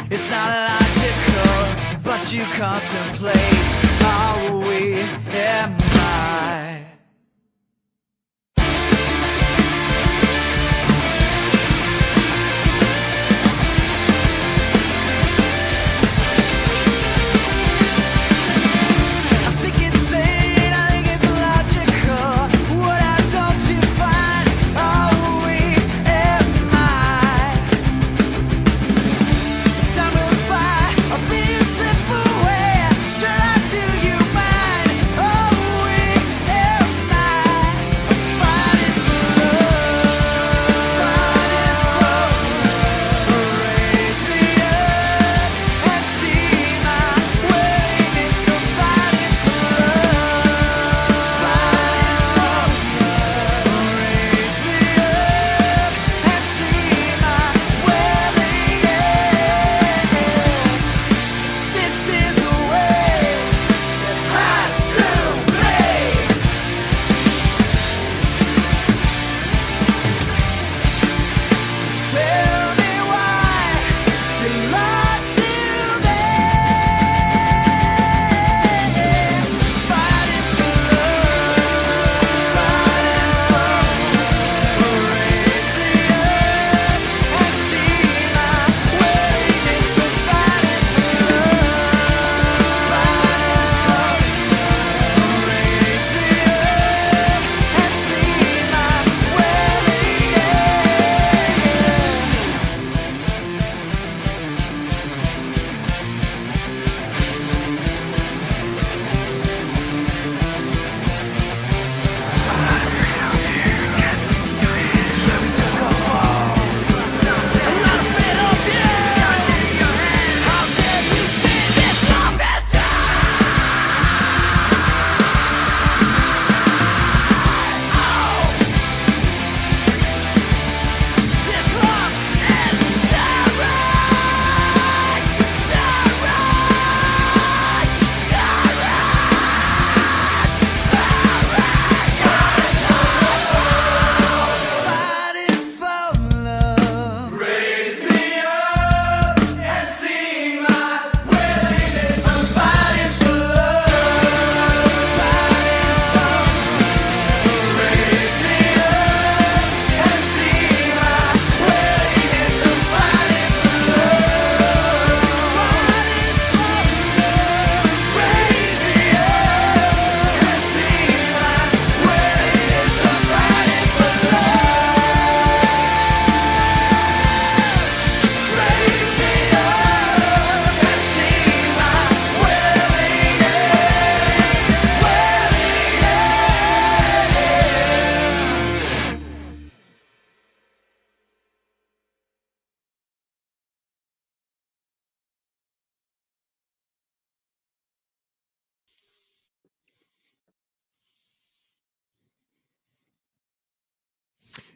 It's not logical, but you contemplate. Are we? Am I?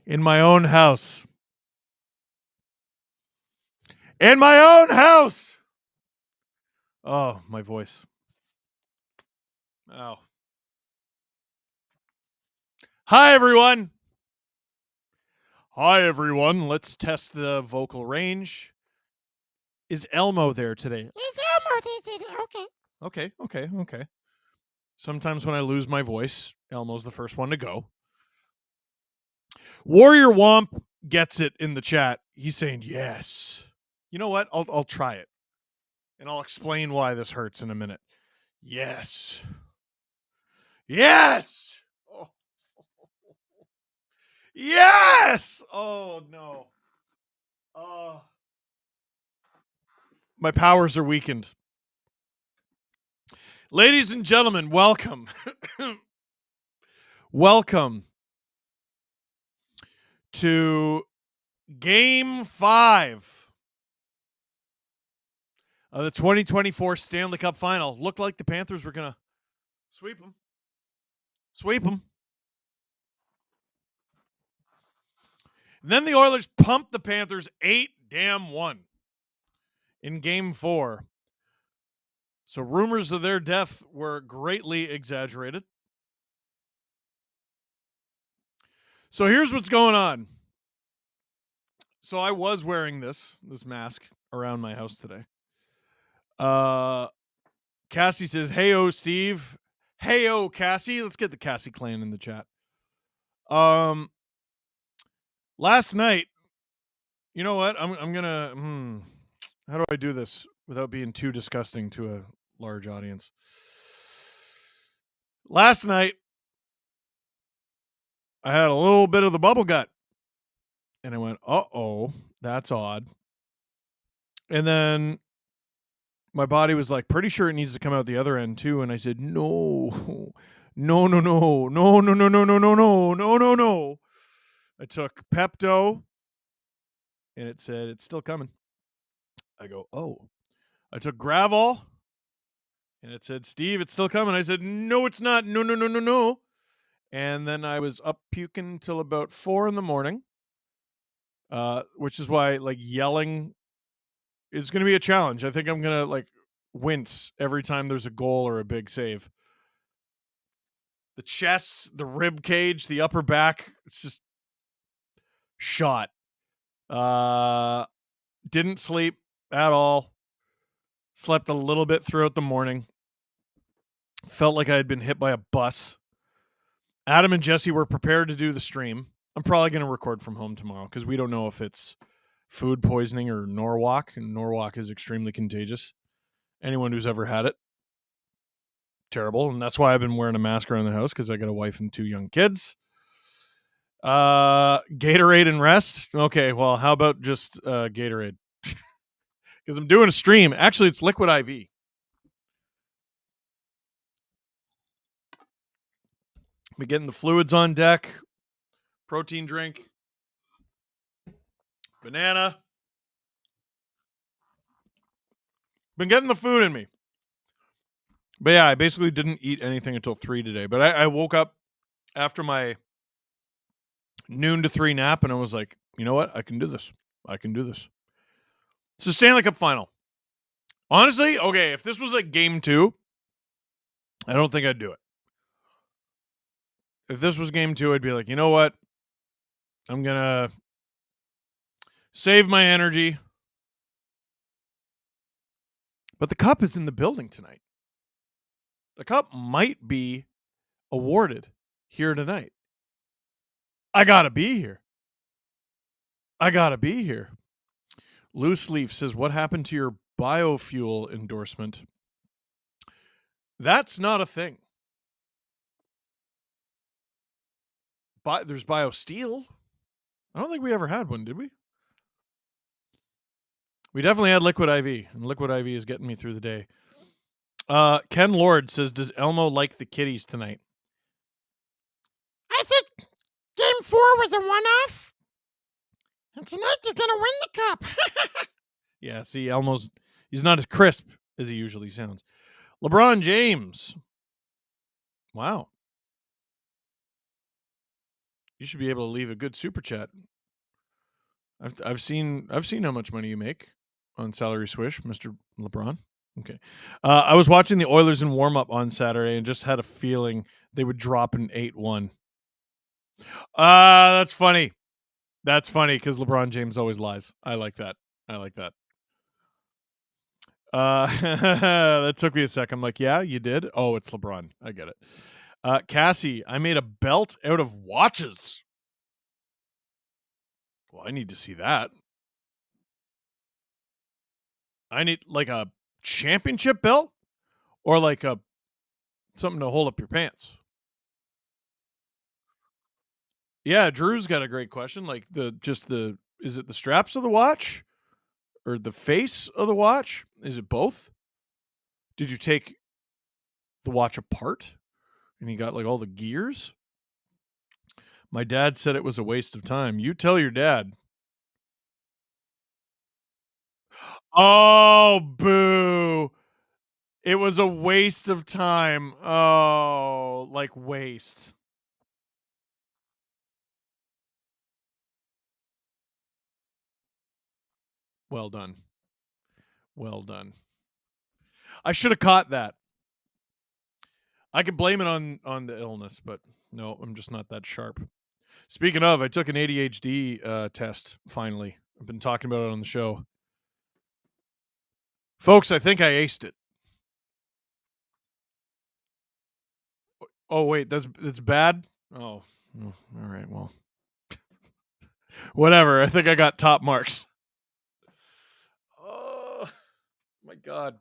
In my own house. In my own house. Oh, my voice. Oh. Hi, everyone. Hi, everyone. Let's test the vocal range. Is Elmo there today? Is Elmo there today? Okay. Sometimes when I lose my voice, Elmo's the first one to go. Warrior Womp gets it in the chat. He's saying yes. You know what? I'll try it. And I'll explain why this hurts in a minute. Yes. Yes. Oh. Yes. Oh no. My powers are weakened. Ladies and gentlemen, welcome. Welcome to Game 5 of the 2024 Stanley Cup Final. Looked like the Panthers were going to sweep them. And then the Oilers pumped the Panthers 8-1 in Game 4. So rumors of their death were greatly exaggerated. So here's what's going on. So I was wearing this mask around my house today. Cassie says, "Hey-o, Steve." Hey-o, Cassie. Let's get the Cassie clan in the chat. Last night, you know what? I'm gonna. How do I do this without being too disgusting to a large audience? Last night, I had a little bit of the bubble gut, and I went, "Uh-oh, that's odd." And then my body was like, pretty sure it needs to come out the other end too. And I said, no. I took Pepto, and it said, it's still coming. I go, oh. I took Gravol, and it said, Steve, it's still coming. I said, no, it's not. No. And then I was up puking till about 4 a.m, which is why, like, yelling is going to be a challenge. I think I'm going to, like, wince every time there's a goal or a big save. The chest, the rib cage, the upper back, it's just shot. Didn't sleep at all. Slept a little bit throughout the morning. Felt like I had been hit by a bus. Adam and Jesse were prepared to do the stream. I'm probably going to record from home tomorrow because we don't know if it's food poisoning or Norwalk, and Norwalk is extremely contagious. Anyone who's ever had it, terrible. And that's why I've been wearing a mask around the house, because I got a wife and 2 young kids. Gatorade and rest. Okay, well, how about just Gatorade? Because I'm doing a stream. Actually, it's Liquid IV. Been getting the fluids on deck. Protein drink. Banana. Been getting the food in me. But yeah, I basically didn't eat anything until 3 today. But I woke up after my noon to 3 nap, and I was like, you know what? I can do this. It's the Stanley Cup Final. Honestly, okay, if this was like game 2, I don't think I'd do it. If this was game 2, I'd be like, you know what? I'm going to save my energy. But the cup is in the building tonight. The cup might be awarded here tonight. I got to be here. Loose Leaf says, what happened to your biofuel endorsement? That's not a thing. There's BioSteel. I don't think we ever had one, did we? We definitely had Liquid IV, and Liquid IV is getting me through the day. Ken Lord says, does Elmo like the kitties tonight? I think game 4 was a one-off. And tonight they're going to win the cup. Yeah, see, he's not as crisp as he usually sounds. LeBron James. Wow. You should be able to leave a good super chat. I've seen how much money you make on Salary Swish, Mr. LeBron. Okay. I was watching the Oilers in warm-up on Saturday and just had a feeling they would drop an 8-1. That's funny. That's funny because LeBron James always lies. I like that. That took me a sec. I'm like, yeah, you did? Oh, it's LeBron. I get it. Cassie, I made a belt out of watches. Well, I need to see that. I need like a championship belt or like something to hold up your pants. Yeah, Drew's got a great question. Like is it the straps of the watch or the face of the watch? Is it both? Did you take the watch apart and you got like all the gears? My dad said it was a waste of time. You tell your dad. Oh, boo. It was a waste of time. Oh, like waste. Well done. I should have caught that. I could blame it on the illness, but no, I'm just not that sharp. Speaking of, I took an ADHD test finally. I've been talking about it on the show. Folks, I think I aced it. Oh, wait, that's bad? Oh, all right, well. Whatever, I think I got top marks. Oh, my God.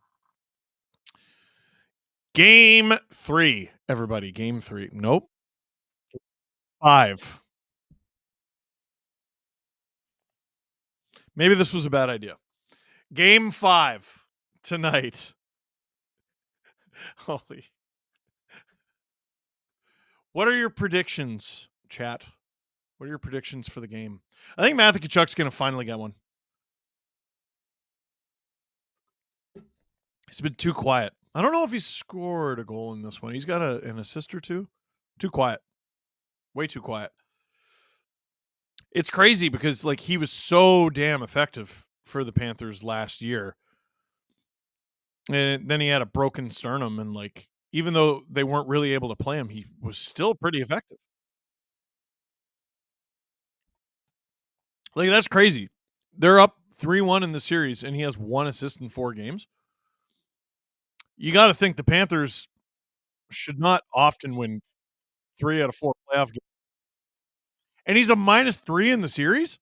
Game 3, everybody, game 3. Nope. 5. Maybe this was a bad idea. Game 5 tonight. Holy. What are your predictions, chat? What are your predictions for the game? I think Matthew Tkachuk's going to finally get one. He's been too quiet. I don't know if he's scored a goal in this one. He's got an assist or two. Too quiet. Way too quiet. It's crazy because like he was so damn effective for the Panthers last year. And then he had a broken sternum, and like even though they weren't really able to play him, he was still pretty effective. Like that's crazy. They're up 3-1 in the series, and he has 1 assist in 4 games. You got to think the Panthers should not often win 3 out of 4 playoff games. And he's a -3 in the series?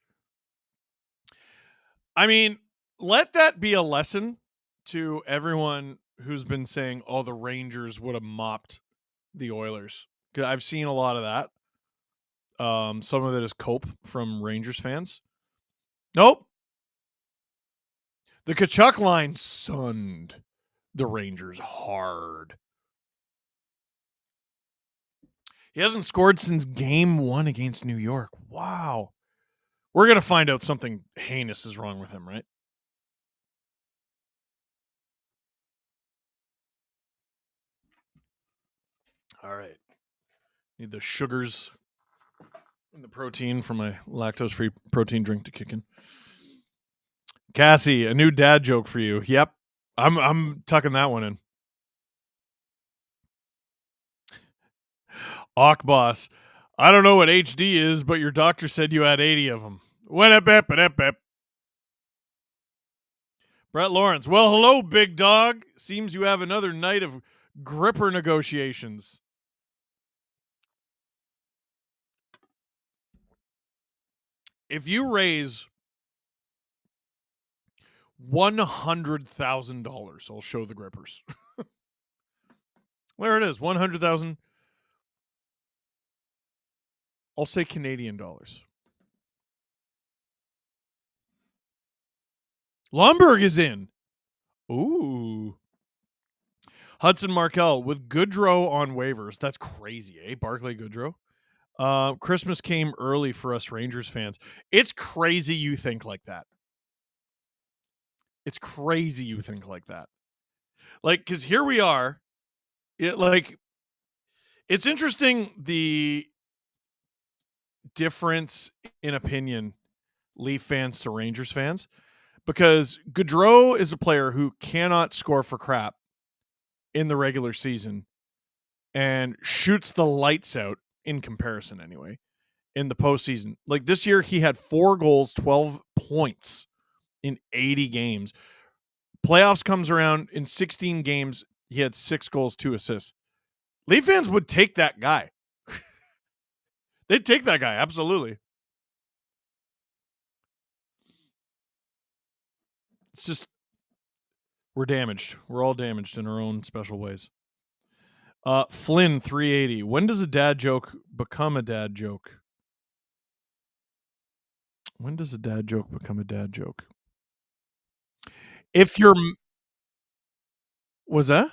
I mean, let that be a lesson to everyone who's been saying, "Oh, the Rangers would have mopped the Oilers." 'Cause I've seen a lot of that. Some of it is cope from Rangers fans. Nope. The Tkachuk line sunned the Rangers hard. He hasn't scored since game 1 against New York. Wow. We're going to find out something heinous is wrong with him, right? All right. Need the sugars and the protein from my lactose-free protein drink to kick in. Cassie, a new dad joke for you. Yep. I'm tucking that one in. Awk boss. I don't know what HD is, but your doctor said you had 80 of them. Brett Lawrence. Well, hello, big dog. Seems you have another night of gripper negotiations. If you raise $100,000, I'll show the grippers. There it is, 100,000. I'll say Canadian dollars. Lomberg is in. Ooh. Hudson Markell with Goodrow on waivers. That's crazy, eh? Barclay Goodrow. Christmas came early for us Rangers fans. It's crazy you think like that. It's crazy you think like that. Like, because here we are. It's interesting the difference in opinion, Leaf fans to Rangers fans, because Goodrow is a player who cannot score for crap in the regular season and shoots the lights out in comparison anyway in the postseason. Like this year, he had 4 goals, 12 points in 80 games. Playoffs comes around in 16 games. He had 6 goals, 2 assists. Leaf fans would take that guy. They'd take that guy. Absolutely. It's just, we're damaged. We're all damaged in our own special ways. Flynn 380. When does a dad joke become a dad joke? When does a dad joke become a dad joke? If you're, was that?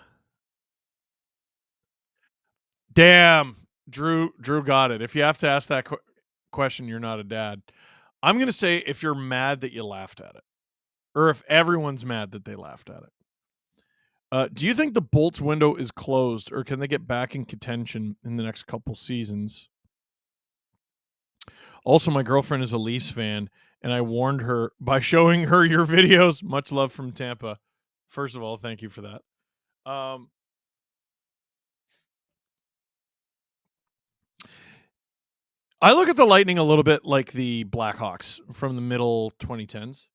Damn, Drew got it. If you have to ask that question, you're not a dad. I'm going to say if you're mad that you laughed at it, or if everyone's mad that they laughed at it. Do you think the Bolts window is closed, or can they get back in contention in the next couple seasons? Also, my girlfriend is a Leafs fan, and I warned her by showing her your videos. Much love from Tampa. First of all, thank you for that. I look at the Lightning a little bit like the Blackhawks from the middle 2010s.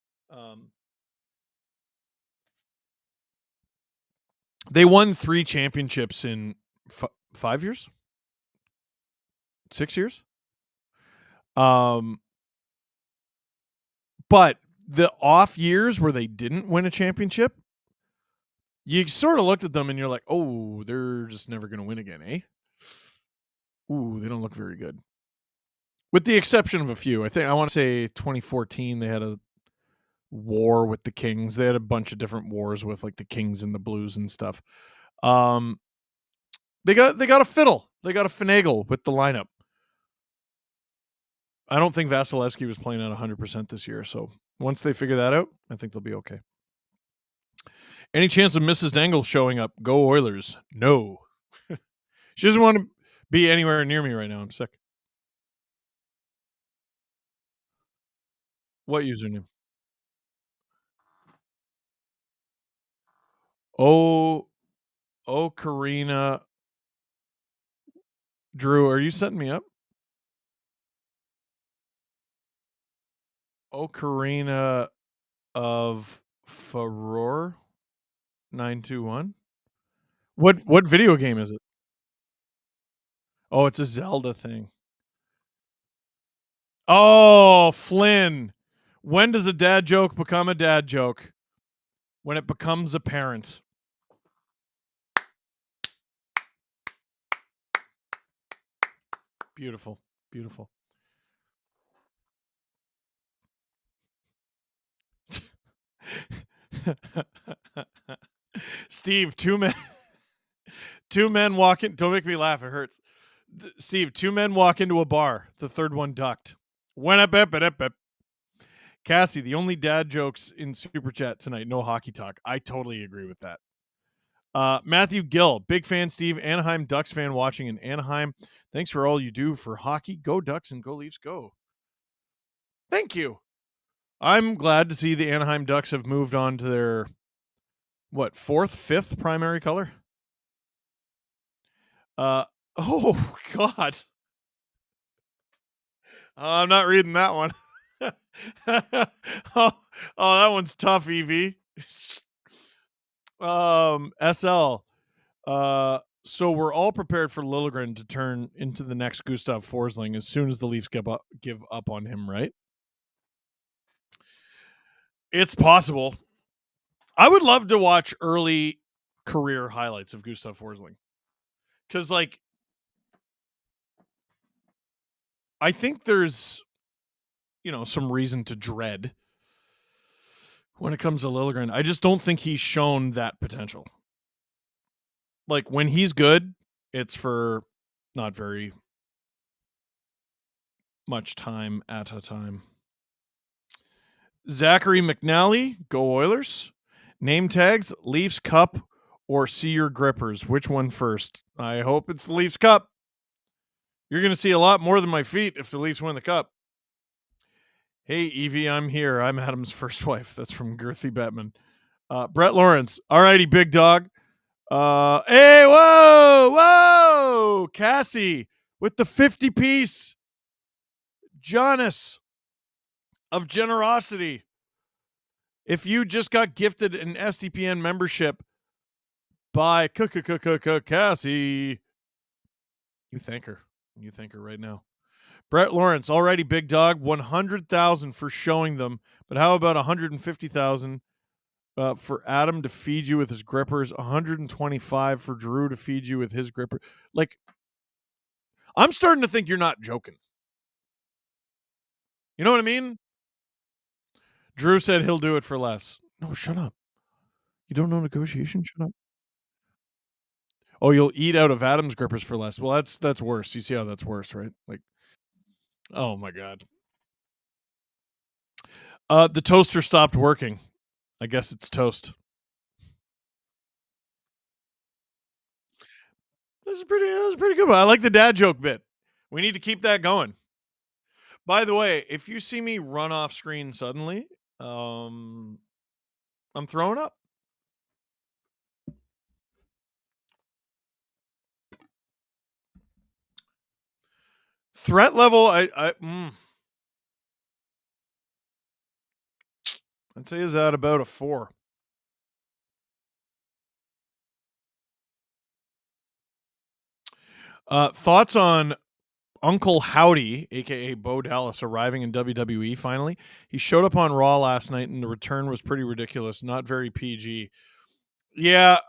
They won 3 championships in 5 years? 6 years? But the off years where they didn't win a championship, you sort of looked at them and you're like, oh, they're just never going to win again, eh? Ooh, they don't look very good. With the exception of a few. I want to say 2014, they had a war with the Kings. They had a bunch of different wars with like the Kings and the Blues and stuff. They got a fiddle. They got a finagle with the lineup. I don't think Vasilevsky was playing at 100% this year. So once they figure that out, I think they'll be okay. Any chance of Mrs. Dangle showing up? Go Oilers. No. She doesn't want to be anywhere near me right now. I'm sick. What username? Oh, Karina. Drew, are you setting me up? Karina of Furore 921. What video game is it? Oh, it's a Zelda thing. Oh, Flynn. When does a dad joke become a dad joke? When it becomes apparent. Beautiful. Beautiful. Steve, two men walk in. Don't make me laugh. It hurts. Steve, 2 men walk into a bar. The third one ducked. When up. Cassie, the only dad jokes in Super Chat tonight. No hockey talk. I totally agree with that. Matthew Gill, big fan, Steve. Anaheim Ducks fan watching in Anaheim. Thanks for all you do for hockey. Go Ducks and go Leafs, go. Thank you. I'm glad to see the Anaheim Ducks have moved on to their, 4th, 5th primary color? Oh, God. I'm not reading that one. oh, that one's tough, Evie. SL. So we're all prepared for Liljegren to turn into the next Gustav Forsling as soon as the Leafs give up on him, right? It's possible. I would love to watch early career highlights of Gustav Forsling. Because, I think there's, some reason to dread when it comes to Liljegren. I just don't think he's shown that potential. When he's good, it's for not very much time at a time. Zachary McNally, go Oilers. Name tags, Leafs Cup or See Your Grippers. Which one first? I hope it's the Leafs Cup. You're going to see a lot more than my feet if the Leafs win the Cup. Hey, Evie, I'm here. I'm Adam's first wife. That's from Girthy Bettman. Brett Lawrence. All righty, big dog. Hey, whoa. Cassie with the 50-piece Jonas of generosity. If you just got gifted an SDPN membership by Cassie, you thank her. You thank her right now. Brett Lawrence, already big dog, 100,000 for showing them, but how about 150,000 for Adam to feed you with his grippers, 125 for Drew to feed you with his gripper? I'm starting to think you're not joking. You know what I mean? Drew said he'll do it for less. No, shut up. You don't know negotiation? Shut up. Oh, you'll eat out of Adam's grippers for less. Well, that's worse. You see how that's worse, right? Oh my God. The toaster stopped working. I guess it's toast. This is pretty good. I like the dad joke bit. We need to keep that going. By the way, if you see me run off screen suddenly, I'm throwing up. Threat level, I'd say is at about a 4. Thoughts on Uncle Howdy, aka Bo Dallas, arriving in WWE finally? He showed up on Raw last night, and the return was pretty ridiculous. Not very PG. Yeah,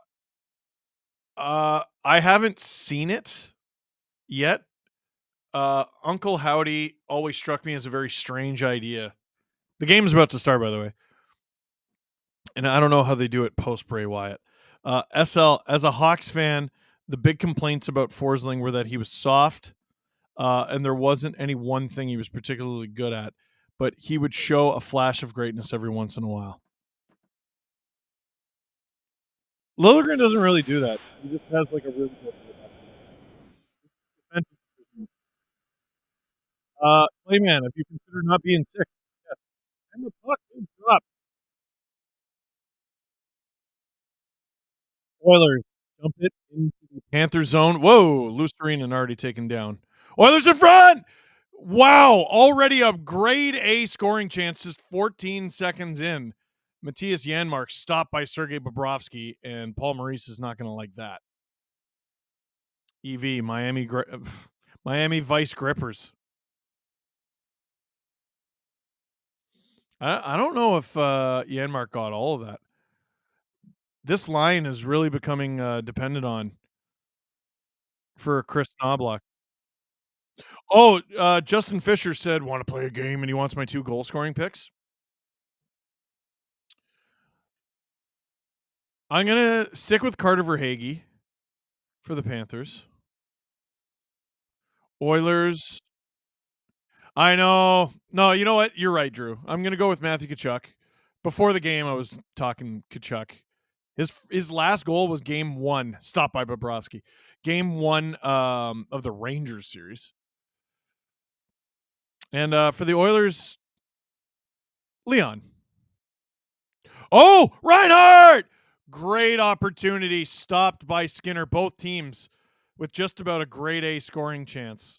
I haven't seen it yet. Uncle Howdy always struck me as a very strange idea. The game's about to start, by the way, and I don't know how they do it post Bray Wyatt. SL, as a Hawks fan, the big complaints about Forsling were that he was soft, and there wasn't any one thing he was particularly good at, but he would show a flash of greatness every once in a while. Liljegren doesn't really do that. He just has like a really good Clayman, have you considered not being sick? Yes. And the puck is dropped. Oilers dump it into the Panther zone. Whoa, Lusterinen already taken down. Oilers in front. Wow, already a grade A scoring chance just 14 seconds in. Matthias Janmark stopped by Sergei Bobrovsky, and Paul Maurice is not going to like that. EV, Miami Vice Grippers. I don't know if Janmark got all of that. This line is really becoming dependent on for Chris Knobloch. Oh, Justin Fisher said, want to play a game, and he wants my 2 goal scoring picks. I'm going to stick with Carter Verhaeghe for the Panthers. Oilers. I know. No, you know what? You're right, Drew. I'm going to go with Matthew Tkachuk. Before the game, I was talking Tkachuk. His last goal was game 1, stopped by Bobrovsky. Game 1 of the Rangers series. And for the Oilers, Leon. Oh, Reinhardt! Great opportunity, stopped by Skinner. Both teams with just about a grade A scoring chance.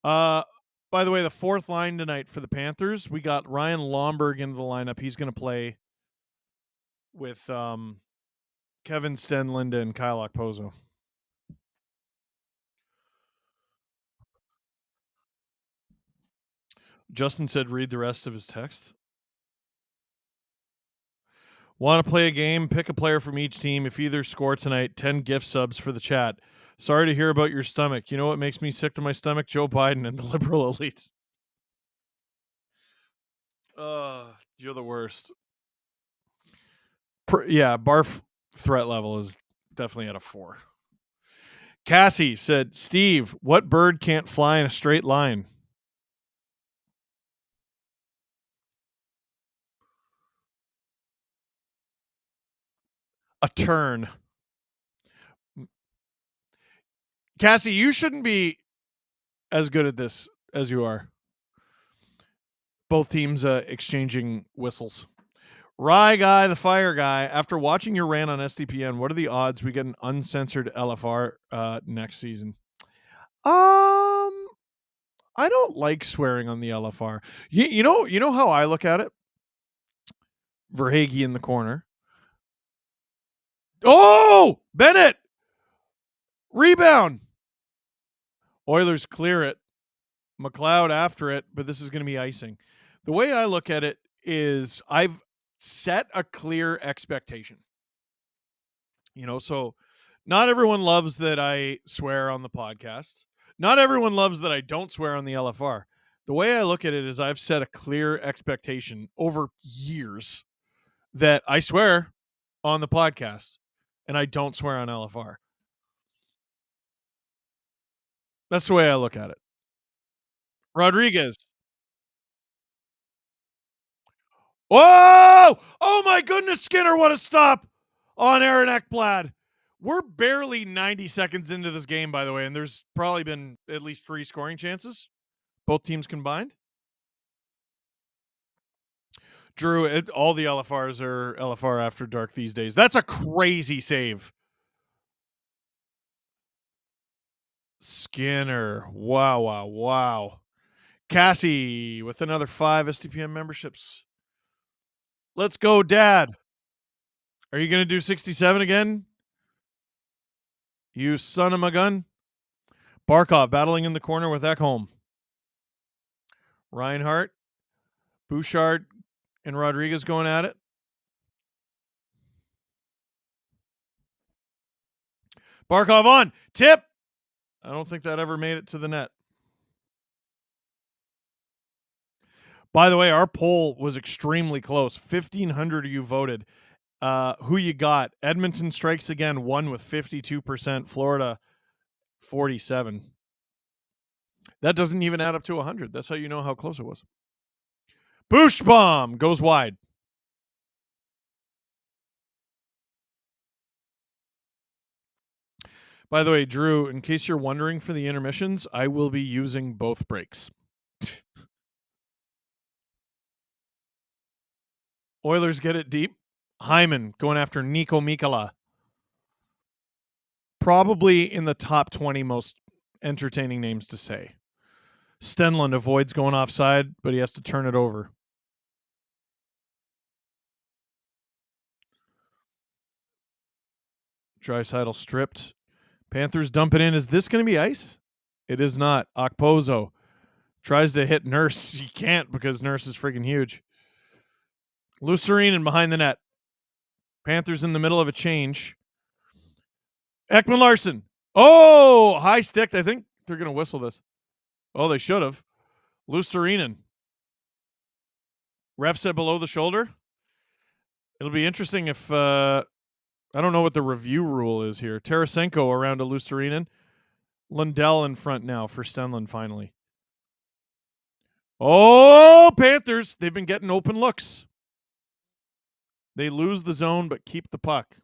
By the way, the 4th line tonight for the Panthers, we got Ryan Lomberg into the lineup. He's going to play with Kevin Stenlund and Kyle Okposo. Justin said read the rest of his text. Want to play a game? Pick a player from each team. If either score tonight, 10 gift subs for the chat. Sorry to hear about your stomach. You know what makes me sick to my stomach? Joe Biden and the liberal elites. You're the worst. Barf threat level is definitely at a 4. Cassie said, Steve, what bird can't fly in a straight line? A turn. Cassie, you shouldn't be as good at this as you are. Both teams exchanging whistles. Rye Guy, the Fire Guy, after watching your rant on SDPN, what are the odds we get an uncensored LFR next season? I don't like swearing on the LFR. You know how I look at it? Verhaeghe in the corner. Oh, Bennett! Rebound! Oilers clear it. McLeod after it, but this is going to be icing. The way I look at it is I've set a clear expectation. So not everyone loves that I swear on the podcast. Not everyone loves that I don't swear on the LFR. The way I look at it is I've set a clear expectation over years that I swear on the podcast and I don't swear on LFR. That's the way I look at it. Rodriguez. Whoa! Oh my goodness, Skinner, what a stop on Aaron Ekblad. We're barely 90 seconds into this game, by the way, and there's probably been at least 3 scoring chances, both teams combined. Drew, all the LFRs are LFR after dark these days. That's a crazy save. Skinner. Wow. Cassie with another 5 STPM memberships. Let's go, Dad. Are you going to do 67 again? You son of a gun. Barkov battling in the corner with Ekholm. Reinhart, Bouchard, and Rodriguez going at it. Barkov on. Tip. I don't think that ever made it to the net. By the way, our poll was extremely close. 1,500 of you voted. Who you got? Edmonton strikes again, won with 52%. Florida, 47%. That doesn't even add up to 100. That's how you know how close it was. Boosh bomb goes wide. By the way, Drew, in case you're wondering for the intermissions, I will be using both breaks. Oilers get it deep. Hyman going after Nico Mikala. Probably in the top 20 most entertaining names to say. Stenlund avoids going offside, but he has to turn it over. Draisaitl stripped. Panthers dump it in. Is this going to be ice? It is not. Okposo tries to hit Nurse. He can't because Nurse is freaking huge. Lucerinen behind the net. Panthers in the middle of a change. Ekman Larsson. Oh, high stick. I think they're going to whistle this. Oh, they should have. Lucerinen. Ref said below the shoulder. It'll be interesting if I don't know what the review rule is here. Tarasenko around to Lucerinen. Lundell in front now for Stenlund finally. Oh, Panthers. They've been getting open looks. They lose the zone but keep the puck.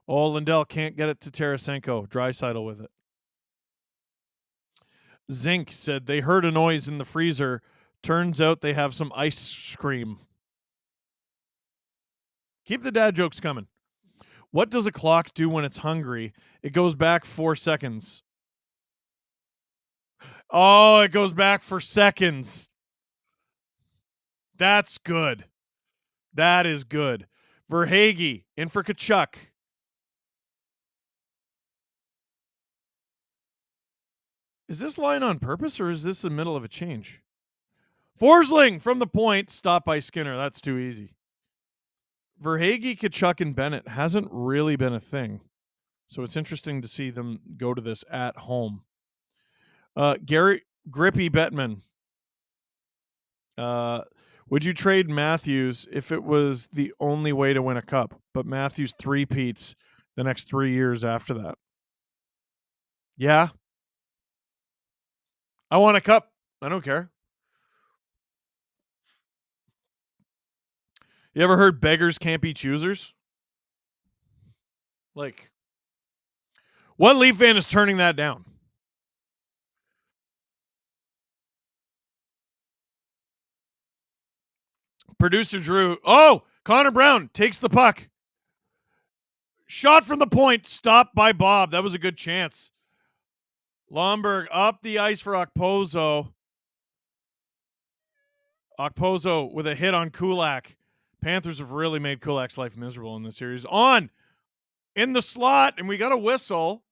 Oh, Lundell can't get it to Tarasenko. Draisaitl with it. Zink said they heard a noise in the freezer. Turns out they have some ice cream. Keep the dad jokes coming. What does a clock do when it's hungry? It goes back 4 seconds. Oh, it goes back for seconds. That's good. That is good. Verhaeghe in for Tkachuk. Is this line on purpose or is this the middle of a change? Forsling from the point, stopped by Skinner. That's too easy. Verhaeghe, Tkachuk, and Bennett hasn't really been a thing. So it's interesting to see them go to this at home. Gary Grippy Bettman. Would you trade Matthews if it was the only way to win a cup? But Matthews three-peats the next 3 years after that. Yeah. I want a cup. I don't care. You ever heard beggars can't be choosers? Like, what Leaf fan is turning that down? Producer Drew. Oh, Connor Brown takes the puck. Shot from the point. Stopped by Bob. That was a good chance. Lomberg up the ice for Okposo. Okposo with a hit on Kulak. Panthers have really made Kulak's life miserable in this series. On in the slot, and we got a whistle.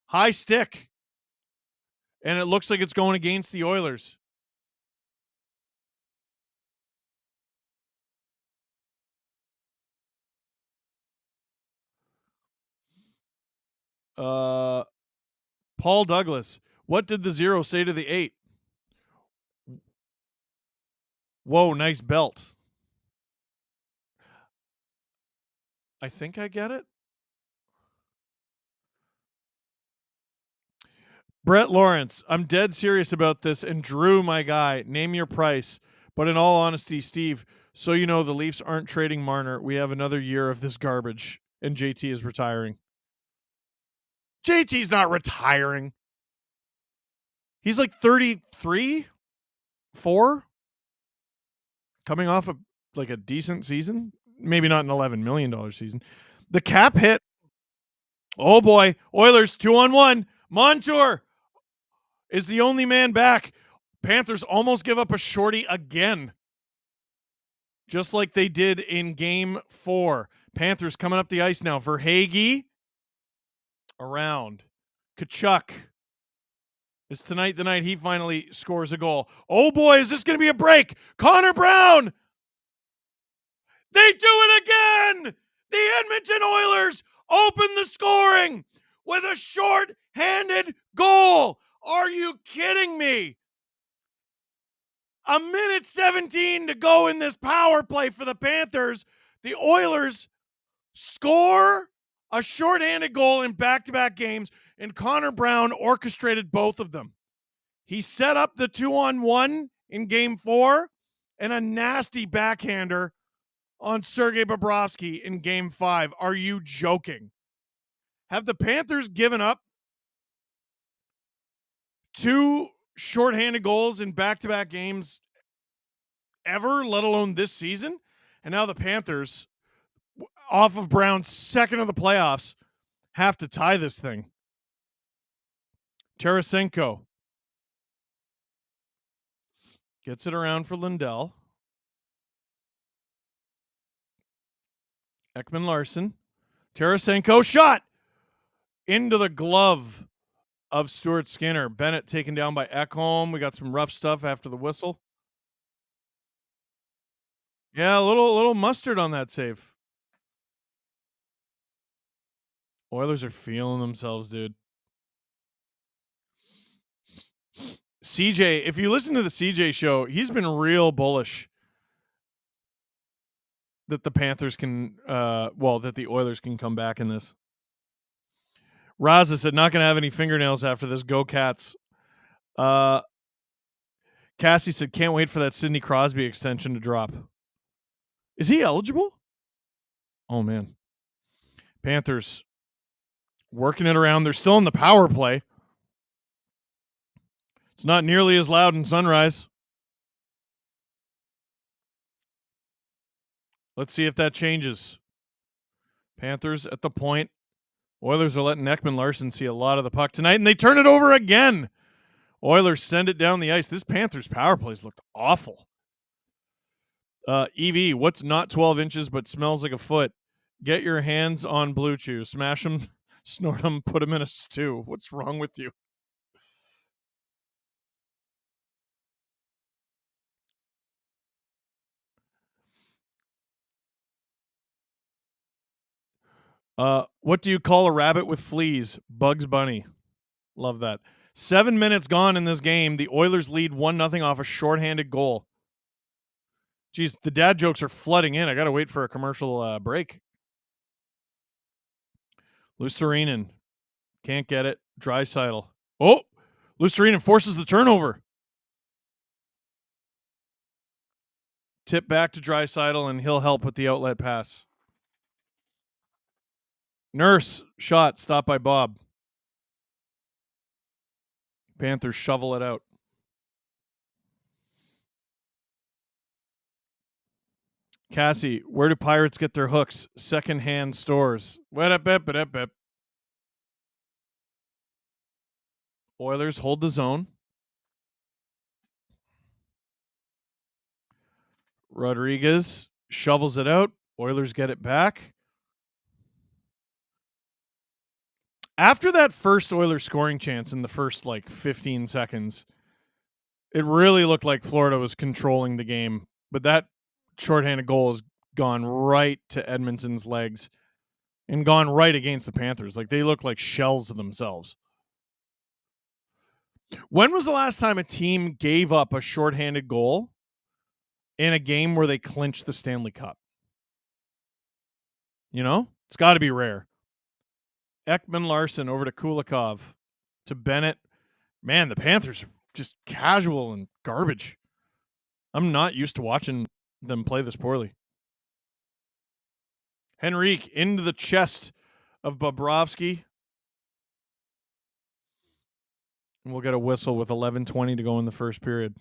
High stick. And it looks like it's going against the Oilers. Paul Douglas. What did the 0 say to the 8? Whoa, nice belt. I think I get it. Brett Lawrence, I'm dead serious about this. And Drew, my guy, name your price. But in all honesty, Steve, so you know the Leafs aren't trading Marner. We have another year of this garbage. And JT is retiring. JT's not retiring. He's like 33, 4, coming off of like a decent season. Maybe not an $11 million season. The cap hit. Oh boy. Oilers 2-on-1. Montour is the only man back. Panthers almost give up a shorty again. just like they did in game 4. Panthers coming up the ice now. Verhaeghe around. Tkachuk. Is tonight the night he finally scores a goal? Oh boy, is this going to be a break? Connor Brown! They do it again! The Edmonton Oilers open the scoring with a short-handed goal. Are you kidding me? A minute 17 to go in this power play for the Panthers. The Oilers score a shorthanded goal in back-to-back games, and Connor Brown orchestrated both of them. He set up the 2-on-1 in game 4 and a nasty backhander on Sergei Bobrovsky in game 5. Are you joking? Have the Panthers given up 2 shorthanded goals in back-to-back games ever, let alone this season? And now the Panthers, off of Brown's second of the playoffs, have to tie this thing. Tarasenko gets it around for Lindell. Ekman Larson. Tarasenko shot into the glove of Stuart Skinner. Bennett taken down by Ekholm. We got some rough stuff after the whistle. Yeah, a little mustard on that save. Oilers are feeling themselves, dude. CJ, if you listen to the CJ show, he's been real bullish that the Panthers can, that the Oilers can come back in this. Raza said, not going to have any fingernails after this. Go Cats. Cassie said, can't wait for that Sidney Crosby extension to drop. Is he eligible? Oh, man. Panthers working it around. They're still in the power play. It's not nearly as loud in Sunrise. Let's see if that changes. Panthers at the point. Oilers are letting Ekman Larson see a lot of the puck tonight, and they turn it over again. Oilers send it down the ice. This Panthers power plays looked awful. EV, what's not 12 inches but smells like a foot? Get your hands on Blue Chew. Smash them, snort them, put them in a stew. What's wrong with you? What do you call a rabbit with fleas? Bugs Bunny. Love that. 7 minutes gone in this game. The Oilers lead 1-0 off a shorthanded goal. Geez, the dad jokes are flooding in. I got to wait for a commercial break. Luostarinen. Can't get it. Draisaitl. Oh! Luostarinen forces the turnover. Tip back to Draisaitl, and he'll help with the outlet pass. Nurse. Shot. Stopped by Bob. Panthers shovel it out. Cassie, where do Pirates get their hooks? Secondhand stores. Oilers hold the zone. Rodriguez shovels it out. Oilers get it back. After that first Oilers scoring chance in the first 15 seconds, it really looked like Florida was controlling the game. But that shorthanded goal has gone right to Edmonton's legs and gone right against the Panthers. They look like shells of themselves. When was the last time a team gave up a shorthanded goal in a game where they clinched the Stanley Cup? It's got to be rare. Ekman Larson over to Kulikov, to Bennett. Man, the Panthers are just casual and garbage. I'm not used to watching them play this poorly. Henrique into the chest of Bobrovsky. And we'll get a whistle with 11:20 to go in the first period.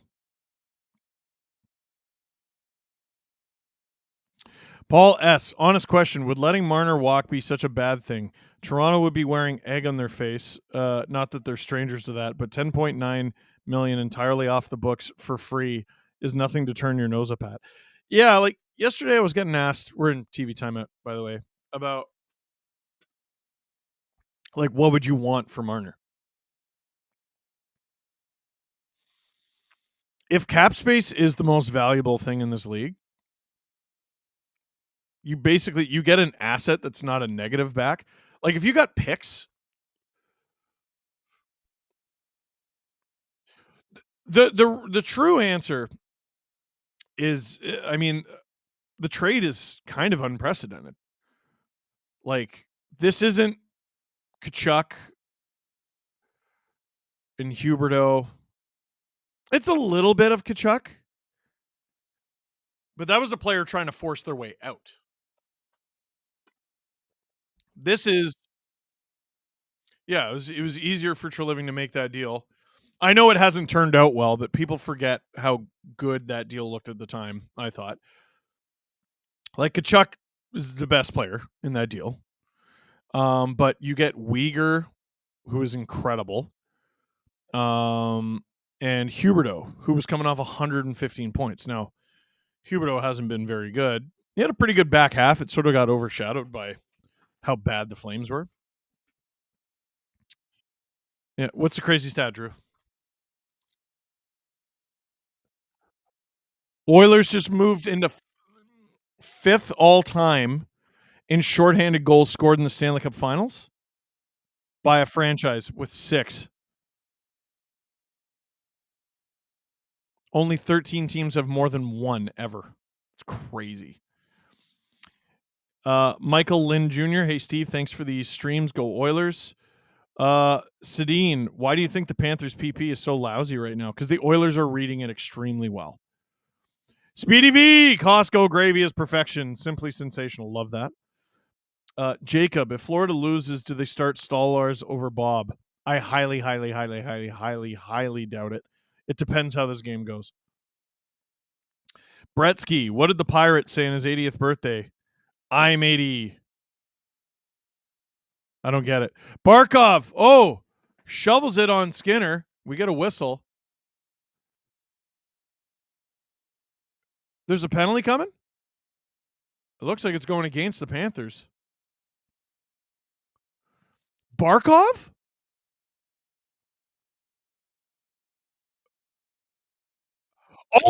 Paul S., honest question, would letting Marner walk be such a bad thing? Toronto would be wearing egg on their face. Not that they're strangers to that, but $10.9 million entirely off the books for free is nothing to turn your nose up at. Yeah, Yesterday I was getting asked, we're in TV timeout, by the way, about like what would you want for Marner? If cap space is the most valuable thing in this league, you get an asset that's not a negative back. Like if you got picks, the true answer is, I mean, the trade is kind of unprecedented. Like this isn't Kachuk and Huberdeau. It's a little bit of Kachuk, but that was a player trying to force their way out. This is, yeah, it was easier for Treliving to make that deal. I know it hasn't turned out well, but people forget how good that deal looked at the time, I thought. Like Kachuk is the best player in that deal. But you get Uyghur, who is incredible. And Huberdeau, who was coming off 115 points. Now, Huberdeau hasn't been very good. He had a pretty good back half. It sort of got overshadowed by how bad the Flames were. Yeah. What's the crazy stat, Drew? Oilers just moved into fifth all time in shorthanded goals scored in the Stanley Cup Finals by a franchise with 6. Only 13 teams have more than 1 ever. It's crazy. Michael Lynn Jr. Hey, Steve, thanks for these streams. Go Oilers. Sedin, why do you think the Panthers PP is so lousy right now? Because the Oilers are reading it extremely well. Speedy V, Costco gravy is perfection. Simply sensational. Love that. Jacob, if Florida loses, do they start Stolarz over Bob? I highly doubt it. It depends how this game goes. Bretsky, what did the Pirate say on his 80th birthday? I'm 80. I don't get it. Barkov, shovels it on Skinner. We get a whistle. There's a penalty coming? It looks like it's going against the Panthers. Barkov?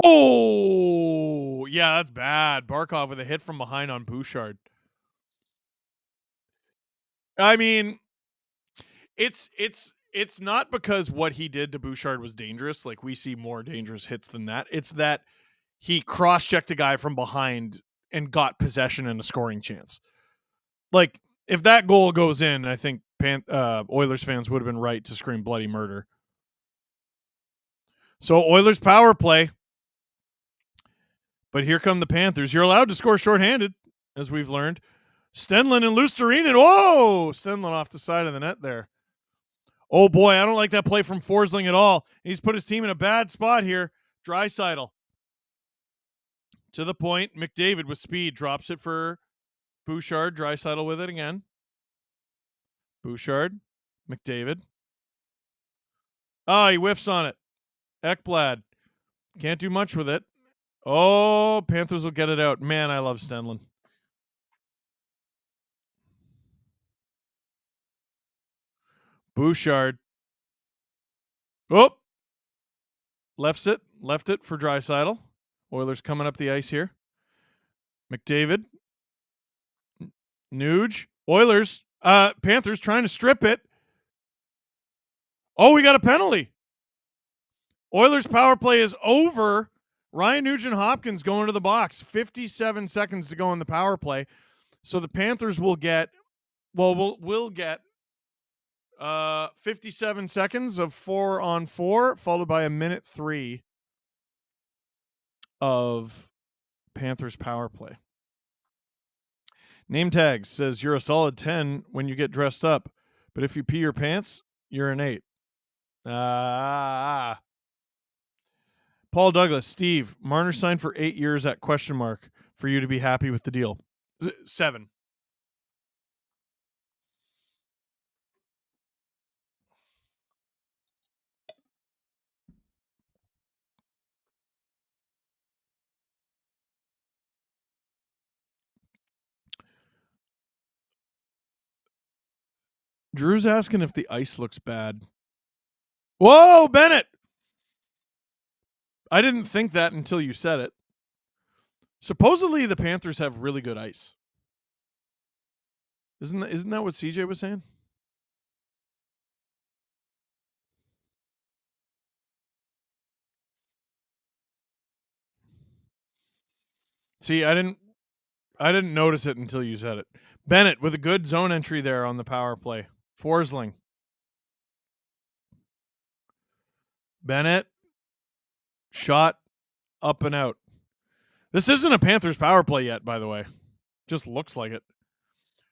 Oh, yeah, that's bad. Barkov with a hit from behind on Bouchard. I mean, it's not because what he did to Bouchard was dangerous. Like we see more dangerous hits than that. It's that he cross-checked a guy from behind and got possession and a scoring chance. Like if that goal goes in, I think Oilers fans would have been right to scream bloody murder. So Oilers power play. But here come the Panthers. You're allowed to score shorthanded, as we've learned. Stenlund and Lusterinen. Whoa! Stenlund off the side of the net there. Oh, boy, I don't like that play from Forsling at all. He's put his team in a bad spot here. Draisaitl. To the point. McDavid with speed. Drops it for Bouchard. Draisaitl with it again. Bouchard. McDavid. He whiffs on it. Ekblad. Can't do much with it. Oh, Panthers will get it out. Man, I love Stenlund. Bouchard. Oh, left it for Draisaitl. Oilers coming up the ice here. McDavid. Nuge. Oilers. Panthers trying to strip it. Oh, we got a penalty. Oilers power play is over. Ryan Nugent-Hopkins going to the box. 57 seconds to go in the power play. So the Panthers will get, we'll get 57 seconds of 4-on-4, followed by a minute 3 of Panthers power play. Name tag says you're a solid 10 when you get dressed up, but if you pee your pants, you're an 8. Paul Douglas, Steve, Marner signed for 8 years at question mark for you to be happy with the deal. 7. Drew's asking if the ice looks bad. Whoa, Bennett! I didn't think that until you said it. Supposedly the Panthers have really good ice. Isn't that what CJ was saying? See, I didn't notice it until you said it. Bennett with a good zone entry there on the power play. Forsling. Bennett. Shot up and out. This isn't a Panthers power play yet, by the way. Just looks like it.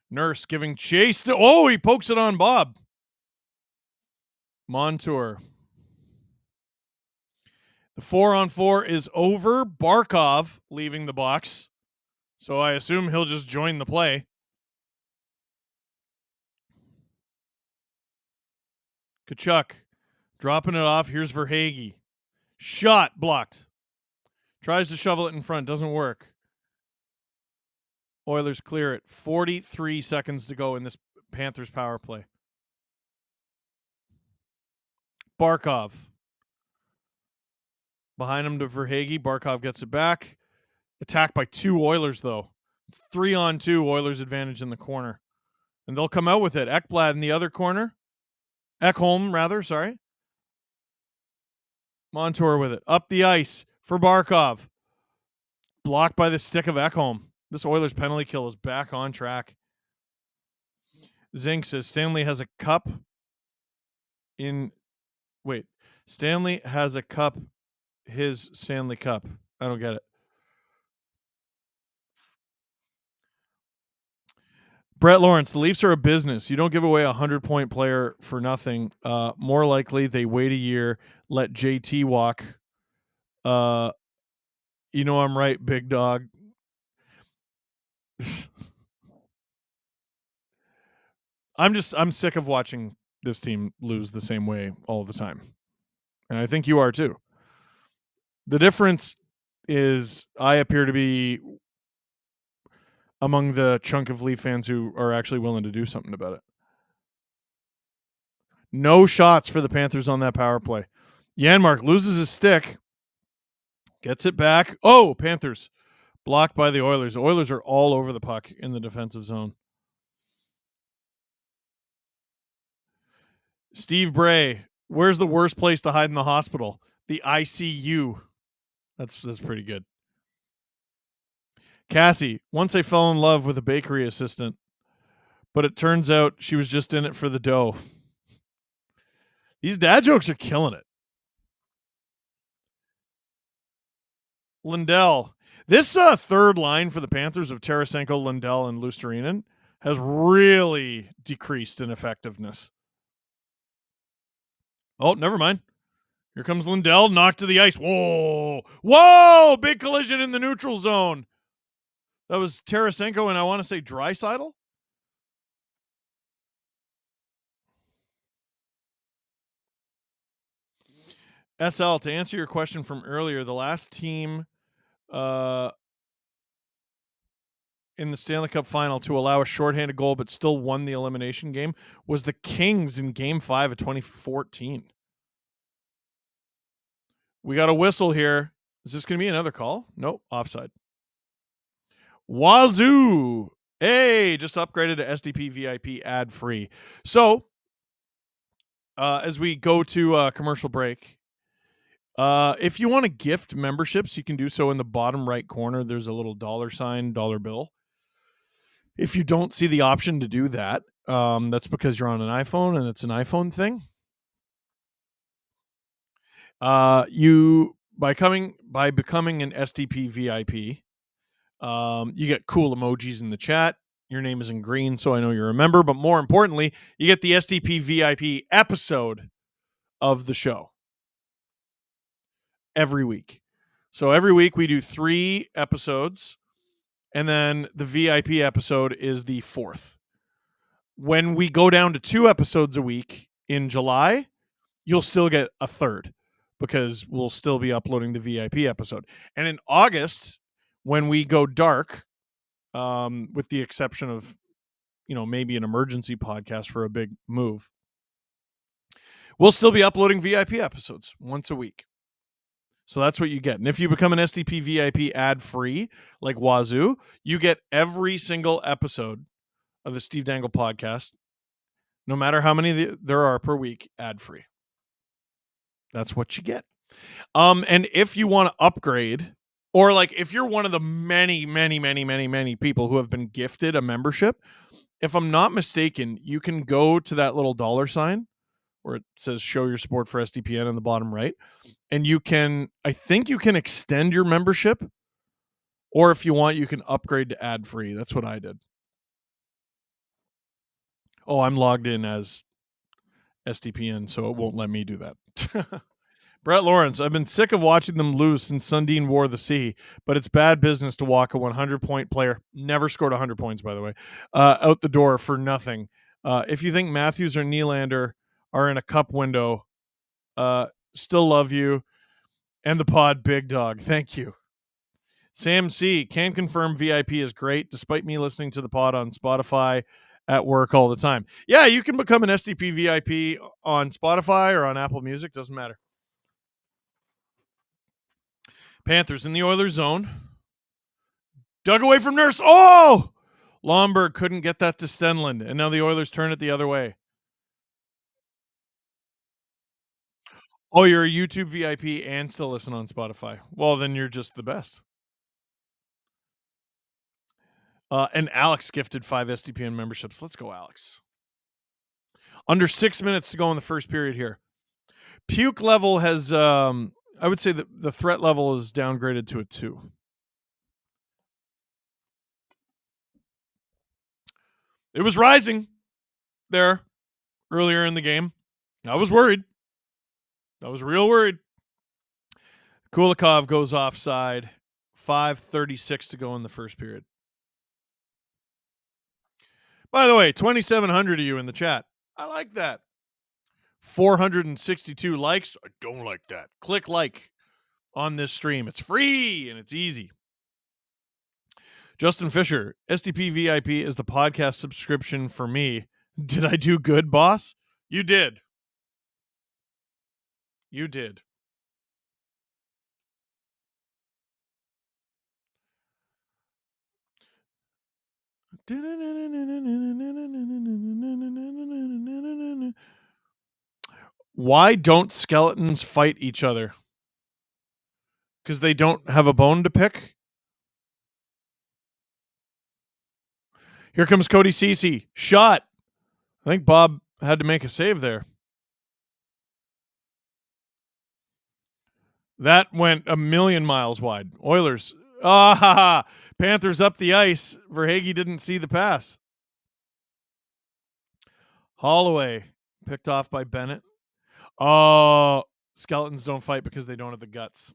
Nurse giving chase to... Oh, he pokes it on Bob. Montour. The 4-on-4 is over. Barkov leaving the box. So I assume he'll just join the play. Kachuk dropping it off. Here's Verhaeghe. Shot blocked. Tries to shovel it in front. Doesn't work. Oilers clear it. 43 seconds to go in this Panthers power play. Barkov. Behind him to Verhaeghe. Barkov gets it back. Attacked by 2 Oilers, though. It's 3-on-2. Oilers advantage in the corner. And they'll come out with it. Ekblad in the other corner. Ekholm, rather. Sorry. Montour with it. Up the ice for Barkov. Blocked by the stick of Ekholm. This Oilers penalty kill is back on track. Zink says Stanley has a cup in... Wait. Stanley has a cup. His Stanley Cup. I don't get it. Brett Lawrence, the Leafs are a business. You don't give away a 100-point player for nothing. More likely, they wait a year, let JT walk. You know I'm right, big dog. I'm sick of watching this team lose the same way all the time. And I think you are too. The difference is I appear to be among the chunk of Leaf fans who are actually willing to do something about it. No shots for the Panthers on that power play. Janmark loses his stick. Gets it back. Oh, Panthers. Blocked by the Oilers. The Oilers are all over the puck in the defensive zone. Steve Bray. Where's the worst place to hide in the hospital? The ICU. That's pretty good. Cassie. Once I fell in love with a bakery assistant, but it turns out she was just in it for the dough. These dad jokes are killing it. Lindell. This third line for the Panthers of Tarasenko, Lindell, and Luostarinen has really decreased in effectiveness. Oh, never mind. Here comes Lindell, knocked to the ice. Whoa! Whoa! Big collision in the neutral zone. That was Tarasenko and I want to say Draisaitl. SL, to answer your question from earlier, the last team in the Stanley Cup Final to allow a shorthanded goal but still won the elimination game was the Kings in Game 5 of 2014. We got a whistle here. Is this going to be another call? Nope, offside. Wazoo! Hey, just upgraded to SDP VIP ad-free. So, as we go to commercial break, if you want to gift memberships, you can do so in the bottom right corner. There's a little $sign, dollar bill. If you don't see the option to do that, that's because you're on an iPhone and it's an iPhone thing. You by becoming an SDP VIP, you get cool emojis in the chat. Your name is in green, so I know you're a member. But more importantly, you get the SDP VIP episode of the show every week. So every week we do 3 episodes, and then the VIP episode is the 4th. When we go down to 2 episodes a week in July, you'll still get a 3rd because we'll still be uploading the VIP episode. And in August, when we go dark, with the exception of, maybe an emergency podcast for a big move. We'll still be uploading VIP episodes once a week. So that's what you get. And if you become an SDP VIP ad-free, like Wazoo, you get every single episode of the Steve Dangle podcast, no matter how many there are per week, ad-free. That's what you get. And if you want to upgrade, or like if you're one of the many, many, many, many, many people who have been gifted a membership, if I'm not mistaken, you can go to that little $sign where it says show your support for SDPN in the bottom right. And I think you can extend your membership, or if you want, you can upgrade to ad free. That's what I did. Oh, I'm logged in as SDPN, so it won't let me do that. Brett Lawrence, I've been sick of watching them lose since Sundin wore the C, but it's bad business to walk a 100-point player, never scored 100 points, by the way, out the door for nothing. If you think Matthews or Nylander are in a cup window, still love you. And the pod, big dog. Thank you. Sam C. Can confirm VIP is great, despite me listening to the pod on Spotify at work all the time. Yeah, you can become an SDP VIP on Spotify or on Apple Music. Doesn't matter. Panthers in the Oilers zone. Dug away from Nurse. Oh! Lomberg couldn't get that to Stenlund, and now the Oilers turn it the other way. Oh, you're a YouTube VIP and still listen on Spotify. Well, then you're just the best. And Alex gifted 5 SDPN memberships. Let's go, Alex. Under 6 minutes to go in the first period here. Puke level has, I would say that the threat level is downgraded to a 2. It was rising there earlier in the game. I was worried. I was real worried. Kulikov goes offside. 5:36 to go in the first period. By the way, 2,700 of you in the chat. I like that. 462 likes. I don't like that. Click like on this stream. It's free and it's easy. Justin Fisher, SDP VIP is the podcast subscription for me. Did I do good, boss? You did. You did. Why don't skeletons fight each other? Because they don't have a bone to pick? Here comes Cody Ceci. Shot. I think Bob had to make a save there. That went a million miles wide. Oilers. Panthers up the ice. Verhaeghe didn't see the pass. Holloway picked off by Bennett. Oh, skeletons don't fight because they don't have the guts.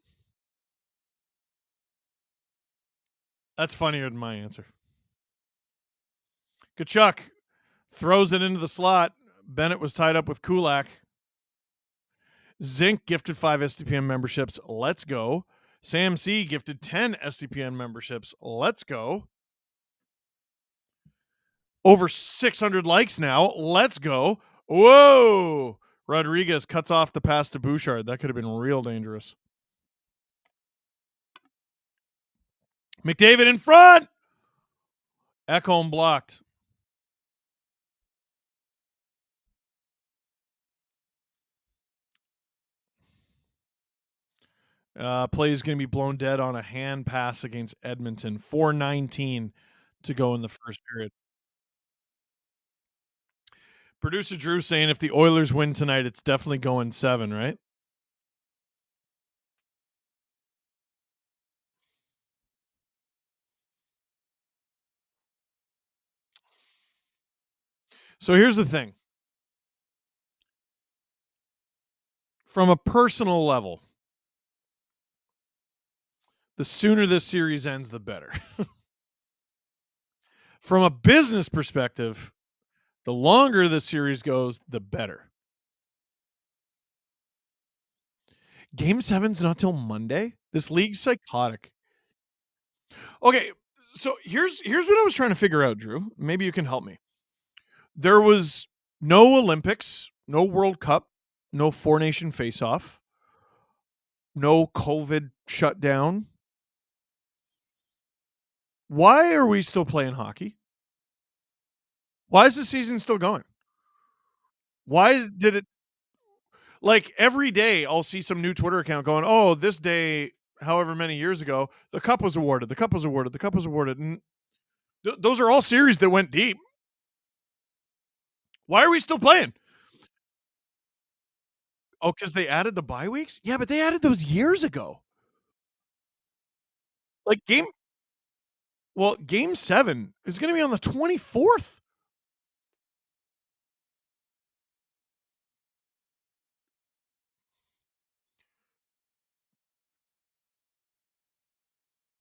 That's funnier than my answer. Kachuk throws it into the slot. Bennett was tied up with Kulak. Zink gifted 5 SDPN memberships. Let's go. Sam C gifted 10 SDPN memberships. Let's go. Over 600 likes now. Let's go. Whoa. Rodriguez cuts off the pass to Bouchard. That could have been real dangerous. McDavid in front. Ekholm blocked. Play is going to be blown dead on a hand pass against Edmonton. 4:19 to go in the first period. Producer Drew saying if the Oilers win tonight, it's definitely going 7, right? So here's the thing. From a personal level, the sooner this series ends, the better. From a business perspective, the longer the series goes, the better. Game 7's not till Monday. This league's psychotic. Okay, so here's what I was trying to figure out, Drew. Maybe you can help me. There was no Olympics, no World Cup, no four-nation face-off, no COVID shutdown. Why are we still playing hockey? Why is the season still going? Did it like every day I'll see some new Twitter account going, "Oh, this day however many years ago, the cup was awarded. The cup was awarded. The cup was awarded." And those are all series that went deep. Why are we still playing? Oh, cuz they added the bye weeks? Yeah, but they added those years ago. Like game 7 is going to be on the 24th.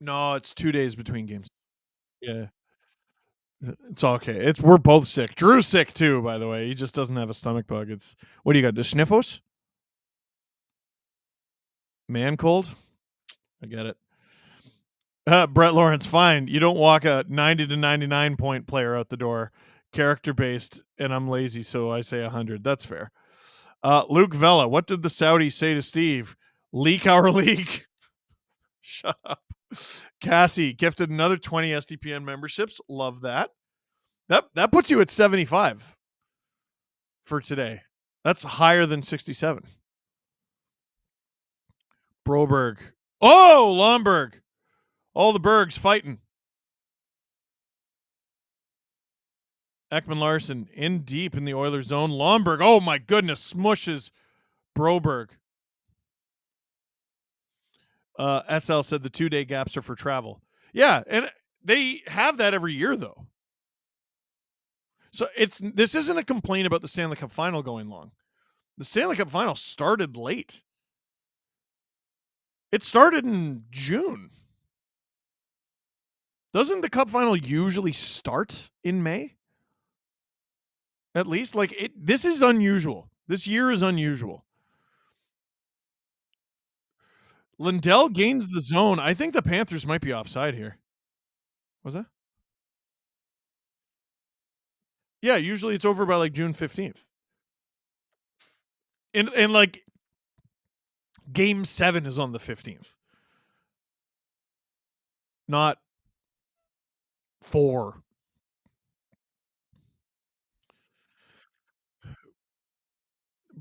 No, it's 2 days between games. Yeah. It's okay. We're both sick. Drew's sick too, by the way. He just doesn't have a stomach bug. It's what do you got? The sniffles? Man cold? I get it. Brett Lawrence, fine. You don't walk a 90 to 99 point player out the door. Character based, and I'm lazy, so I say 100. That's fair. Luke Vella, what did the Saudis say to Steve? Leak our league. Shut up. Cassie gifted another 20 SDPN memberships. Love that. That puts you at 75 for today. That's higher than 67. Broberg. Oh, Lomberg. All the Bergs fighting. Ekman Larson in deep in the Oilers zone. Lomberg, oh my goodness, smushes Broberg. SL said the 2-day gaps are for travel. Yeah, and they have that every year though. So this isn't a complaint about the Stanley Cup Final going long. The Stanley Cup Final started late. It started in June. Doesn't the Cup Final usually start in May? At least, this is unusual. This year is unusual. Lindell gains the zone. I think the Panthers might be offside here. Was that? Yeah, usually it's over by like June 15th. And like game 7 is on the 15th. Not 4.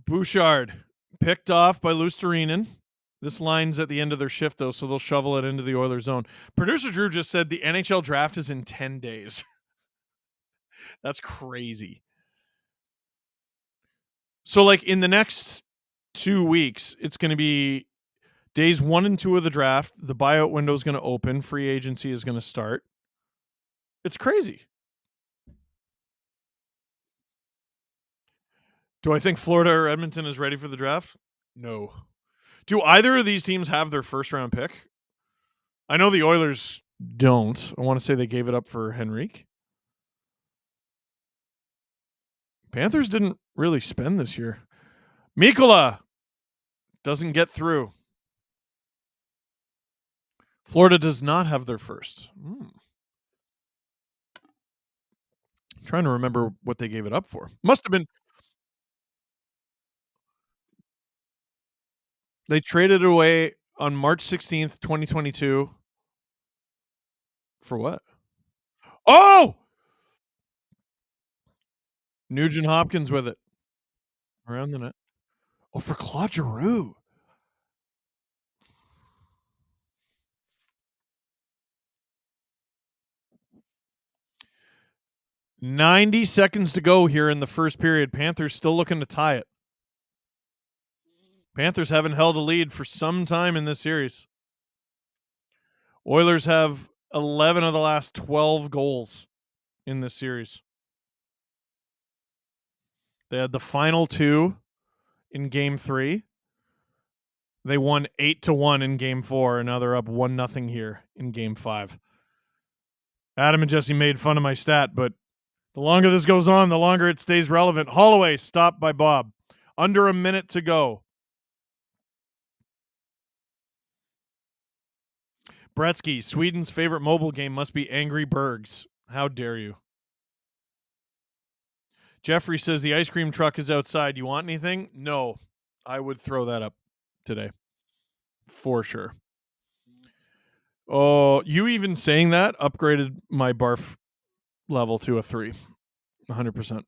Bouchard picked off by Lusterinen. This line's at the end of their shift, though, so they'll shovel it into the Oilers zone. Producer Drew just said the NHL draft is in 10 days. That's crazy. So, like, in the next 2 weeks, it's going to be days 1 and 2 of the draft. The buyout window is going to open. Free agency is going to start. It's crazy. Do I think Florida or Edmonton is ready for the draft? No. Do either of these teams have their first round pick? I know the Oilers don't. I want to say they gave it up for Henrique. Panthers didn't really spend this year. Mikkola doesn't get through. Florida does not have their first. Trying to remember what they gave it up for. Must have been. They traded it away on March 16th, 2022. For what? Oh! Nugent Hopkins with it. Around the net. Oh, for Claude Giroux. "90 seconds to go here in the first period. Panthers still looking to tie it. Panthers haven't held a lead for some time in this series. Oilers have 11 of the last 12 goals in this series. They had the final 2 in game 3. They won 8-1 in game 4, and now they're up 1-0 here in game 5. Adam and Jesse made fun of my stat, but the longer this goes on, the longer it stays relevant. Holloway stopped by Bob. Under a minute to go. Bretsky, Sweden's favorite mobile game must be Angry Bergs. How dare you? Jeffrey says the ice cream truck is outside. You want anything? No. I would throw that up today. For sure. Oh, you even saying that upgraded my barf level to a 3. 100%.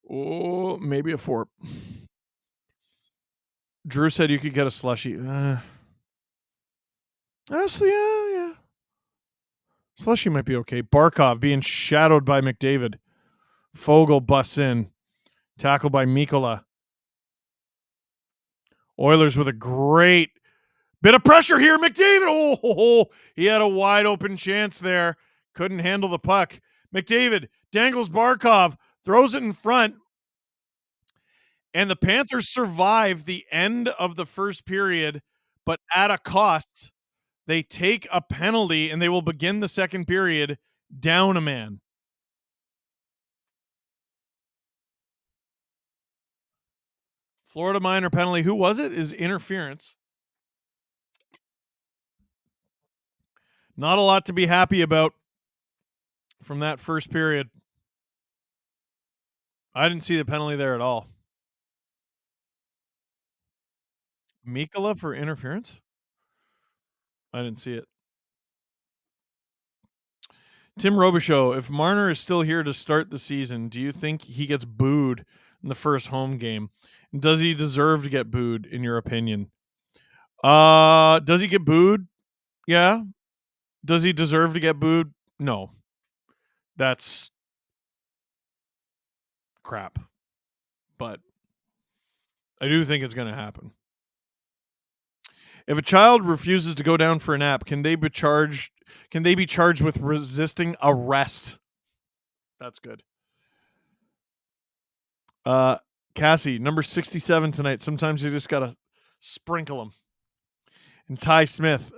Oh, maybe a 4. Drew said you could get a slushy. Honestly, yeah. Slushy might be okay. Barkov being shadowed by McDavid. Fogle busts in. Tackle by Mikola. Oilers with a great bit of pressure here. McDavid. Oh, he had a wide open chance there. Couldn't handle the puck. McDavid dangles Barkov, throws it in front. And the Panthers survive the end of the first period, but at a cost. They take a penalty, and they will begin the second period down a man. Florida minor penalty. Who was it? Is interference. Not a lot to be happy about from that first period. I didn't see the penalty there at all. Mikola for interference? I didn't see it. Tim Robichaud, if Marner is still here to start the season, do you think he gets booed in the first home game? And does he deserve to get booed, in your opinion? Does he get booed? Yeah. Does he deserve to get booed? No. That's crap. But I do think it's going to happen. If a child refuses to go down for a nap, can they be charged with resisting arrest? That's good. Cassie, number 67 tonight. Sometimes you just got to sprinkle them. And Ty Smith,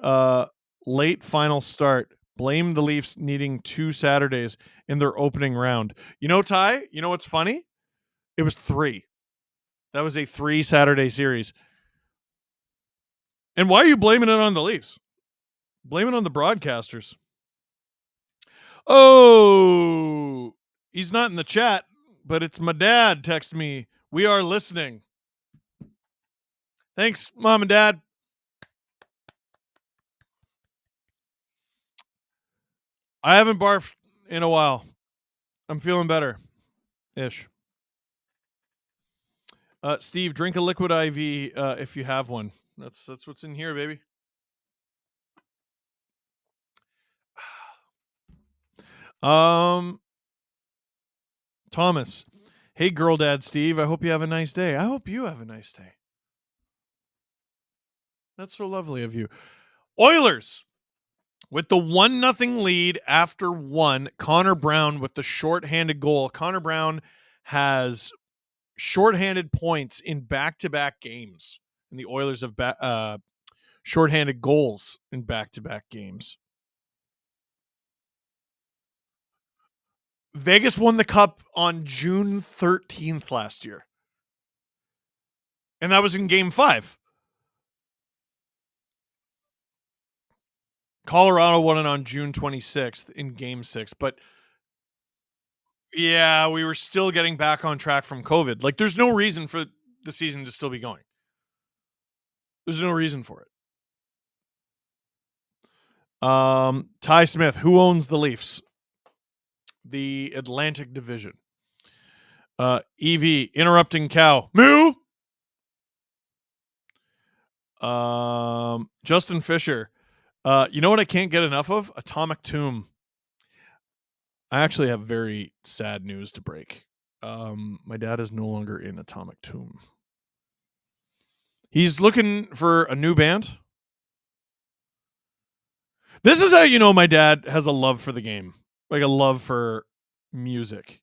late final start. Blame the Leafs needing 2 Saturdays in their opening round. You know, Ty, you know what's funny? It was 3. That was a 3 Saturday series. And why are you blaming it on the Leafs? Blame it on the broadcasters. Oh, he's not in the chat, but it's my dad texted me. We are listening. Thanks, Mom and Dad. I haven't barfed in a while. I'm feeling better-ish. Steve, drink a liquid IV if you have one. That's what's in here, baby. Thomas. Hey, girl dad Steve. I hope you have a nice day. I hope you have a nice day. That's so lovely of you. Oilers with the 1-0 lead after 1. Connor Brown with the shorthanded goal. Connor Brown has shorthanded points in back-to-back games. And the Oilers have shorthanded goals in back-to-back games. Vegas won the Cup on June 13th last year. And that was in Game 5. Colorado won it on June 26th in Game 6. But, yeah, we were still getting back on track from COVID. Like, there's no reason for the season to still be going. There's no reason for it. Ty Smith, who owns the Leafs? The Atlantic Division. EV, interrupting cow. Moo! Justin Fisher. You know what I can't get enough of? Atomic Tomb. I actually have very sad news to break. My dad is no longer in Atomic Tomb. He's looking for a new band. This is how you know my dad has a love for the game. Like a love for music.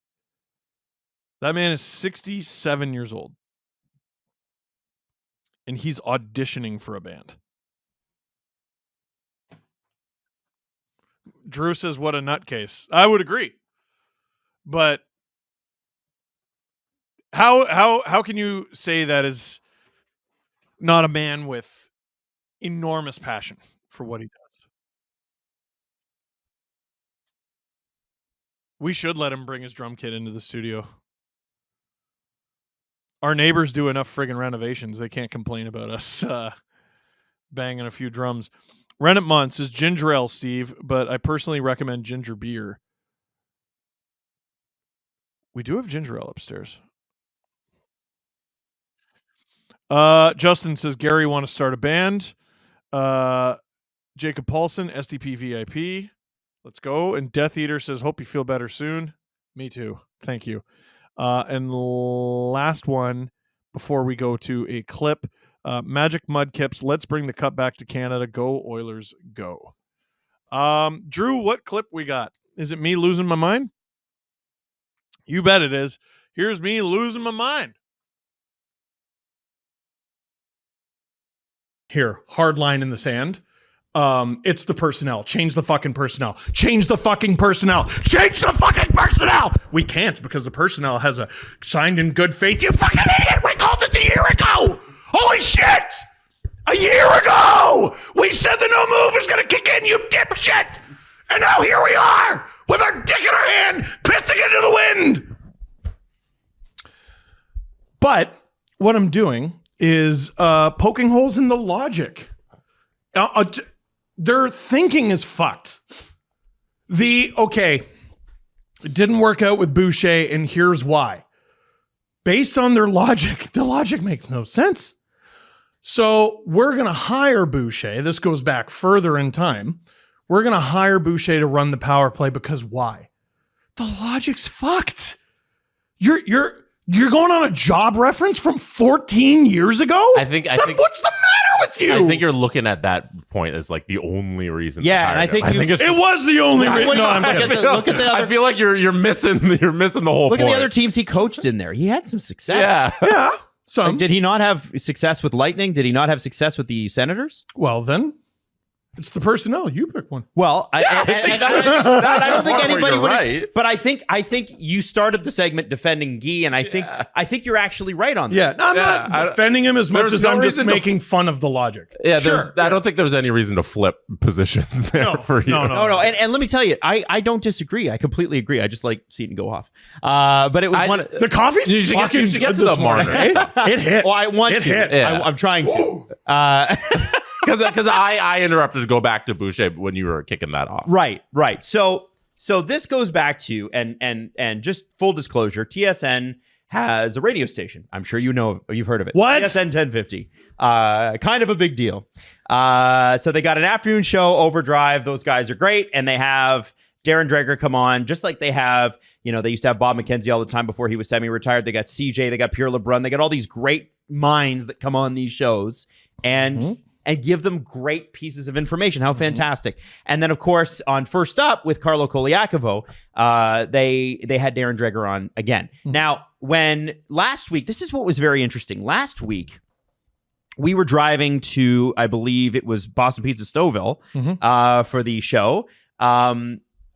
That man is 67 years old. And he's auditioning for a band. Drew says, what a nutcase. I would agree. But how can you say that is not a man with enormous passion for what he does? We should let him bring his drum kit into the studio. Our neighbors do enough friggin' renovations. They can't complain about us banging a few drums. Rennet Mont says ginger ale, Steve, but I personally recommend ginger beer. We do have ginger ale upstairs. Justin says Gary want to start a band. Jacob Paulson, SDP VIP. Let's go. And Death Eater says, hope you feel better soon. Me too. Thank you. And last one before we go to a clip. Magic Mudkips, let's bring the cup back to Canada. Go Oilers, go. Drew, what clip we got? Is it me losing my mind? You bet it is. Here's me losing my mind. Here, hard line in the sand. It's the personnel. Change the fucking personnel. Change the fucking personnel. Change the fucking personnel. We can't because the personnel has a signed in good faith. You fucking idiot. We called it a year ago. Holy shit. A year ago. We said the no move is going to kick in, you dipshit. And now here we are with our dick in our hand, pissing into the wind. But what I'm doing is poking holes in the logic. Their thinking is fucked. It didn't work out with Boucher, and here's why. Based on their logic, the logic makes no sense. So we're going to hire Boucher. This goes back further in time. We're going to hire Boucher to run the power play because why? The logic's fucked. You're going on a job reference from 14 years ago? I think what's the matter with you? I think you're looking at that point as like the only reason. Yeah, and I think it was the only reason. No, I'm kidding. Look at the other. I feel like you're missing the whole Look point. at the other teams he coached in there. He had some success. Yeah. Yeah. Like, did he not have success with Lightning? Did he not have success with the Senators? Well, then it's the personnel. You pick one. Well, I don't think anybody would. Right. But I think you started the segment defending Guy, and I think you're actually right on that. Yeah, I'm not defending him as much as I'm just making fun of the logic. Yeah, Sure. I don't think there's any reason to flip positions there for you. No. And let me tell you, I don't disagree. I completely agree. I just like seeing go off. But it was one. The coffee's You should get to the Marner. It hit. Well, I want to. hit. Yeah. I'm trying to. Because I interrupted to go back to Boucher when you were kicking that off. Right. So this goes back to and just full disclosure, TSN has a radio station. I'm sure you've heard of it. What? TSN 1050. Kind of a big deal. So they got an afternoon show, Overdrive. Those guys are great, and they have Darren Dreger come on, just like they have. They used to have Bob McKenzie all the time before he was semi-retired. They got CJ, they got Pierre LeBrun, they got all these great minds that come on these shows and give them great pieces of information. How fantastic. And then, of course, on First Up with Carlo Koliakovo, they had Darren Dreger on again. Now, when last week, this is what was very interesting. Last week, we were driving to, I believe it was Boston Pizza Stouffville for the show.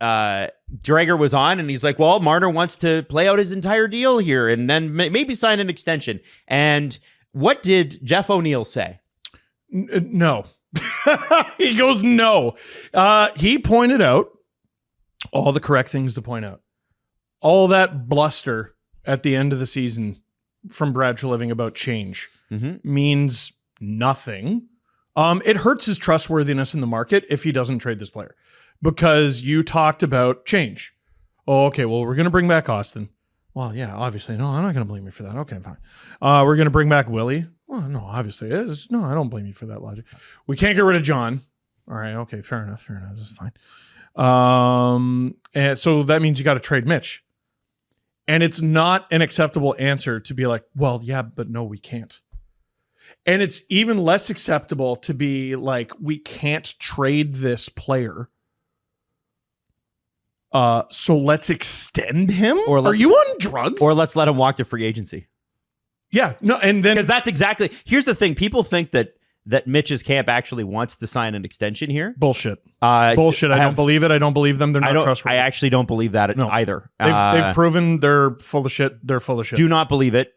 Dreger was on, and he's like, well, Marner wants to play out his entire deal here and then maybe sign an extension. And what did Jeff O'Neill say? No. He goes, no. He pointed out all the correct things to point out. All that bluster at the end of the season from Brad Treliving about change means nothing. It hurts his trustworthiness in the market if he doesn't trade this player. Because you talked about change. Oh, okay, well, we're going to bring back Austin. Well, yeah, obviously. No, I'm not going to blame you for that. Okay, fine. We're going to bring back Willie. Well, no, obviously it is. No, I don't blame you for that logic. We can't get rid of John. All right, okay, fair enough. This is fine. And so that means you got to trade Mitch. And it's not an acceptable answer to be like, well, yeah, but no, we can't. And it's even less acceptable to be like, we can't trade this player. So let's extend him? Or are you on drugs? Or let's let him walk to free agency. Yeah, no, and then because that's exactly. Here's the thing: people think that Mitch's camp actually wants to sign an extension here. Bullshit. Bullshit. I don't believe it. I don't believe them. They're not trustworthy. I actually don't believe that either. They've proven they're full of shit. They're full of shit. Do not believe it.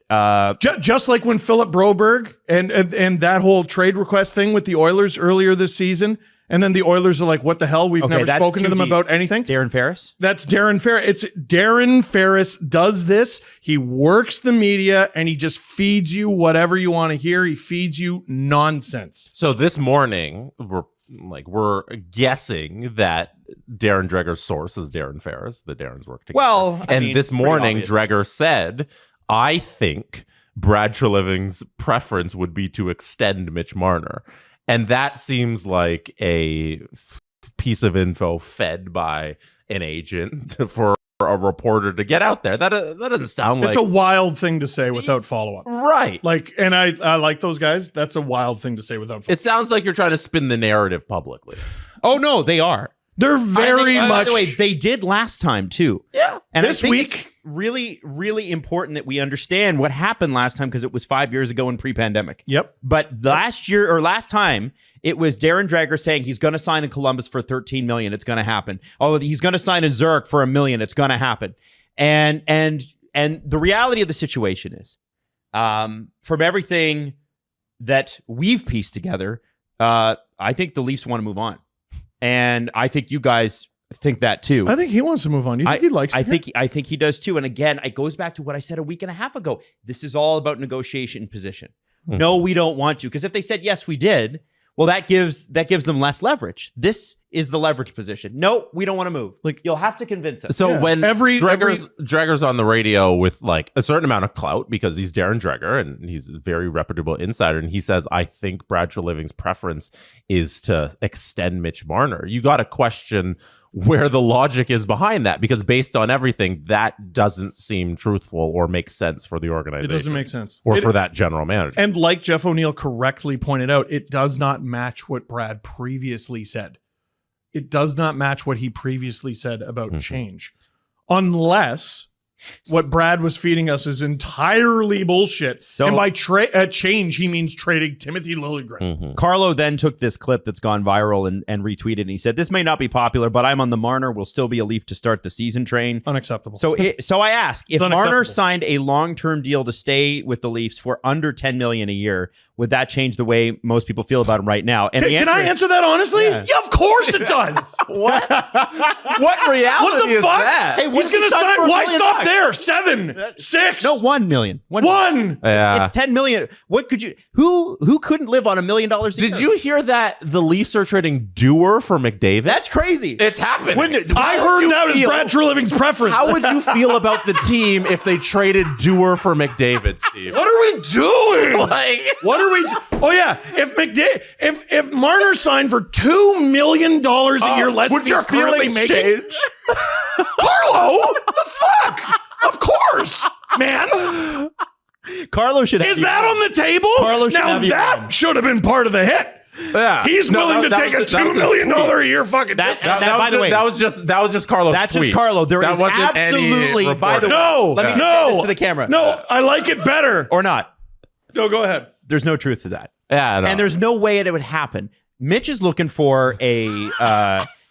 Just like when Philip Broberg and that whole trade request thing with the Oilers earlier this season, And then the Oilers are like, what the hell? We've Okay, never that's spoken to too them deep. about anything. Darren Ferris? That's Darren Ferris. It's Darren Ferris does this. He works the media and he just feeds you whatever you want to hear. He feeds you nonsense. So this morning, we're guessing that Darren Dreger's source is Darren Ferris, the Darren's work together. Well, I and mean, this pretty morning, obvious. Dreger said, I think Brad Treliving's preference would be to extend Mitch Marner. And that seems like a piece of info fed by an agent for a reporter to get out there. That doesn't sound like It's a wild thing to say without follow-up. right. Like, and I like those guys. That's a wild thing to say without follow-up. It sounds like you're trying to spin the narrative publicly. Oh, no, they are. They're very By much. the way, they did last time, too. Yeah. And This I think week- it's really, really important that we understand what happened last time because it was 5 years ago in pre-pandemic. Yep. But last time, it was Darren Dreger saying he's going to sign in Columbus for $13 million. It's going to happen. Oh, he's going to sign in Zurich for $1 million. It's going to happen. And the reality of the situation is, from everything that we've pieced together, I think the Leafs want to move on, and I think you guys think that too. I think he wants to move on. You think he likes it? I think he does too. And again, it goes back to what I said a week and a half ago. This is all about negotiation position. No, we don't want to. Because if they said yes, we did, well, that gives them less leverage. This is the leverage position. No, we don't want to move. Like, you'll have to convince us. So when Dreger's Dreger's on the radio with like a certain amount of clout because he's Darren Dreger and he's a very reputable insider, and he says, I think Brad Treliving's preference is to extend Mitch Marner. You got to question where the logic is behind that, because based on everything, that doesn't seem truthful or make sense for the organization. It doesn't make sense. Or for that general manager. And like Jeff O'Neill correctly pointed out, it does not match what Brad previously said. It does not match what he previously said about change. Unless what Brad was feeding us is entirely bullshit. So- and by change, he means trading Timothy Liljegren. Carlo then took this clip that's gone viral and retweeted, and he said, "This may not be popular, but I'm on the Marner. Will still be a Leaf to start the season train." Unacceptable. So I ask, if Marner unacceptable. signed a long-term deal to stay with the Leafs for under $10 million a year, would that change the way most people feel about him right now? And Can I answer that honestly? Yeah. Yeah, of course it does. What reality What the is fuck? that? Hey, what He's if he going to signed for sign. $1 Why million stop bucks? there? 7, 6. No, $1 million. One. Yeah. It's $10 million. What could you? Who couldn't live on $1 million a year? Did you hear that the Leafs are trading Dewar for McDavid? That's crazy. It's happening. I heard that was Brad Treliving's preference. How would you feel about the team if they traded Dewar for McDavid, Steve? What are we doing? Like, What are we? Oh yeah, if Marner signed for $2 million a year less would than your he's currently feelings making, change? Carlo, the fuck? Of course, man. Carlo should have Is that on the table? Carlo should now have you that on. should have been part of the hit. Yeah. He's No, willing that to take a was- that $2 was million tweet. a year fucking That- discount. that- by the way, that was just Carlos. That's tweet. just Carlo. There That is wasn't any absolutely. By the way, No, let me say no, this to the camera. No, I like it better. or not. No, go ahead. There's no truth to that. Yeah, no. And there's no way it would happen. Mitch is looking for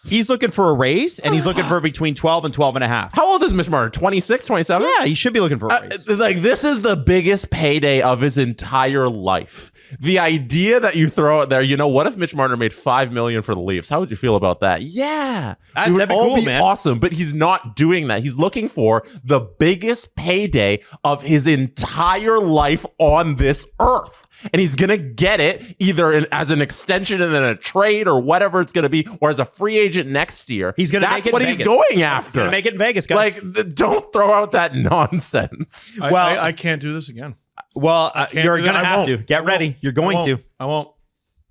he's looking for a raise, and he's looking for between 12 and 12 and a half. How old is Mitch Marner? 26, 27? Yeah, he should be looking for a raise. Like, this is the biggest payday of his entire life. The idea that you throw out there, what if Mitch Marner made $5 million for the Leafs? How would you feel about that? Yeah, it would that'd be all cool, be man. awesome. But he's not doing that. He's looking for the biggest payday of his entire life on this earth. And he's going to get it either as an extension and then a trade or whatever it's going to be, or as a free agent next year. He's gonna That's make it in what he's Vegas. going after. He's gonna make it in Vegas, guys. Like, don't throw out that nonsense. Well, Well- I can't do this again. well, Can't you're do that. gonna I have won't. to get I won't. ready. You're going to. I won't.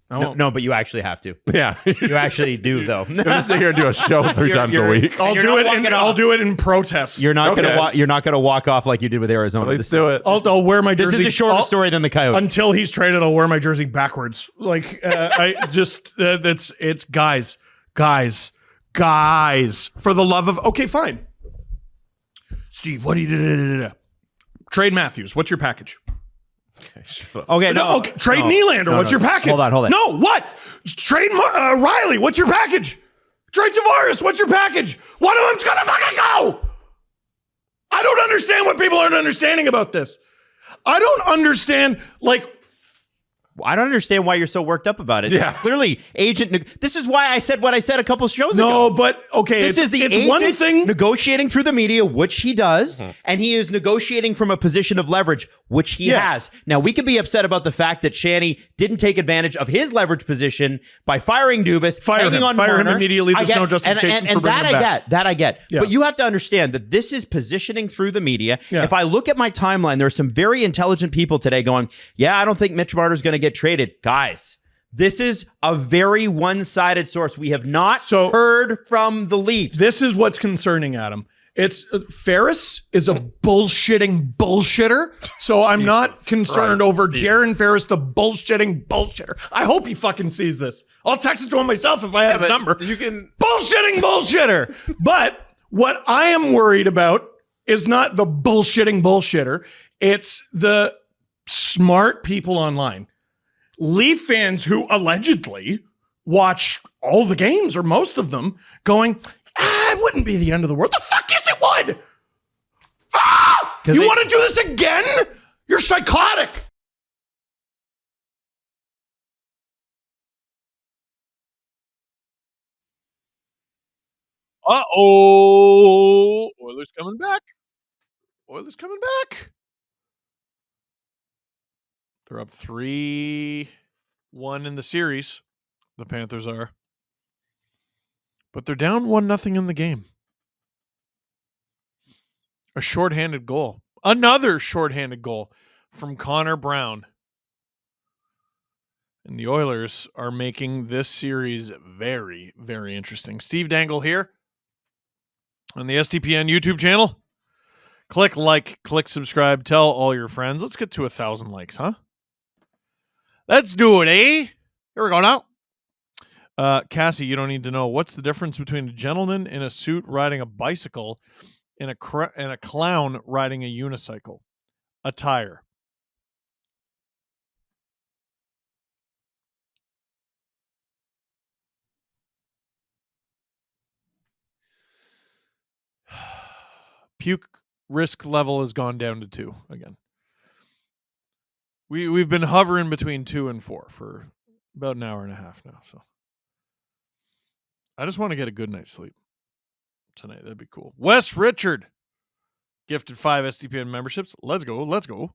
No, but you actually have to. Yeah. You actually do, though. I'm gonna sit here and do a show 3 times a week. I'll you're do not it. walking I'll off. do it in protest. You're not Okay. gonna walk off like you did with Arizona. Let's do it. I'll wear my This jersey. is a shorter I'll- story than the Coyote. Until he's traded, I'll wear my jersey backwards. Like I just it's guys. For the love of okay, fine. Steve, what do you trade Matthews? What's your package? Okay, No, okay, trade Nylander. What's your package? Hold on. No, what? Trade Riley. What's your package? Trade Tavares. What's your package? One of them's gonna fucking go. I don't understand what people aren't understanding about this. I don't understand. Like, I don't understand why you're so worked up about it. Yeah. Clearly, this is why I said what I said a couple shows ago. No, but okay. This is the it's agent one thing. negotiating through the media, which he does, and he is negotiating from a position of leverage, which he has. Now, we could be upset about the fact that Shanny didn't take advantage of his leverage position by firing Dubas, Fire him. on Fire him Marner. immediately. There's no justification for bringing him back. That I get. Yeah. But you have to understand that this is positioning through the media. Yeah. If I look at my timeline, there are some very intelligent people today going, yeah, I don't think Mitch Marner's going to get traded. Guys, this is a very one-sided source. We have not heard from the Leafs. This is what's concerning, Adam. It's Ferris is a bullshitting bullshitter. So I'm not concerned over Darren Ferris, the bullshitting bullshitter. I hope he fucking sees this. I'll text it to him myself if I have his number. You can Bullshitting bullshitter. But what I am worried about is not the bullshitting bullshitter. It's the smart people online. Leaf fans who allegedly watch all the games or most of them going, it wouldn't be the end of the world. The fuck yes it would. You want to do this again? You're psychotic. Uh-oh. Oilers coming back. They're up 3-1 in the series. The Panthers are. But they're down 1-0 in the game. A shorthanded goal. Another shorthanded goal from Connor Brown. And the Oilers are making this series very, very interesting. Steve Dangle here on the SDPN YouTube channel. Click like, click subscribe, tell all your friends. Let's get to 1,000 likes, huh? Let's do it, eh? Here we go now. Cassie, you don't need to know. What's the difference between a gentleman in a suit riding a bicycle and a clown riding a unicycle? Attire. Puke risk level has gone down to 2 again. We've been hovering between 2 and 4 for about an hour and a half now. So I just want to get a good night's sleep tonight. That'd be cool. Wes Richard gifted 5 SDPN memberships. Let's go.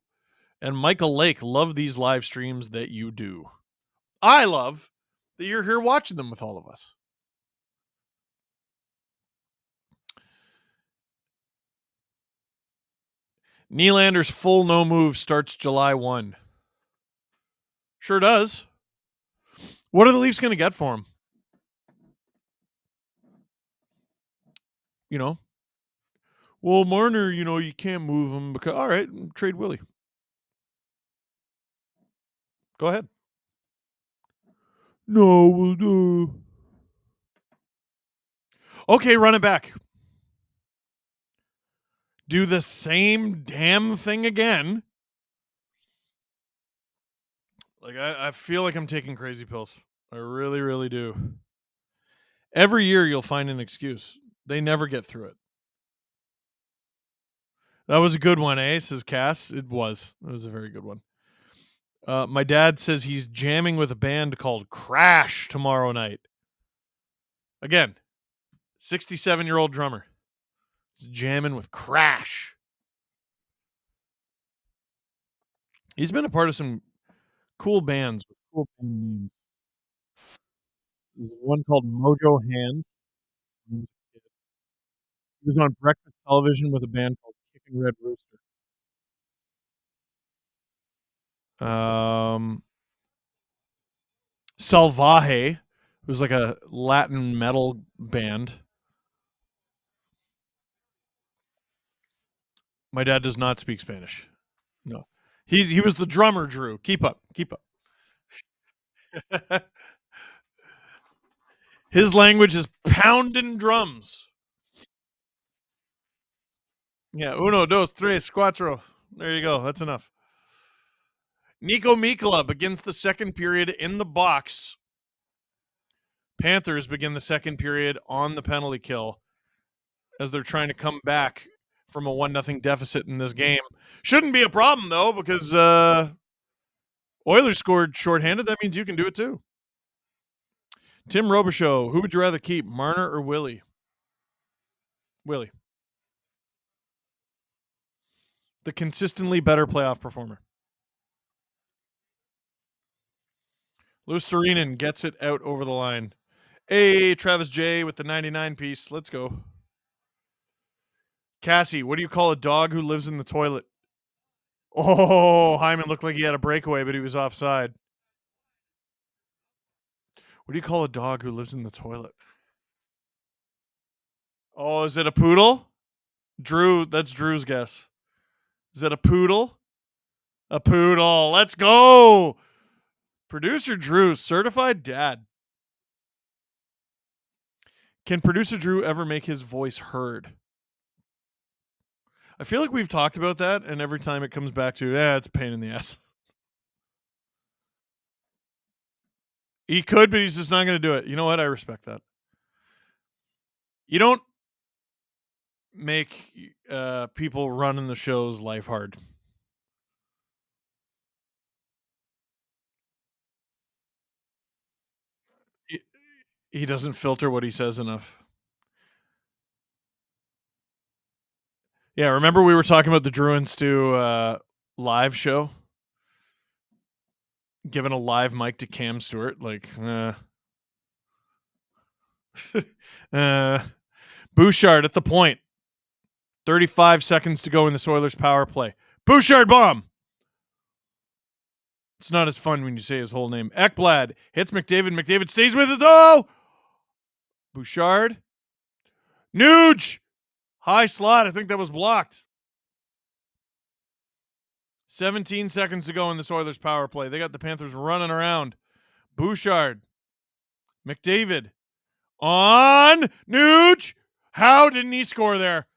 And Michael Lake, love these live streams that you do. I love that you're here watching them with all of us. Nylander's full no move starts July 1. Sure does. What are the Leafs going to get for him? You know? Well, Marner, you can't move him because, all right, trade Willie. Go ahead. No, we'll do. Okay, run it back. Do the same damn thing again. Like, I feel like I'm taking crazy pills. I really, really do. Every year you'll find an excuse. They never get through it. That was a good one, eh? Says Cass. It was a very good one. My dad says he's jamming with a band called Crash tomorrow night. Again, 67-year-old drummer. He's jamming with Crash. He's been a part of some cool bands with cool band names. There's one called Mojo Hand. He was on breakfast television with a band called Kickin' Red Rooster. Salvaje was like a Latin metal band. My dad does not speak Spanish. No. He was the drummer, Drew. Keep up. His language is pounding drums. Yeah, 1, 2, 3, 4. There you go. That's enough. Nico Mikula begins the second period in the box. Panthers begin the second period on the penalty kill as they're trying to come back from a 1-0 deficit in this game. Shouldn't be a problem, though, because Oilers scored shorthanded. That means you can do it too. Tim Robichaux, who would you rather keep, Marner or Willie? Willie. The consistently better playoff performer. Lusterinen gets it out over the line. Hey, Travis J with the 99 piece. Let's go. Cassie, what do you call a dog who lives in the toilet? Oh, Hyman looked like he had a breakaway, but he was offside. What do you call a dog who lives in the toilet? Oh, is it a poodle? Drew, that's Drew's guess. Is it a poodle? A poodle. Let's go. Producer Drew, certified dad. Can producer Drew ever make his voice heard? I feel like we've talked about that, and every time it comes back to, it's a pain in the ass. He could, but he's just not going to do it. You know what? I respect that. You don't make people running the show's life hard. He doesn't filter what he says enough. Yeah, remember we were talking about the Drew and Stu live show? Giving a live mic to Cam Stewart. Like, Bouchard at the point. 35 seconds to go in this Oilers power play. Bouchard bomb! It's not as fun when you say his whole name. Ekblad hits McDavid. McDavid stays with it, though! Bouchard. Nuge! High slot. I think that was blocked. 17 seconds to go in this Oilers power play. They got the Panthers running around. Bouchard. McDavid. On. Nuge. How didn't he score there?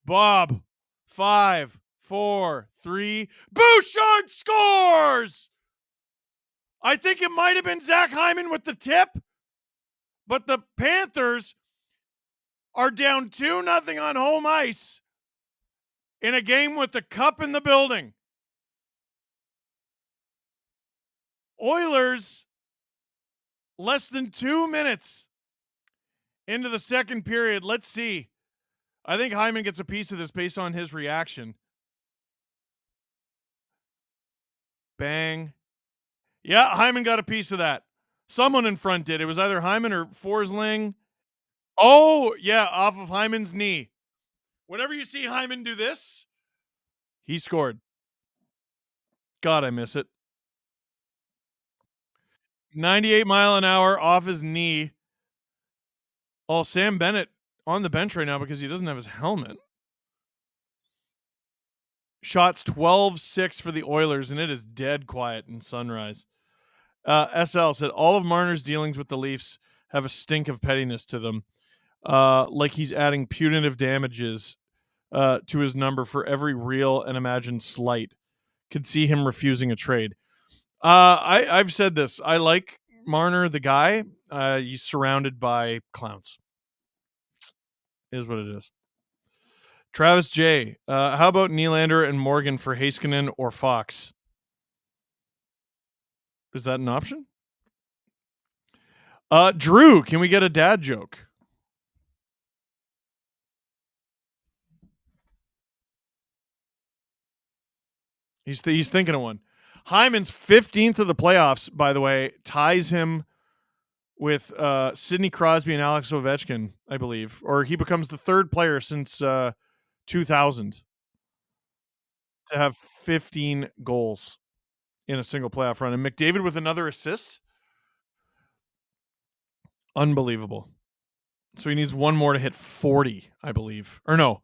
Bob. 5, 4, 3. Bouchard scores! I think it might have been Zach Hyman with the tip, but the Panthers are down 2-0 on home ice in a game with the cup in the building. Oilers, less than 2 minutes into the second period. Let's see. I think Hyman gets a piece of this based on his reaction. Bang. Yeah, Hyman got a piece of that. Someone in front did. It was either Hyman or Forsling. Oh, yeah, off of Hyman's knee. Whenever you see Hyman do this, he scored. God, I miss it. 98 mile an hour off his knee. Oh, Sam Bennett on the bench right now because he doesn't have his helmet. Shots 12-6 for the Oilers, and it is dead quiet in Sunrise. SL said, all of Marner's dealings with the Leafs have a stink of pettiness to them. Like he's adding punitive damages to his number for every real and imagined slight. Could see him refusing a trade. I've said this. I like Marner, the guy. He's surrounded by clowns. Is what it is. Travis J. How about Nylander and Morgan for Heiskanen or Fox? Is that an option? Drew, can we get a dad joke? He's thinking of one. Hyman's 15th of the playoffs, by the way, ties him with Sidney Crosby and Alex Ovechkin, I believe. Or he becomes the third player since 2000 to have 15 goals in a single playoff run. And McDavid with another assist? Unbelievable. So he needs one more to hit 40, I believe. Or no,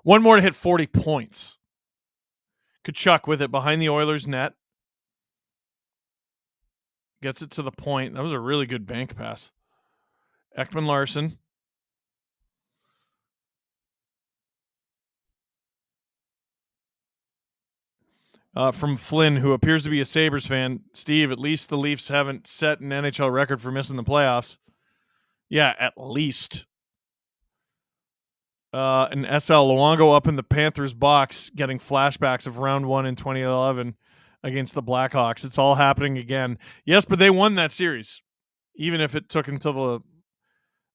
one more to hit 40 points. Kachuk with it behind the Oilers net. Gets it to the point. That was a really good bank pass. Ekman Larson. From Flynn, who appears to be a Sabres fan. Steve, at least the Leafs haven't set an NHL record for missing the playoffs. Yeah, at least. And SL Luongo up in the Panthers box, getting flashbacks of round 1 in 2011. against the Blackhawks. It's all happening again. Yes, but they won that series. Even if it took until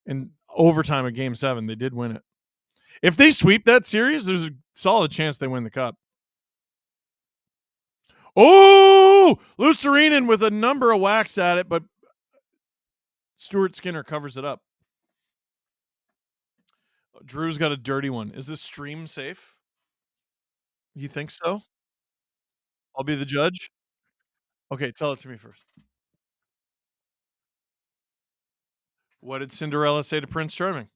in overtime of Game 7, they did win it. If they sweep that series, there's a solid chance they win the Cup. Oh, Lucerinen with a number of whacks at it, but Stuart Skinner covers it up. Drew's got a dirty one. Is this stream safe? You think so? I'll be the judge? Okay, tell it to me first. What did Cinderella say to Prince Charming?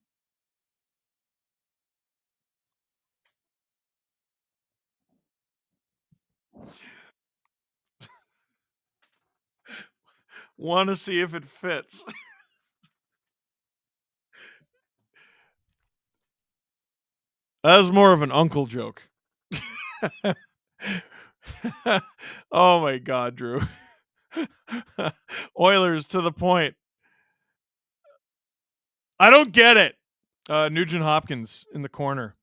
Want to see if it fits. That was more of an uncle joke. Oh my God, Drew. Oilers to the point. I don't get it. Nugent Hopkins in the corner.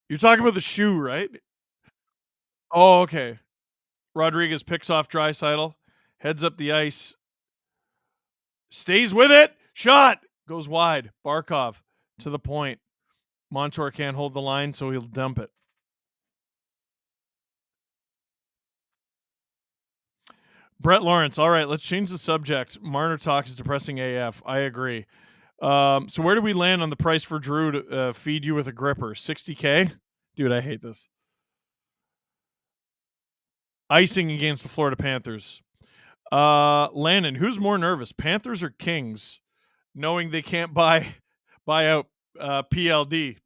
You're talking about the shoe, right? Oh, okay. Rodriguez picks off Draisaitl, heads up the ice, stays with it. Shot goes wide. Barkov to the point. Montour can't hold the line, so he'll dump it. Brett Lawrence. All right, let's change the subject. Marner talk is depressing AF. I agree. So where do we land on the price for Drew to feed you with a gripper? $60K? Dude, I hate this. Icing against the Florida Panthers. Landon, who's more nervous, Panthers or Kings, knowing they can't buy out PLD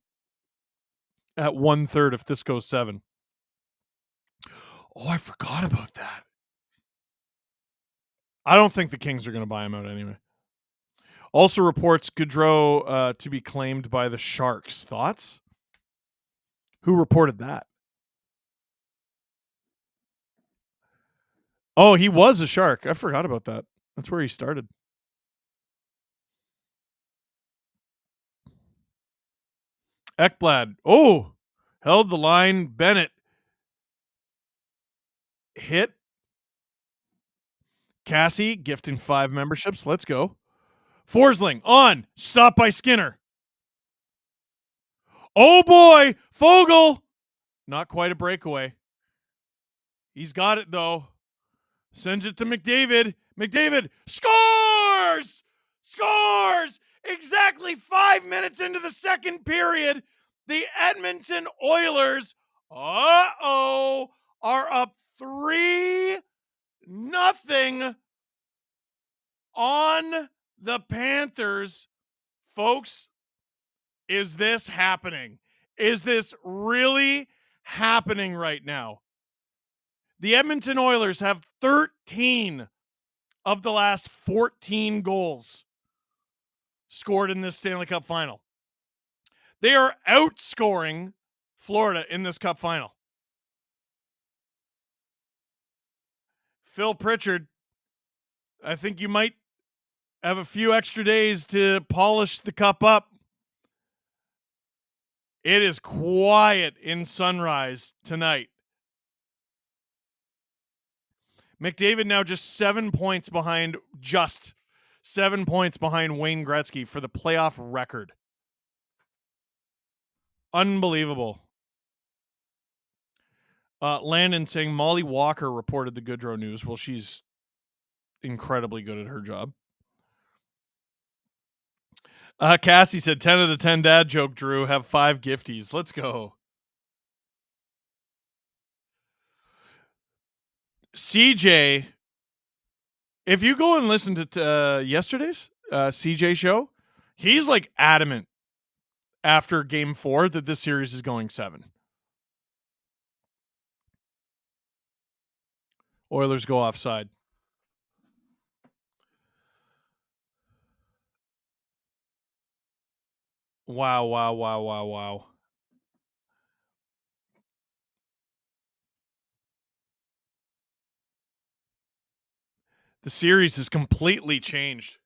at 1/3 if this goes 7? Oh, I forgot about that. I don't think the Kings are going to buy him out anyway. Also reports Gaudreau to be claimed by the Sharks. Thoughts? Who reported that? Oh, he was a Shark. I forgot about that. That's where he started. Ekblad. Oh, held the line. Bennett hit. Cassie gifting 5 memberships. Let's go. Forsling on. Stop by Skinner. Oh boy. Fogle. Not quite a breakaway. He's got it though. Sends it to McDavid. McDavid scores! Scores! Exactly 5 minutes into the second period, the Edmonton Oilers, are up 3-0 on the Panthers. Folks, is this happening? Is this really happening right now? The Edmonton Oilers have 13 of the last 14 goals scored in this Stanley Cup Final. They are outscoring Florida in this Cup Final. Phil Pritchard, I think you might have a few extra days to polish the cup up. It is quiet in Sunrise tonight. McDavid now just 7 points behind, just 7 points behind Wayne Gretzky for the playoff record. Unbelievable. Landon saying Molly Walker reported the Gaudreau news. Well, she's incredibly good at her job. Cassie said 10 out of 10 dad joke, Drew. Have 5 gifties. Let's go. CJ, if you go and listen to yesterday's CJ show, he's like adamant after Game 4 that this series is going 7. Oilers go offside. Wow. The series has completely changed.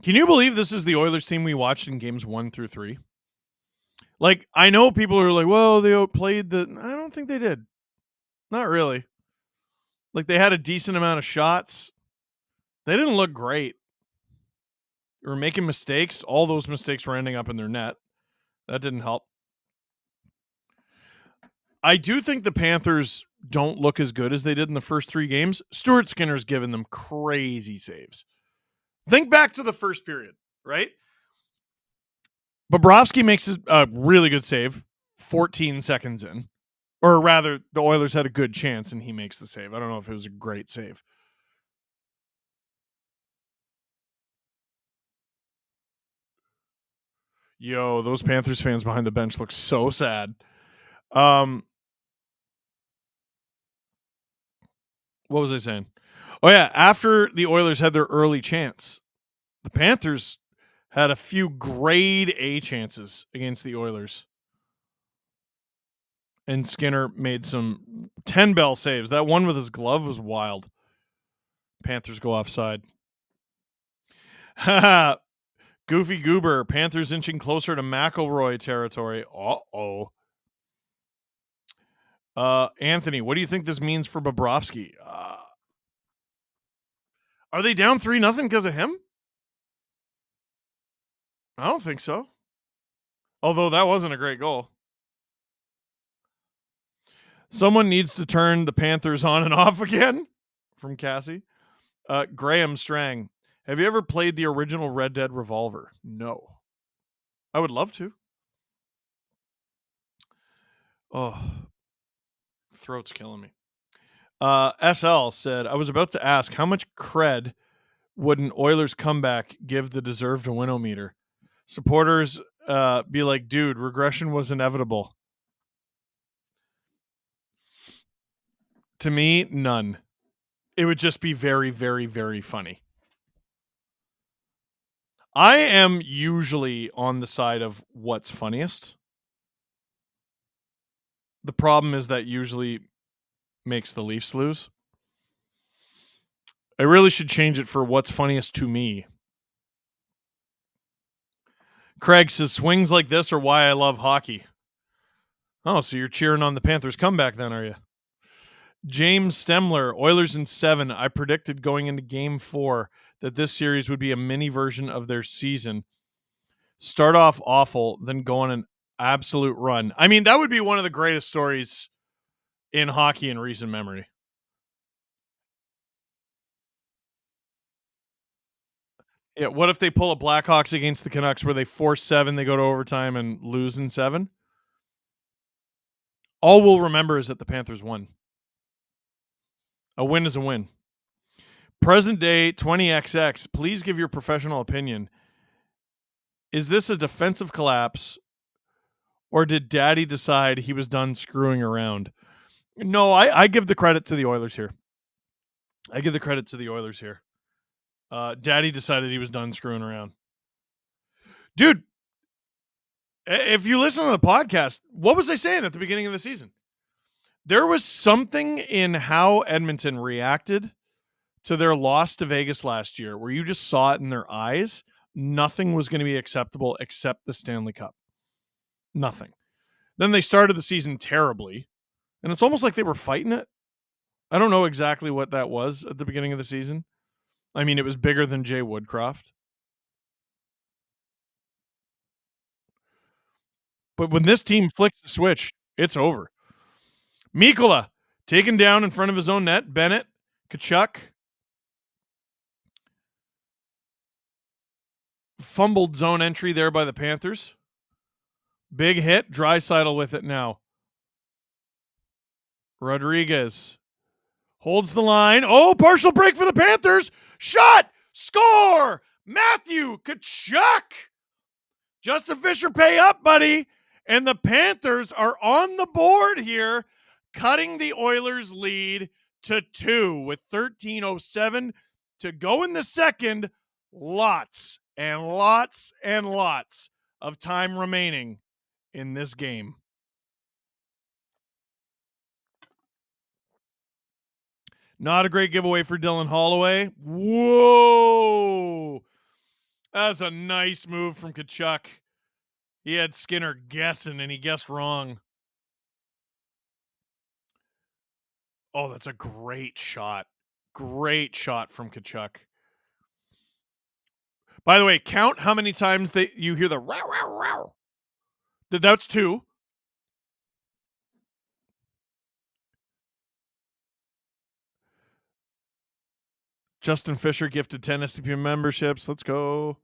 Can you believe this is the Oilers team we watched in games 1 through 3? Like, I know people are like, well, they outplayed the... I don't think they did. Not really. Like, they had a decent amount of shots. They didn't look great. They were making mistakes. All those mistakes were ending up in their net. That didn't help. I do think the Panthers don't look as good as they did in the first 3 games. Stuart Skinner's given them crazy saves. Think back to the first period, right? Bobrovsky makes a really good save 14 seconds in. Or rather, the Oilers had a good chance and he makes the save. I don't know if it was a great save. Yo, those Panthers fans behind the bench look so sad. What was I saying? Oh, yeah. After the Oilers had their early chance, the Panthers had a few grade A chances against the Oilers. And Skinner made some 10-bell saves. That one with his glove was wild. Panthers go offside. Goofy Goober. Panthers inching closer to McElroy territory. Uh-oh. Anthony, what do you think this means for Bobrovsky? Are they down 3-0 because of him? I don't think so. Although that wasn't a great goal. Someone needs to turn the Panthers on and off again. From Cassie. Graham Strang. Have you ever played the original Red Dead Revolver? No. I would love to. Oh. Throat's killing me. SL said, I was about to ask, how much cred would an Oilers comeback give the deserved win-o-meter? Supporters be like, dude, regression was inevitable. To me, none. It would just be very, very, very funny. I am usually on the side of what's funniest. The problem is that usually makes the Leafs lose. I really should change it for what's funniest to me. Craig says, swings like this are why I love hockey. Oh, so you're cheering on the Panthers comeback then, are you? James Stemler, Oilers in 7. I predicted going into game 4 that this series would be a mini version of their season. Start off awful, then go on an absolute run. I mean, that would be one of the greatest stories in hockey in recent memory. Yeah, what if they pull a Blackhawks against the Canucks where they force 7, they go to overtime and lose in 7? All we'll remember is that the Panthers won. A win is a win. Present day 20XX, please give your professional opinion. Is this a defensive collapse or did Daddy decide he was done screwing around? No, I give the credit to the Oilers here. Daddy decided he was done screwing around. Dude, if you listen to the podcast, what was I saying at the beginning of the season? There was something in how Edmonton reacted to their loss to Vegas last year where you just saw it in their eyes. Nothing was going to be acceptable except the Stanley Cup. Nothing. Then they started the season terribly, and it's almost like they were fighting it. I don't know exactly what that was at the beginning of the season. I mean, it was bigger than Jay Woodcroft. But when this team flicks the switch, it's over. Mikkola taken down in front of his own net. Bennett, Kachuk. Fumbled zone entry there by the Panthers. Big hit. Draisaitl with it now. Rodriguez holds the line. Oh, partial break for the Panthers. Shot. Score. Matthew Kachuk. Justin Fisher, pay up, buddy. And the Panthers are on the board here, cutting the Oilers' lead to 2 with 13:07 to go in the second. Lots and lots and lots of time remaining in this game. Not a great giveaway for Dylan Holloway. Whoa. That was a nice move from Tkachuk. He had Skinner guessing, and he guessed wrong. Oh, that's a great shot. Great shot from Tkachuk. By the way, count how many times you hear the row, row, row. That's 2. Justin Fisher gifted 10 STP memberships. Let's go.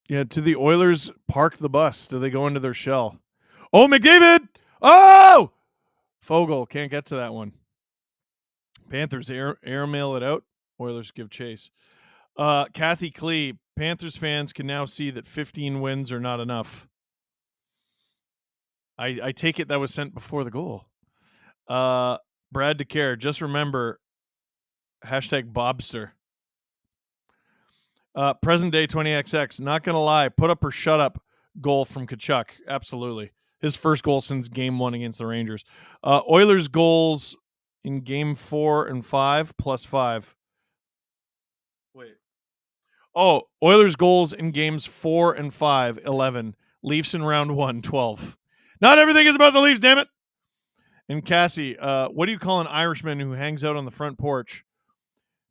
Yeah, to the Oilers, park the bus. Do they go into their shell? Oh, McDavid! Oh! Fogle can't get to that one. Panthers airmail it out. Oilers give chase. Kathy Klee, Panthers fans can now see that 15 wins are not enough. I take it that was sent before the goal. Brad DeCare, just remember, #Bobster. Present day 20XX, not going to lie, put up or shut up goal from Tkachuk. Absolutely. His first goal since game 1 against the Rangers. Oilers goals in game 4 and 5 +5. Wait. Oh, Oilers goals in games 4 and 5, 11. Leafs in round 1, 12. Not everything is about the Leafs, damn it. And Cassie, what do you call an Irishman who hangs out on the front porch?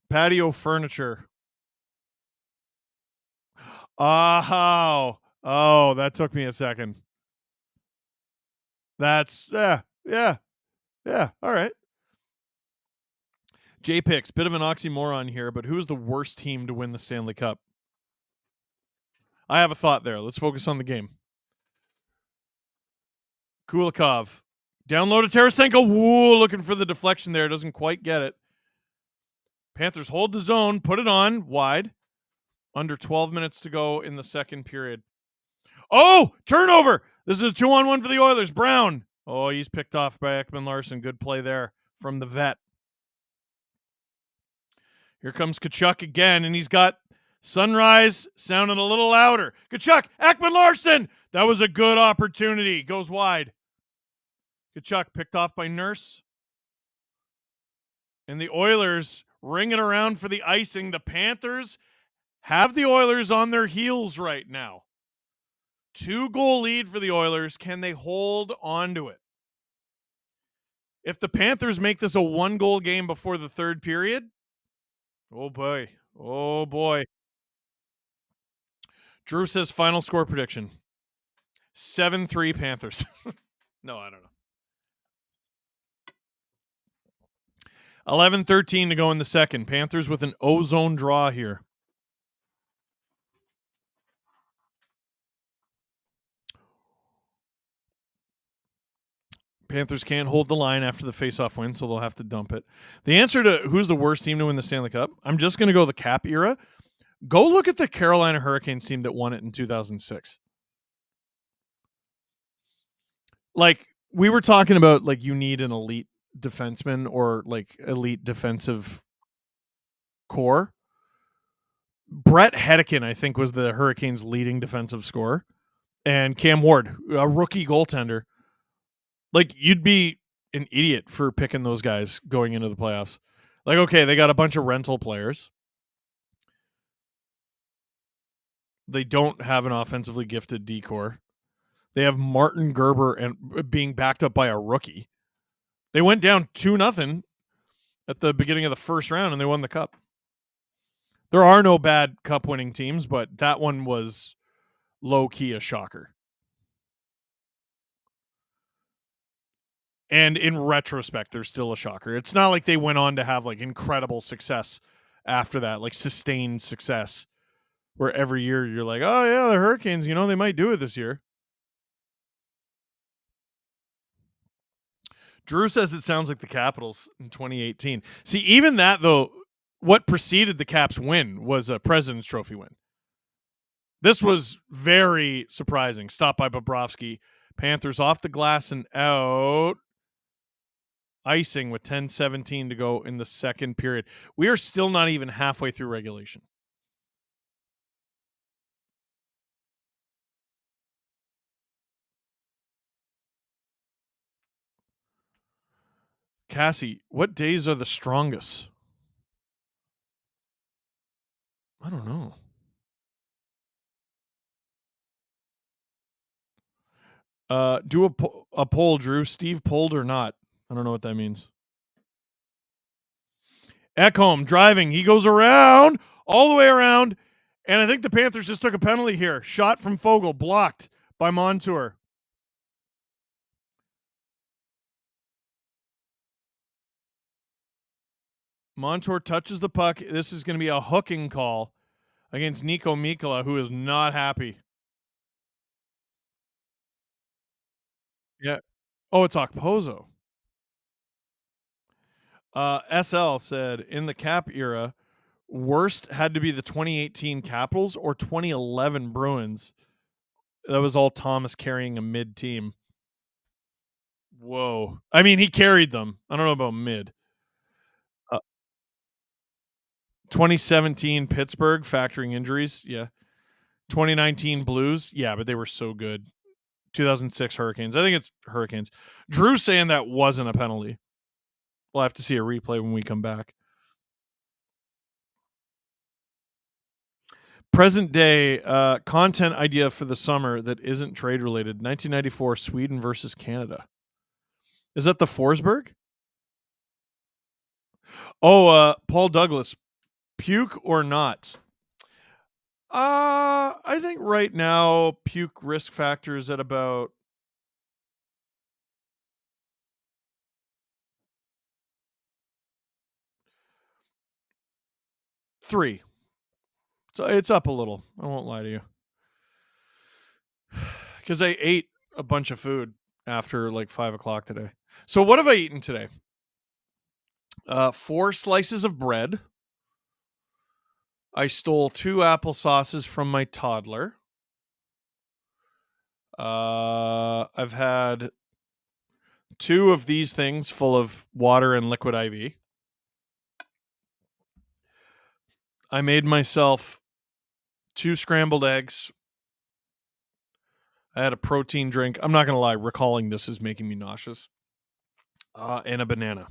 Patio furniture. Oh, that took me a second. That's, yeah. All right. J-Pix, bit of an oxymoron here, but who's the worst team to win the Stanley Cup? I have a thought there. Let's focus on the game. Kulikov. Down low to Tarasenko. Woo, looking for the deflection there. Doesn't quite get it. Panthers hold the zone. Put it on. Wide. Under 12 minutes to go in the second period. Oh, turnover. This is a 2-on-1 for the Oilers. Brown. Oh, he's picked off by Ekman-Larsson. Good play there from the vet. Here comes Tkachuk again, and he's got Sunrise sounding a little louder. Tkachuk, Ekman-Larsson. That was a good opportunity. Goes wide. Tkachuk picked off by Nurse. And the Oilers ringing around for the icing. The Panthers have the Oilers on their heels right now. 2-goal lead for the Oilers. Can they hold on to it? If the Panthers make this a 1-goal game before the third period, oh boy. Oh boy. Drew says final score prediction. 7-3 Panthers. No, I don't know. 11-13 to go in the second. Panthers with an O-zone draw here. Panthers can't hold the line after the faceoff win, so they'll have to dump it. The answer to who's the worst team to win the Stanley Cup, I'm just going to go the Cap era. Go look at the Carolina Hurricanes team that won it in 2006. Like, we were talking about, like, you need an elite defenseman or, like, elite defensive core. Brett Hedican, I think, was the Hurricanes' leading defensive scorer. And Cam Ward, a rookie goaltender. Like, you'd be an idiot for picking those guys going into the playoffs. Like, okay, they got a bunch of rental players. They don't have an offensively gifted decor. They have Martin Gerber and being backed up by a rookie. They went down 2-0 at the beginning of the first round, and they won the cup. There are no bad cup-winning teams, but that one was low-key a shocker. And in retrospect, they're still a shocker. It's not like they went on to have, like, incredible success after that, like sustained success, where every year you're like, oh, yeah, the Hurricanes, you know, they might do it this year. Drew says it sounds like the Capitals in 2018. See, even that, though, what preceded the Caps win was a President's Trophy win. This was very surprising. Stopped by Bobrovsky. Panthers off the glass and out. Icing with 10:17 to go in the second period. We are still not even halfway through regulation. Cassie, what days are the strongest? I don't know. Do a poll, Drew. Steve polled or not? I don't know what that means. Ekholm driving. He goes around, all the way around. And I think the Panthers just took a penalty here. Shot from Fogle, blocked by Montour. Montour touches the puck. This is going to be a hooking call against Nico Mikkola, who is not happy. Yeah. Oh, it's Okposo. SL said, in the Cap era, worst had to be the 2018 Capitals or 2011 Bruins. That was all Thomas carrying a mid team. Whoa. I mean, he carried them. I don't know about mid. 2017 Pittsburgh, factoring injuries. Yeah. 2019 Blues. Yeah, but they were so good. 2006 Hurricanes. I think it's Hurricanes. Drew saying that wasn't a penalty. We'll have to see a replay when we come back. Present day content idea for the summer that isn't trade related. 1994 Sweden versus Canada. Is that the Forsberg? Oh, Paul Douglas. Puke or not? I think right now puke risk factor is at about 3. So it's up a little. I won't lie to you. Because I ate a bunch of food after like 5 o'clock today. So what have I eaten today? 4 slices of bread. I stole 2 applesauces from my toddler. I've had 2 of these things full of water and liquid IV. I made myself 2 scrambled eggs. I had a protein drink. I'm not going to lie, recalling this is making me nauseous. And a banana.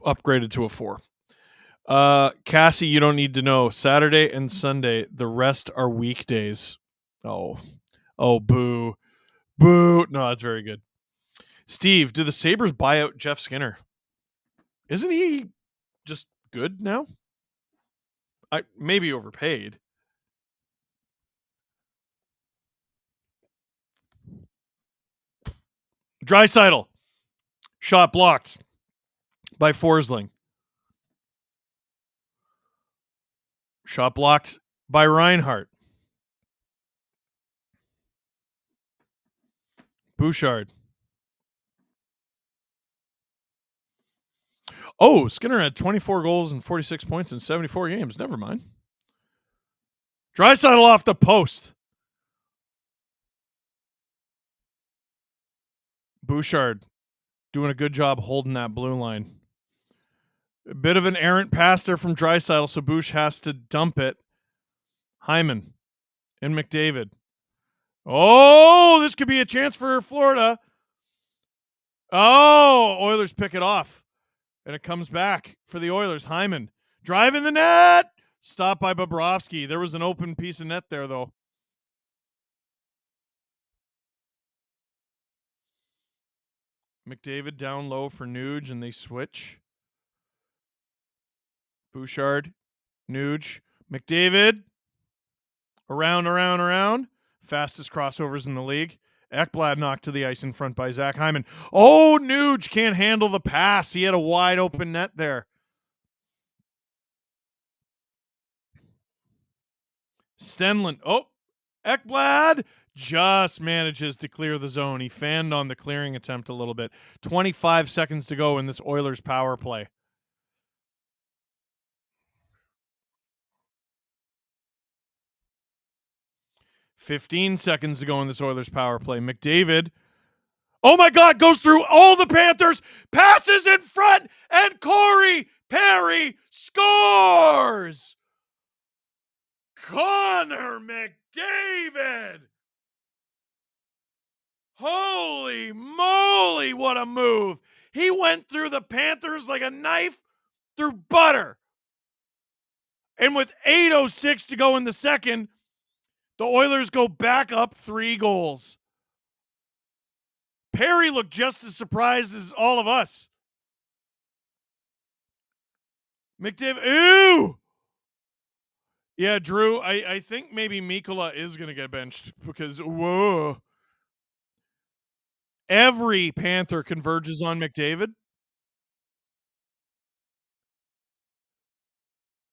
Upgraded to a 4. Cassie, you don't need to know. Saturday and Sunday, the rest are weekdays. Oh, boo. Boo. No, that's very good. Steve, do the Sabres buy out Jeff Skinner? Isn't he just good now? Maybe overpaid. Draisaitl. Shot blocked by Forsling. Shot blocked by Reinhart. Bouchard. Oh, Skinner had 24 goals and 46 points in 74 games. Never mind. Draisaitl off the post. Bouchard doing a good job holding that blue line. A bit of an errant pass there from Draisaitl, so Bouch has to dump it. Hyman and McDavid. Oh, this could be a chance for Florida. Oh, Oilers pick it off. And it comes back for the Oilers. Hyman driving the net. Stopped by Bobrovsky. There was an open piece of net there, though. McDavid down low for Nuge, and they switch. Bouchard, Nuge, McDavid. Around. Fastest crossovers in the league. Ekblad knocked to the ice in front by Zach Hyman. Oh, Nuge can't handle the pass. He had a wide open net there. Stenlund. Oh, Ekblad just manages to clear the zone. He fanned on the clearing attempt a little bit. 25 seconds to go in this Oilers power play. $15 seconds to go in this Oilers power play. McDavid, oh my God, goes through all the Panthers, passes in front, and Corey Perry scores! Connor McDavid! Holy moly, what a move. He went through the Panthers like a knife through butter. And with 8:06 to go in the second, the Oilers go back up 3 goals. Perry looked just as surprised as all of us. McDavid, ooh! Yeah, Drew, I think maybe Mikkola is going to get benched because, whoa. Every Panther converges on McDavid.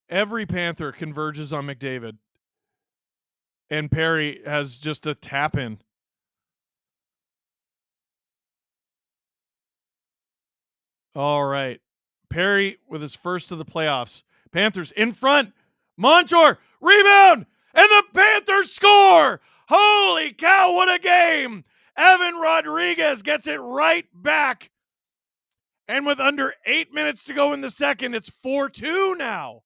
Every Panther converges on McDavid. And Perry has just a tap in. All right. Perry with his first of the playoffs. Panthers in front. Montour, rebound, and the Panthers score. Holy cow, what a game. Evan Rodriguez gets it right back. And with under 8 minutes to go in the second, it's 4-2 now.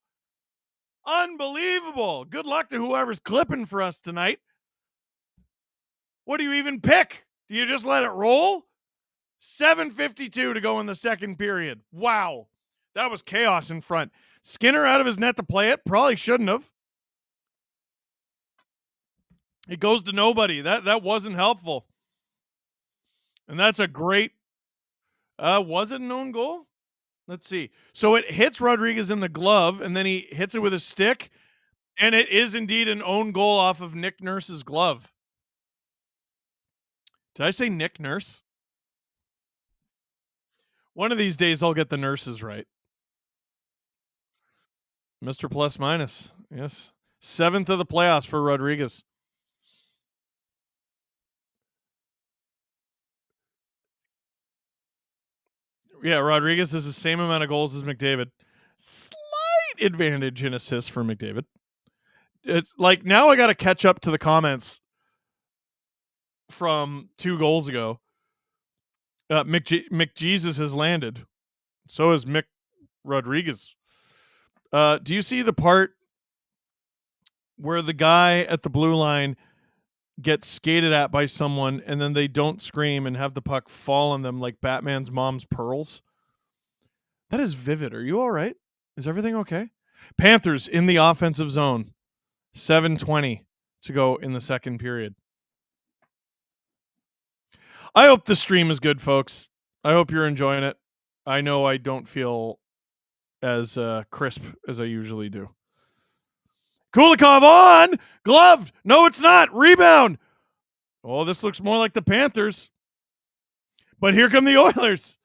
Unbelievable. Good luck to whoever's clipping for us tonight. What do you even pick? Do you just let it roll? 7:52 to go in the second period. Wow. That was chaos in front. Skinner out of his net to play it. Probably shouldn't have. It goes to nobody. That wasn't helpful. And that's a great was it an own goal? Let's see. So it hits Rodriguez in the glove, and then he hits it with a stick, and it is indeed an own goal off of Nick Nurse's glove. Did I say Nick Nurse? One of these days I'll get the nurses right. Mr. Plus Minus. Yes. 7th of the playoffs for Rodriguez. Yeah, Rodriguez has the same amount of goals as McDavid. Slight advantage in assists for McDavid. It's like now I got to catch up to the comments from 2 goals ago. McJesus has landed. So has Mick Rodriguez. Do you see the part where the guy at the blue line gets skated at by someone and then they don't scream and have the puck fall on them like Batman's mom's pearls? That is vivid. Are you all right? Is everything okay? Panthers in the offensive zone. 7:20 to go in the second period. I hope the stream is good, folks. I hope you're enjoying it. I know I don't feel as crisp as I usually do. Kulikov on! Gloved! No, it's not. Rebound! Oh, this looks more like the Panthers. But here come the Oilers.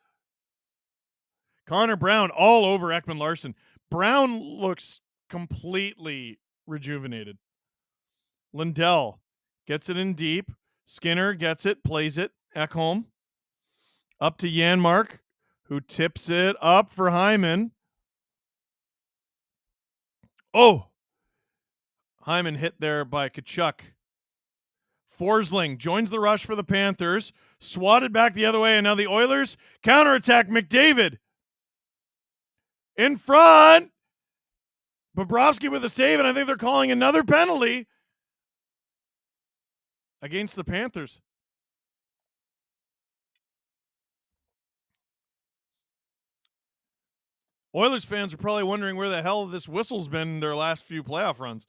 Connor Brown all over Ekman Larson. Brown looks completely rejuvenated. Lindell gets it in deep. Skinner gets it, plays it. Ekholm up to Janmark, who tips it up for Hyman. Oh, Hyman hit there by Kachuk. Forsling joins the rush for the Panthers. Swatted back the other way, and now the Oilers counterattack. McDavid in front. Bobrovsky with a save, and I think they're calling another penalty against the Panthers. Oilers fans are probably wondering where the hell this whistle's been in their last few playoff runs.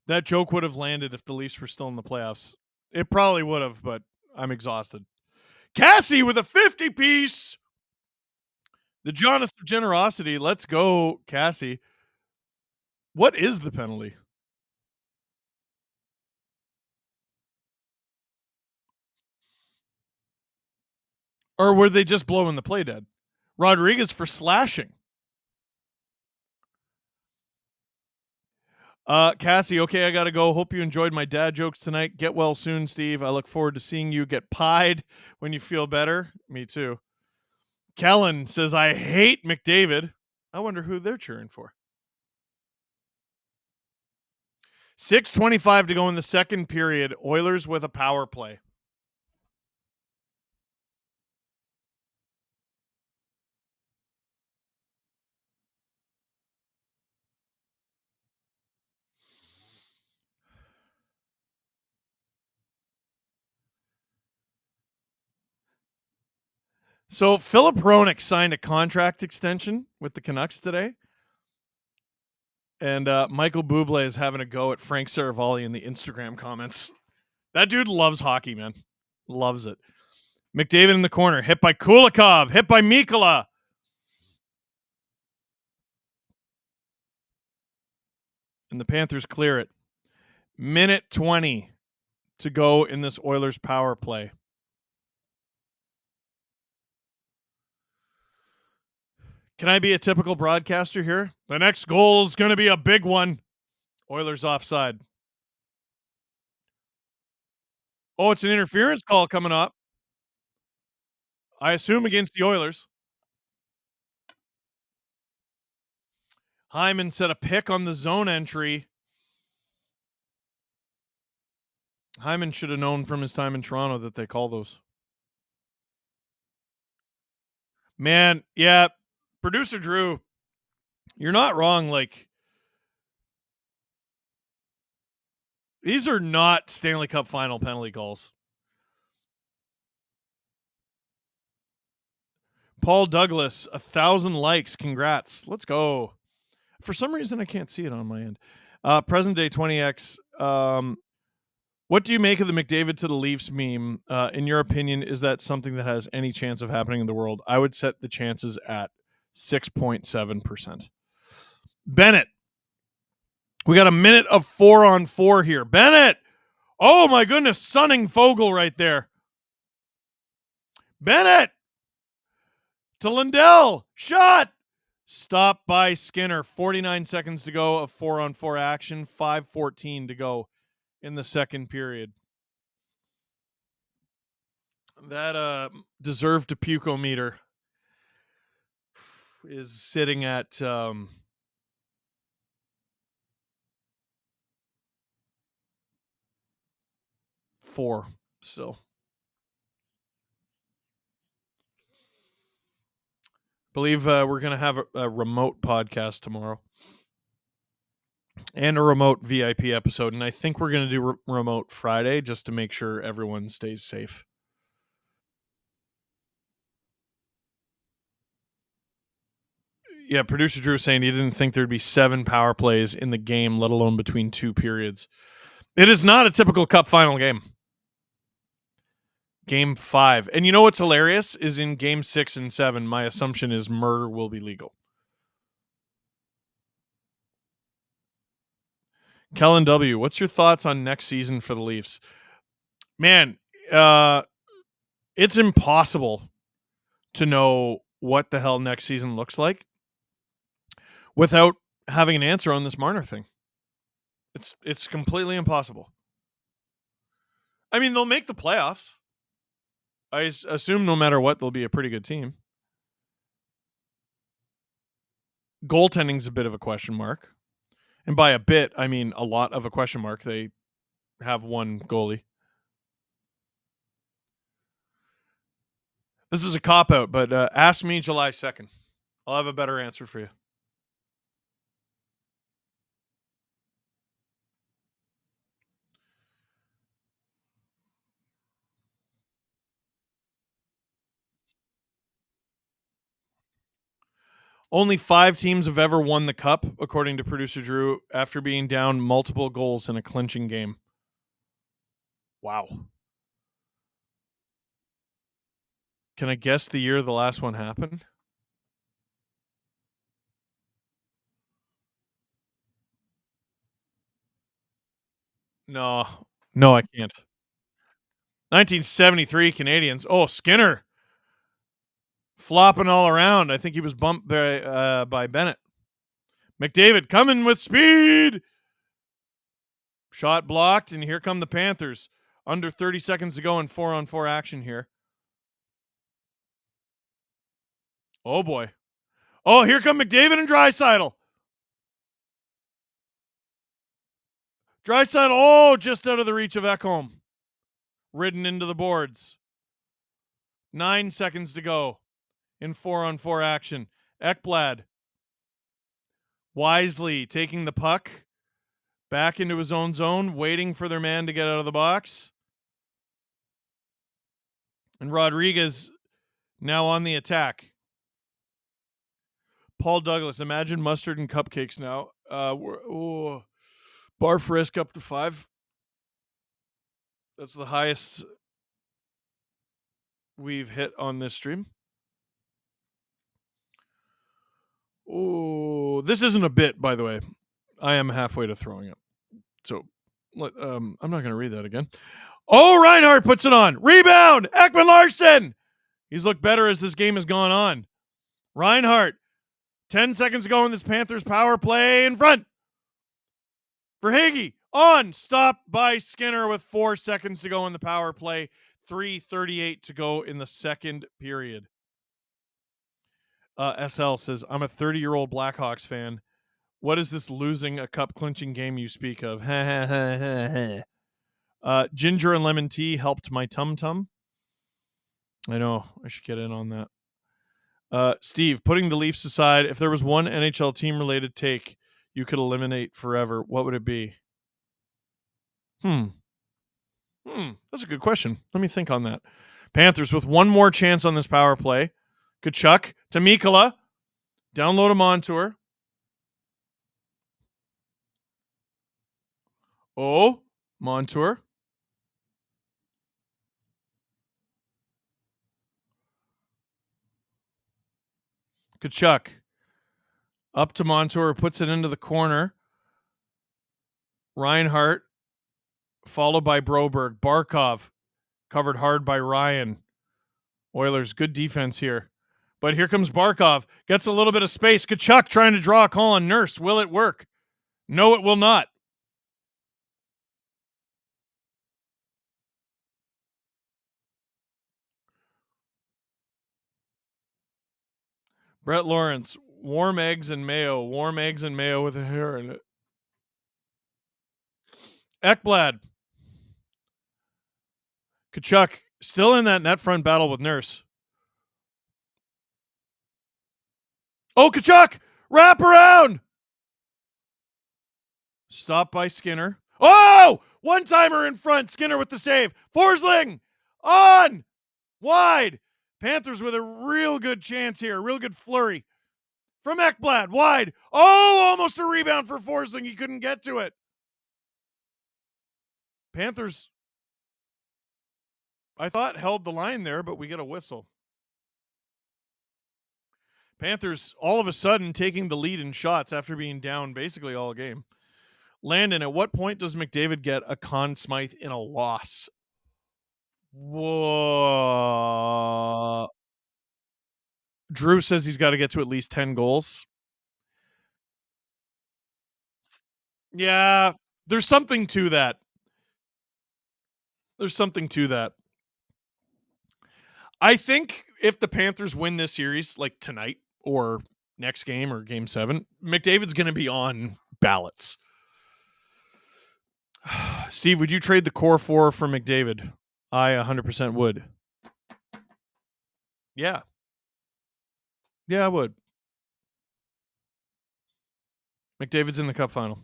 That joke would have landed if the Leafs were still in the playoffs. It probably would have, but I'm exhausted. Cassie with a 50-piece. The Jonas of generosity. Let's go, Cassie. What is the penalty? Or were they just blowing the play dead? Rodriguez for slashing. Cassie, okay, I gotta go. Hope you enjoyed my dad jokes tonight. Get well soon, Steve. I look forward to seeing you get pied when you feel better. Me too. Kellen says, I hate McDavid. I wonder who they're cheering for. 6:25 to go in the second period. Oilers with a power play. So Philip Hronik signed a contract extension with the Canucks today. And Michael Bublé is having a go at Frank Saravalli in the Instagram comments. That dude loves hockey, man. Loves it. McDavid in the corner. Hit by Kulikov. Hit by Mikkola. And the Panthers clear it. Minute 20 to go in this Oilers power play. Can I be a typical broadcaster here? The next goal is going to be a big one. Oilers offside. Oh, it's an interference call coming up. I assume against the Oilers. Hyman set a pick on the zone entry. Hyman should have known from his time in Toronto that they call those. Man, yeah. Producer Drew, you're not wrong. Like, these are not Stanley Cup Final penalty calls. Paul Douglas, 1,000 likes. Congrats. Let's go. For some reason, I can't see it on my end. Present day 20X. What do you make of the McDavid to the Leafs meme? In your opinion, is that something that has any chance of happening in the world? I would set the chances at 6.7%. Bennett. We got a minute of 4-on-4 here. Bennett. Oh, my goodness. Sunning Fogle right there. Bennett. To Lindell. Shot. Stop by Skinner. 49 seconds to go of 4-on-4 action. 5:14 to go in the second period. That deserved to puke-o-meter is sitting at 4 still. Believe we're going to have a remote podcast tomorrow and a remote VIP episode. And I think we're going to do remote Friday just to make sure everyone stays safe. Yeah, producer Drew saying he didn't think there'd be 7 power plays in the game, let alone between 2 periods. It is not a typical Cup Final game. Game 5. And you know what's hilarious is in game 6 and 7, my assumption is murder will be legal. Kellen W., what's your thoughts on next season for the Leafs? Man, it's impossible to know what the hell next season looks like without having an answer on this Marner thing. It's completely impossible. I mean, they'll make the playoffs. I assume no matter what, they'll be a pretty good team. Goaltending's a bit of a question mark. And by a bit, I mean a lot of a question mark. They have one goalie. This is a cop-out, but ask me July 2nd. I'll have a better answer for you. Only 5 teams have ever won the Cup, according to producer Drew, after being down multiple goals in a clinching game. Wow. Can I guess the year the last one happened? No, I can't. 1973 Canadians. Oh, Skinner. Flopping all around. I think he was bumped by Bennett. McDavid coming with speed. Shot blocked, and here come the Panthers. Under 30 seconds to go in 4-on-4 action here. Oh, boy. Oh, here come McDavid and Draisaitl. Draisaitl, oh, just out of the reach of Ekholm. Ridden into the boards. 9 seconds to go in 4-on-4 action. Ekblad wisely taking the puck back into his own zone, waiting for their man to get out of the box. And Rodriguez Now on the attack. Paul Douglas, imagine mustard and cupcakes now. Barf risk up to 5. That's the highest we've hit on this stream. Oh, this isn't a bit, by the way. I am halfway to throwing up. So I'm not going to read that again. Oh, Reinhart puts it on. Rebound. Ekman-Larsson. He's looked better as this game has gone on. Reinhart. 10 seconds to go in this Panthers power play in front. For Higgy. On. Stop by Skinner with 4 seconds to go in the power play. 3:38 to go in the second period. SL says, I'm a 30-year-old Blackhawks fan. What is this losing a cup clinching game you speak of? Ginger and lemon tea helped my tum-tum. I know. I should get in on that. Steve, putting the Leafs aside, if there was one NHL team-related take you could eliminate forever, what would it be? That's a good question. Let me think on that. Panthers with one more chance on this power play. Kachuk to Mikkola. Download a Montour. Oh, Montour. Kachuk. Up to Montour, puts it into the corner. Reinhart, followed by Broberg. Barkov, covered hard by Ryan. Oilers, good defense here. But here comes Barkov. Gets a little bit of space. Kachuk trying to draw a call on Nurse. Will it work? No, it will not. Brett Lawrence, warm eggs and mayo. Warm eggs and mayo with a hair in it. Ekblad. Kachuk still in that net front battle with Nurse. Oh, Kachuk! Wrap around! Stop by Skinner. Oh! One-timer in front. Skinner with the save. Forsling! On! Wide! Panthers with a real good chance here. Real good flurry. From Ekblad. Wide. Oh! Almost a rebound for Forsling. He couldn't get to it. Panthers, I thought, held the line there, but we get a whistle. Panthers, all of a sudden, taking the lead in shots after being down basically all game. Landon, at what point does McDavid get a Conn Smythe in a loss? Whoa. Drew says he's got to get to at least 10 goals. Yeah, there's something to that. There's something to that. I think if the Panthers win this series, like tonight or next game or game 7, McDavid's going to be on ballots. Steve, would you trade the core 4 for McDavid? I 100% would. Yeah. Yeah, I would. McDavid's in the Cup Final.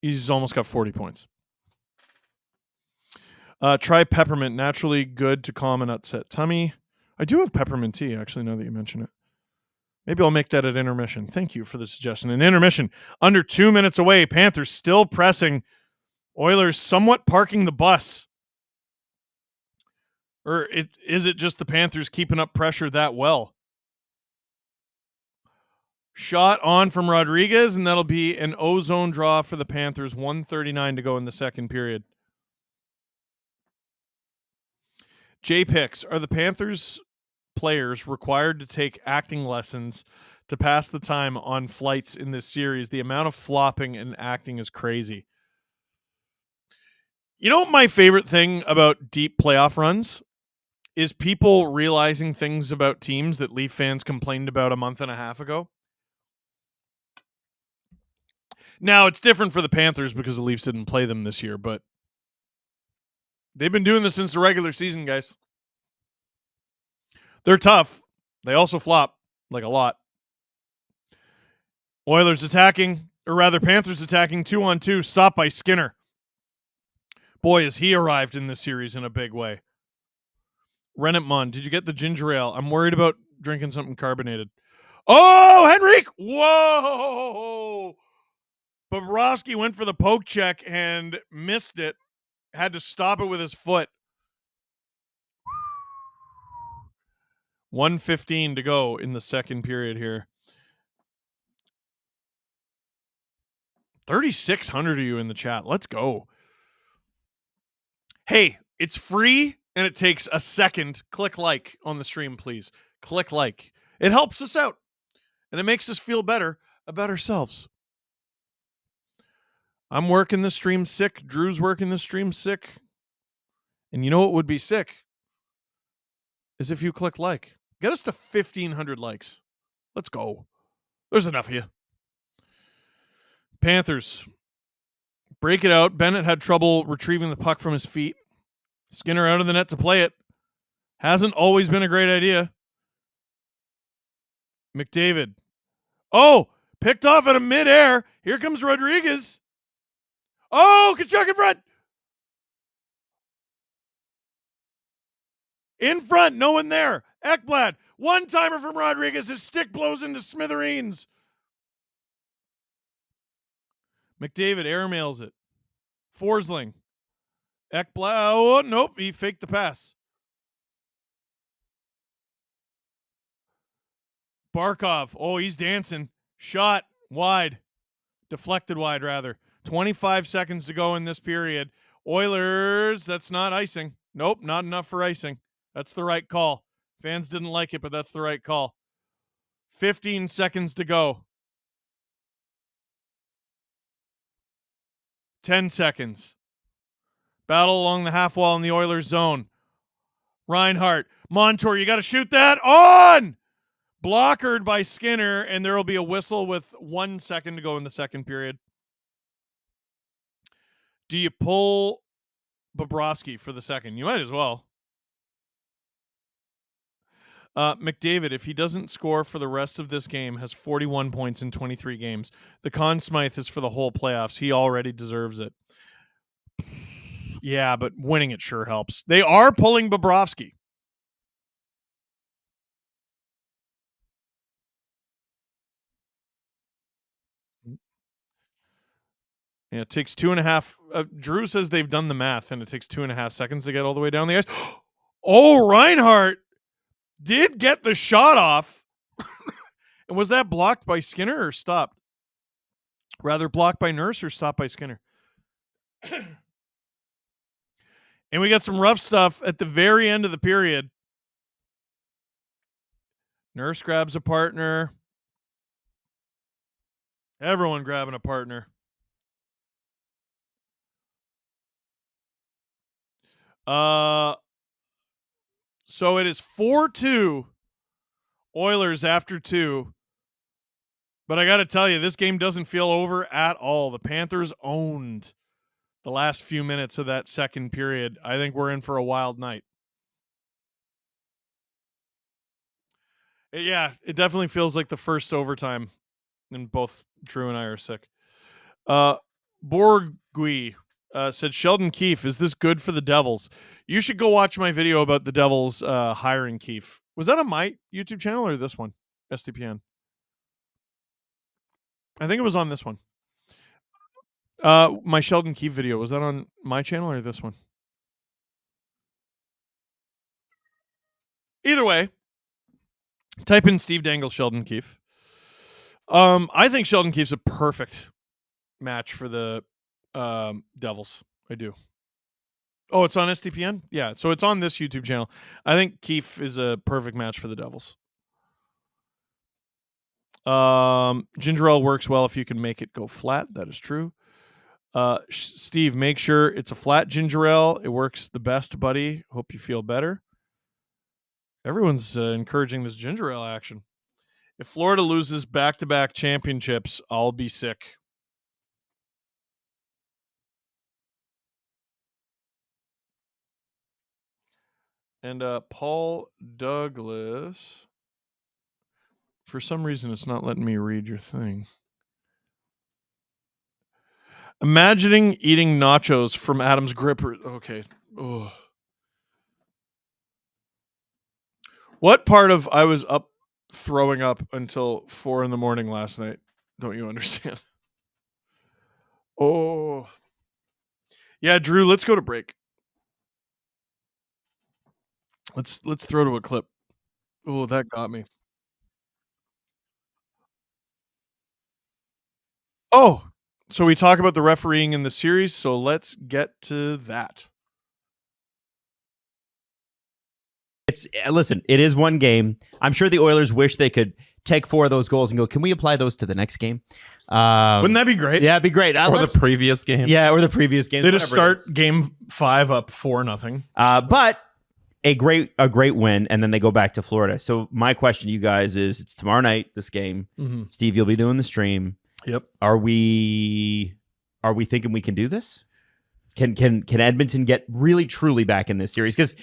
He's almost got 40 points. Try peppermint. Naturally good to calm an upset tummy. I do have peppermint tea, actually, now that you mention it. Maybe I'll make that at intermission. Thank you for the suggestion. In intermission, under 2 minutes away, Panthers still pressing. Oilers somewhat parking the bus. Or is it just the Panthers keeping up pressure that well? Shot on from Rodriguez, and that'll be an ozone draw for the Panthers. 1:39 to go in the second period. J-Picks, are the Panthers players required to take acting lessons to pass the time on flights in this series? The amount of flopping and acting is crazy. You know what my favorite thing about deep playoff runs is people realizing things about teams that Leaf fans complained about a month and a half ago. Now, it's different for the Panthers because the Leafs didn't play them this year, but they've been doing this since the regular season, guys. They're tough. They also flop, like a lot. Oilers attacking, or rather Panthers attacking 2-on-2, stopped by Skinner. Boy, has he arrived in this series in a big way. Renatmon, did you get the ginger ale? I'm worried about drinking something carbonated. Oh, Henrik! Whoa! Bobrovsky went for the poke check and missed it. Had to stop it with his foot. 1:15 to go in the second period here. 3,600 of you in the chat. Let's go. Hey, it's free and it takes a second. Click like on the stream, please. Click like. It helps us out and it makes us feel better about ourselves. I'm working the stream sick. Drew's working the stream sick. And you know what would be sick? Is if you click like. Get us to 1,500 likes. Let's go. There's enough of you. Panthers. Break it out. Bennett had trouble retrieving the puck from his feet. Skinner out of the net to play it. Hasn't always been a great idea. McDavid. Oh, picked off out of midair. Here comes Rodriguez. Oh, Kachuk in front. In front, no one there. Ekblad, one-timer from Rodriguez. His stick blows into smithereens. McDavid airmails it. Forsling. Ekblad, oh, nope, he faked the pass. Barkov, oh, he's dancing. Shot wide. Deflected wide, rather. 25 seconds to go in this period. Oilers, that's not icing. Nope, not enough for icing. That's the right call. Fans didn't like it, but that's the right call. 15 seconds to go. 10 seconds. Battle along the half wall in the Oilers zone. Reinhart. Montour, you got to shoot that. On! Blockered by Skinner, and there will be a whistle with 1 second to go in the second period. Do you pull Bobrovsky for the second? You might as well. McDavid, if he doesn't score for the rest of this game, has 41 points in 23 games. The Conn Smythe is for the whole playoffs. He already deserves it. Yeah, but winning it sure helps. They are pulling Bobrovsky. Yeah, it takes 2.5. Drew says they've done the math, and it takes 2.5 seconds to get all the way down the ice. Oh, Reinhart did get the shot off. And was that blocked by Skinner or stopped? Rather blocked by Nurse or stopped by Skinner? And we got some rough stuff at the very end of the period. Nurse grabs a partner. Everyone grabbing a partner. So it is 4-2 Oilers after 2. But I got to tell you, this game doesn't feel over at all. The Panthers owned the last few minutes of that second period. I think we're in for a wild night. Yeah, it definitely feels like the first overtime. And both Drew and I are sick. Borgui said, Sheldon Keefe, is this good for the Devils? You should go watch my video about the Devils hiring Keefe. Was that on my YouTube channel or this one? SDPN. I think it was on this one. My Sheldon Keefe video, was that on my channel or this one? Either way, type in Steve Dangle, Sheldon Keefe. I think Sheldon Keefe's a perfect match for the Devils. I do. Oh, it's on SDPN? Yeah, so it's on this YouTube channel. I think Keefe is a perfect match for the Devils. Ginger ale works well if you can make it go flat. That is true. Steve, make sure it's a flat ginger ale. It works the best, buddy. Hope you feel better. Everyone's encouraging this ginger ale action. If Florida loses back-to-back championships, I'll be sick. And Paul Douglas, for some reason, it's not letting me read your thing. Imagining eating nachos from Adam's Gripper. Okay. Ugh. What part of I was up throwing up until 4 a.m. last night? Don't you understand? Oh. Yeah, Drew, let's go to break. Let's throw to a clip. Oh, that got me. Oh, so we talk about the refereeing in the series, so let's get to that. Listen, it is one game. I'm sure the Oilers wish they could take 4 of those goals and go, can we apply those to the next game? Wouldn't that be great? Yeah, it'd be great. Or the previous game. Yeah, or the previous game. They just start game 5 up 4-0. But a great win, and then they go back to Florida. So my question to you guys is, it's tomorrow night, this game. Mm-hmm. Steve, you'll be doing the stream. Yep. Are we thinking we can do this? Can Edmonton get really truly back in this series? Because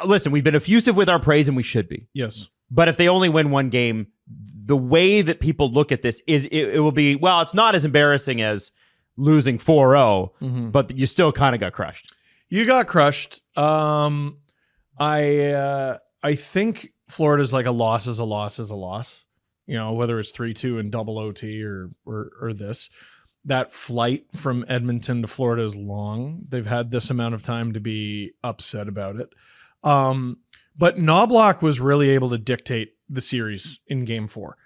listen, we've been effusive with our praise, and we should be. Yes. But if they only win one game, the way that people look at this is it will be, well, it's not as embarrassing as losing 4-0, but you still kind of got crushed. You got crushed. I think Florida's like a loss is a loss is a loss. You know, whether it's 3-2 and double OT or this. That flight from Edmonton to Florida is long. They've had this amount of time to be upset about it. But Knobloch was really able to dictate the series in game 4.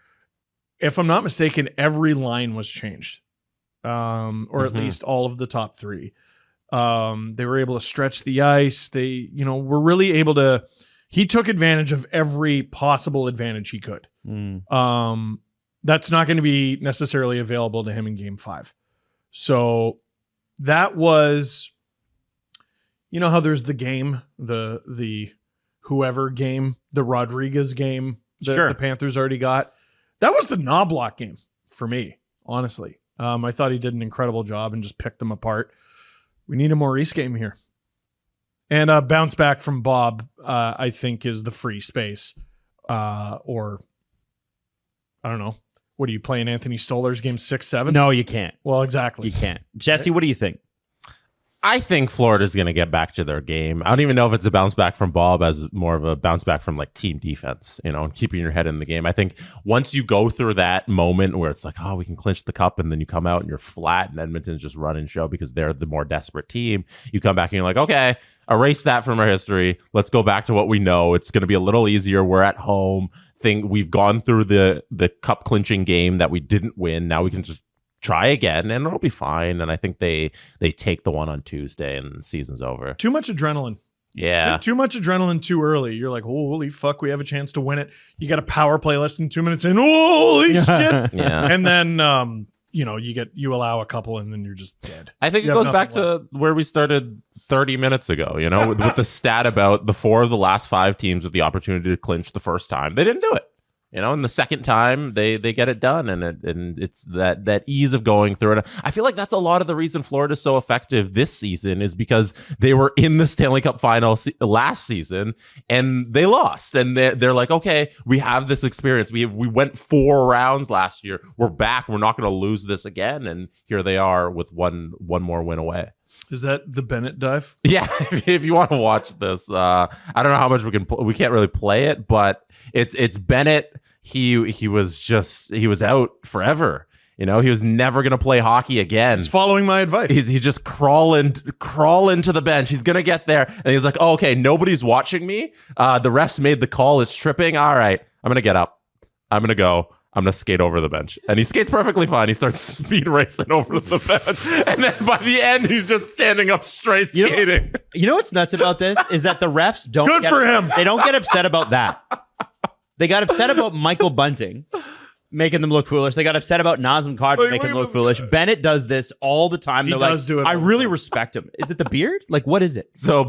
If I'm not mistaken, every line was changed, or at least all of the top 3. They were able to stretch the ice. They, were really able to. He took advantage of every possible advantage he could. That's not going to be necessarily available to him in game 5. So that was, how there's the game, the whoever game, the Rodriguez game that the Panthers already got. That was the Knobloch game for me, honestly. I thought he did an incredible job and just picked them apart. We need a Maurice game here. And a bounce back from Bob, I think, is the free space. Or, I don't know. What are you playing, Anthony Stoller's game 6-7? No, you can't. Well, exactly. You can't. Jesse, what do you think? I think Florida's going to get back to their game. I don't even know if it's a bounce back from Bob as more of a bounce back from like team defense, and keeping your head in the game. I think once you go through that moment where it's like, oh, we can clinch the cup, and then you come out and you're flat and Edmonton's just running show because they're the more desperate team. You come back and you're like, okay, erase that from our history. Let's go back to what we know. It's going to be a little easier. We're at home. We've gone through the cup clinching game that we didn't win. Now we can just try again and it'll be fine. And I think they take the one on Tuesday and the season's over. Too much adrenaline. Yeah. Too much adrenaline too early. You're like, holy fuck, we have a chance to win it. You got a power play less than 2 minutes in. Holy shit. Yeah. And then you allow a couple and then you're just dead. I think it goes back to where we started 30 minutes ago, with the stat about the 4 of the last 5 teams with the opportunity to clinch the first time. They didn't do it. And the second time they get it done, and it's that ease of going through it. I feel like that's a lot of the reason Florida's so effective this season is because they were in the Stanley Cup Final last season and they lost, and they're like, okay, we have this experience. We went 4 rounds last year. We're back. We're not going to lose this again, and here they are with one more win away. Is that the Bennett dive? Yeah, if you want to watch this, I don't know how much we can't really play it, but it's Bennett. He was out forever. He was never going to play hockey again. He's following my advice. He's just crawl into the bench. He's going to get there. And he's like, oh, okay, nobody's watching me. The refs made the call. It's tripping. All right, I'm going to get up. I'm going to go. I'm going to skate over the bench. And he skates perfectly fine. He starts speed racing over the bench. And then by the end, he's just standing up straight skating. You know what's nuts about this is that the refs don't Good for him. They don't get upset about that. They got upset about Michael Bunting making them look foolish. They got upset about Nazem Kadri making them look foolish. Bennett does this all the time. He does do it. I really respect him. Is it the beard? Like, what is it? So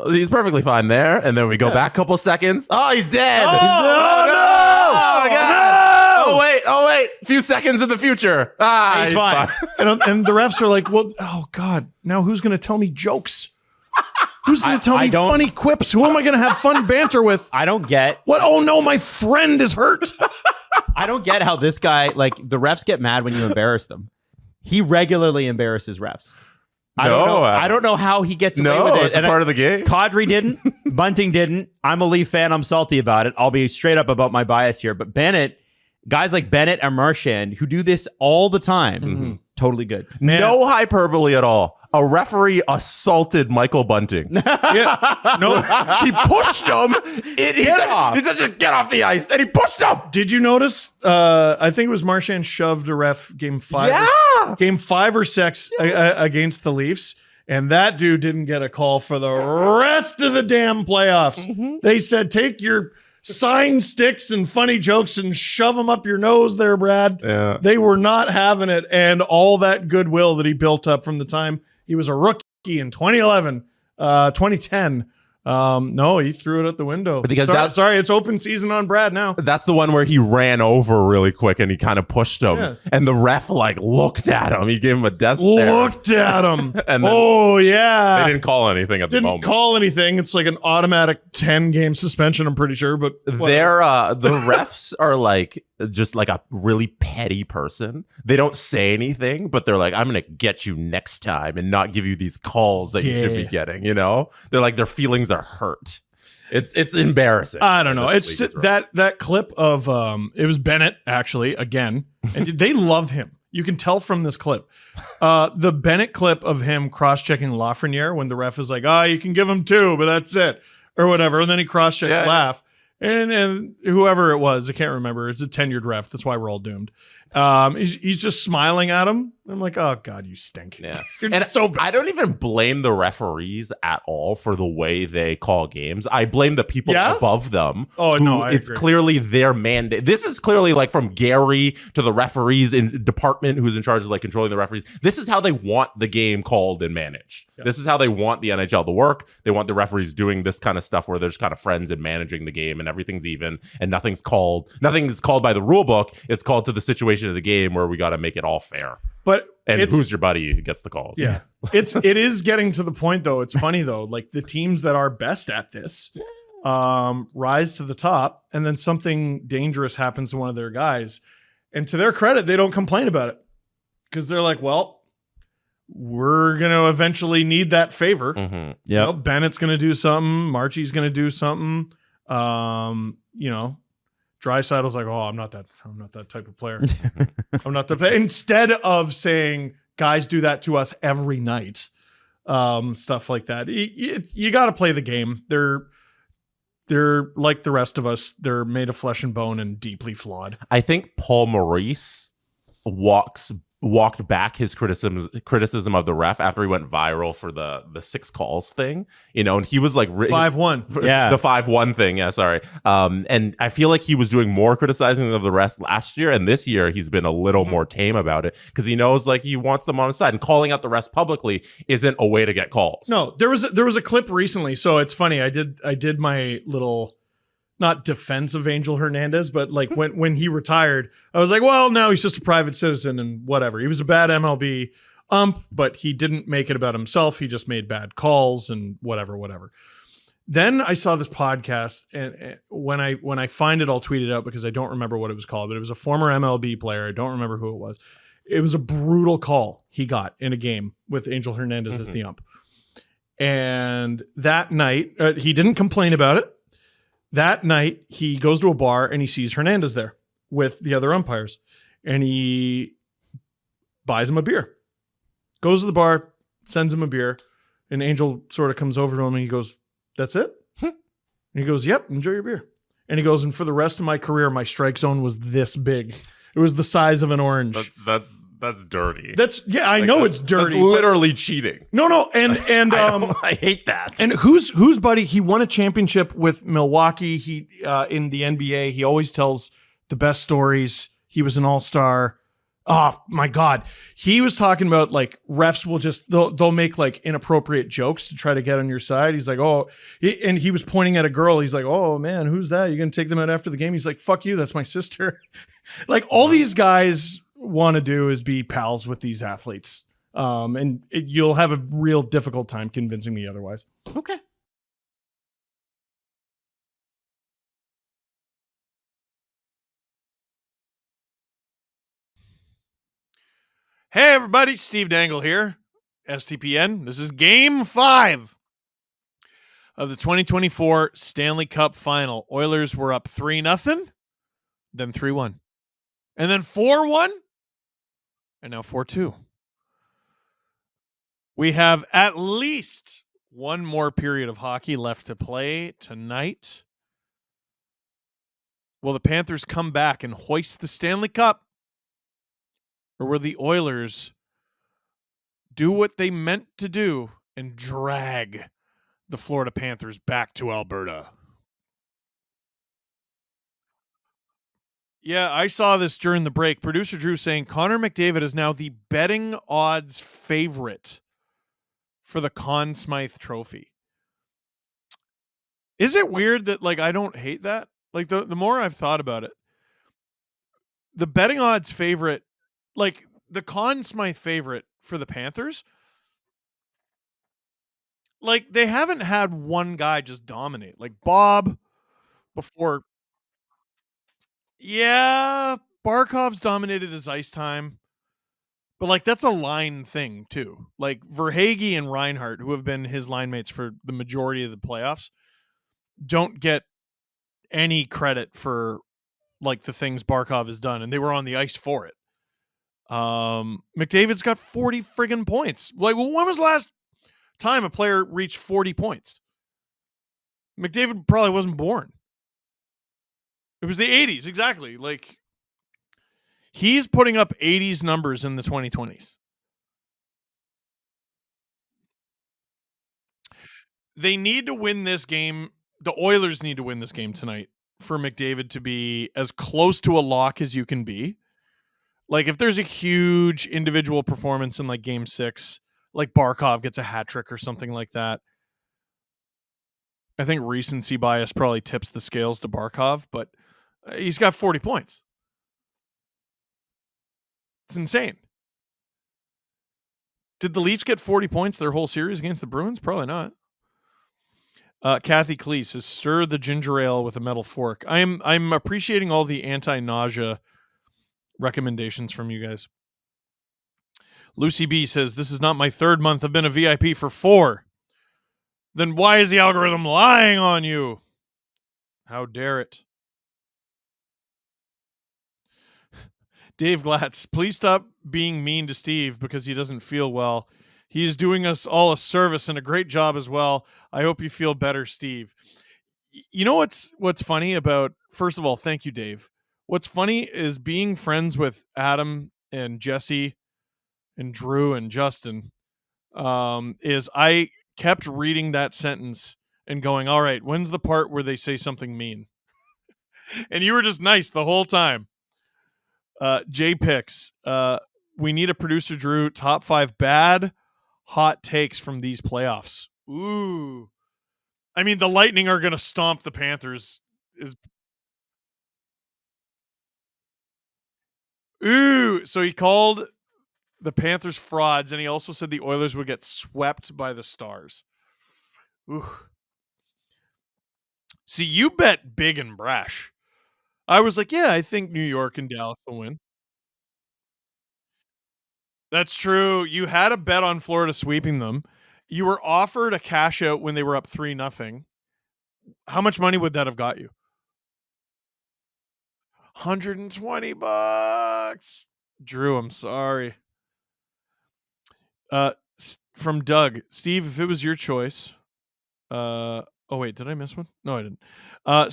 he's perfectly fine there. And then we go back a couple seconds. Oh, he's dead. Oh, no! Oh, my God. No! Oh, wait. A few seconds in the future. He's fine. And the refs are like, well, oh, God, now who's going to tell me jokes? Who's going to tell me funny quips? Who am I going to have fun banter with? I don't get. What? Oh, no, my friend is hurt. I don't get how this guy, the refs get mad when you embarrass them. He regularly embarrasses refs. I don't know. I don't know how he gets away with it. It's a part of the game. Kadri didn't. Bunting didn't. I'm a Leaf fan. I'm salty about it. I'll be straight up about my bias here. But Bennett, guys like Bennett and Marchand who do this all the time, totally good. No hyperbole at all. A referee assaulted Michael Bunting. Yeah. No. He pushed him. He said, just get off the ice. And he pushed him. Did you notice? I think it was Marchand shoved a ref game 5. Yeah. Game 5 or 6 against the Leafs. And that dude didn't get a call for the rest of the damn playoffs. They said, take your sign sticks and funny jokes and shove them up your nose there, Brad. Yeah. They were not having it. And all that goodwill that he built up from the time he was a rookie in 2011, 2010. No, he threw it out the window. Because sorry, it's open season on Brad now. That's the one where he ran over really quick and he kind of pushed him. Yeah. And the ref looked at him. He gave him a death stare. Looked at him. And then oh, yeah. They didn't call anything at the moment. Didn't call anything. It's like an automatic 10-game suspension, I'm pretty sure. But They're the refs are just like a really petty person. They don't say anything, but they're like, I'm gonna get you next time and not give you these calls that you should be getting. You know, they're like, their feelings are hurt. It's embarrassing. I don't know. It's just that clip of it was Bennett actually again, and they love him. You can tell from this clip. The Bennett clip of him cross-checking Lafreniere when the ref is like, you can give him 2, but that's it, or whatever. And then he cross-checks Laugh. And whoever it was, I can't remember. It's a tenured ref. That's why we're all doomed. He's just smiling at him. I'm like, oh God, you stink. Yeah. You're And so bad. I don't even blame the referees at all for the way they call games. I blame the people above them. Oh, no, I it's agree. clearly their mandate. This is clearly from Gary to the referees in department who's in charge of controlling the referees. This is how they want the game called and managed. Yeah. This is how they want the NHL to work. They want the referees doing this kind of stuff where they're just kind of friends and managing the game and everything's even and nothing's called by the rule book. It's called to the situation of the game where we got to make it all fair. And who's your buddy who gets the calls? Yeah. It is getting to the point though. It's funny though. The teams that are best at this rise to the top and then something dangerous happens to one of their guys. And to their credit, they don't complain about it. Because they're like, well, we're going to eventually need that favor. Mm-hmm. Yeah. Bennett's going to do something. Marchie's going to do something. Draisaitl's like, I'm not that type of player. I'm not the player. Instead of saying, guys do that to us every night, stuff like that. You got to play the game. They're like the rest of us. They're made of flesh and bone and deeply flawed. I think Paul Maurice walked back his criticism of the ref after he went viral for the 6 calls thing, and he was 5-1. Yeah. The 5-1 thing. Yeah. Sorry. And I feel like he was doing more criticizing of the rest last year. And this year he's been a little more tame about it because he knows he wants them on his side, and calling out the rest publicly isn't a way to get calls. No, there was a clip recently. So it's funny. I did my little, not defense of Angel Hernandez, but when he retired, I was like, well, now he's just a private citizen and whatever. He was a bad MLB ump, but he didn't make it about himself. He just made bad calls and whatever. Then I saw this podcast, and when I find it, I'll tweet it out because I don't remember what it was called, but it was a former MLB player. I don't remember who it was. It was a brutal call he got in a game with Angel Hernandez as the ump. And that night, he didn't complain about it. That night, he goes to a bar and he sees Hernandez there with the other umpires, and he buys him a beer. Goes to the bar, sends him a beer, and Angel sort of comes over to him and he goes, "That's it?" And he goes, "Yep, enjoy your beer." And he goes, "And for the rest of my career, my strike zone was this big. It was the size of an orange." That's dirty. I know it's dirty. That's literally cheating. No, and I hate that. And who's buddy? He won a championship with Milwaukee. He in the NBA. He always tells the best stories. He was an all-star. Oh my God. He was talking about refs will they'll make inappropriate jokes to try to get on your side. He's like, and he was pointing at a girl. He's like, "Oh man, who's that? You're gonna take them out after the game?" He's like, "Fuck you, that's my sister." All these guys want to do is be pals with these athletes. You'll have a real difficult time convincing me otherwise. Okay. Hey everybody, Steve Dangle here. STPN, this is game 5 of the 2024 Stanley Cup Final. Oilers were up 3-0, then 3-1, and then 4-1, and now 4-2. We have at least one more period of hockey left to play tonight. Will the Panthers come back and hoist the Stanley Cup? Or will the Oilers do what they meant to do and drag the Florida Panthers back to Alberta? Yeah, I saw this during the break. Producer Drew saying Connor McDavid is now the betting odds favorite for the Conn Smythe Trophy. Is it weird that, like, I don't hate that? Like, the more I've thought about it, the betting odds favorite, like, the Conn Smythe favorite for the Panthers, like, they haven't had one guy just dominate. Like, Bob before. Yeah, Barkov's dominated his ice time. But, like, that's a line thing, too. Like, Verhaeghe and Reinhart, who have been his line mates for the majority of the playoffs, don't get any credit for, like, the things Barkov has done. And they were on the ice for it. McDavid's got 40 friggin' points. Like, when was the last time a player reached 40 points? McDavid probably wasn't born. It was the 80s, exactly. Like, he's putting up 80s numbers in the 2020s. They need to win this game. The Oilers need to win this game tonight for McDavid to be as close to a lock as you can be. Like, if there's a huge individual performance in, like, game 6, like Barkov gets a hat trick or something like that, I think recency bias probably tips the scales to Barkov, but he's got 40 points. It's insane. Did the Leafs get 40 points their whole series against the Bruins? Probably not. Kathy Clee says, stir the ginger ale with a metal fork. I'm appreciating all the anti-nausea recommendations from you guys. Lucy B says, this is not my 3rd month. I've been a VIP for 4. Then why is the algorithm lying on you? How dare it? Dave Glatz, please stop being mean to Steve because he doesn't feel well. He is doing us all a service and a great job as well. I hope you feel better, Steve. You know what's funny about, first of all, thank you, Dave. What's funny is being friends with Adam and Jesse and Drew and Justin, is I kept reading that sentence and going, all right, when's the part where they say something mean? And you were just nice the whole time. J Picks, we need a producer Drew top 5 bad hot takes from these playoffs. Ooh. I mean, the Lightning are going to stomp the Panthers. Ooh. So he called the Panthers frauds, and he also said the Oilers would get swept by the Stars. Ooh. See, you bet big and brash. I was like, yeah, I think New York and Dallas will win. That's true. You had a bet on Florida sweeping them. You were offered a cash out when they were up 3-0. How much money would that have got you? $120. Drew, I'm sorry. From Doug, Steve, if it was your choice, oh wait, did I miss one? No, I didn't.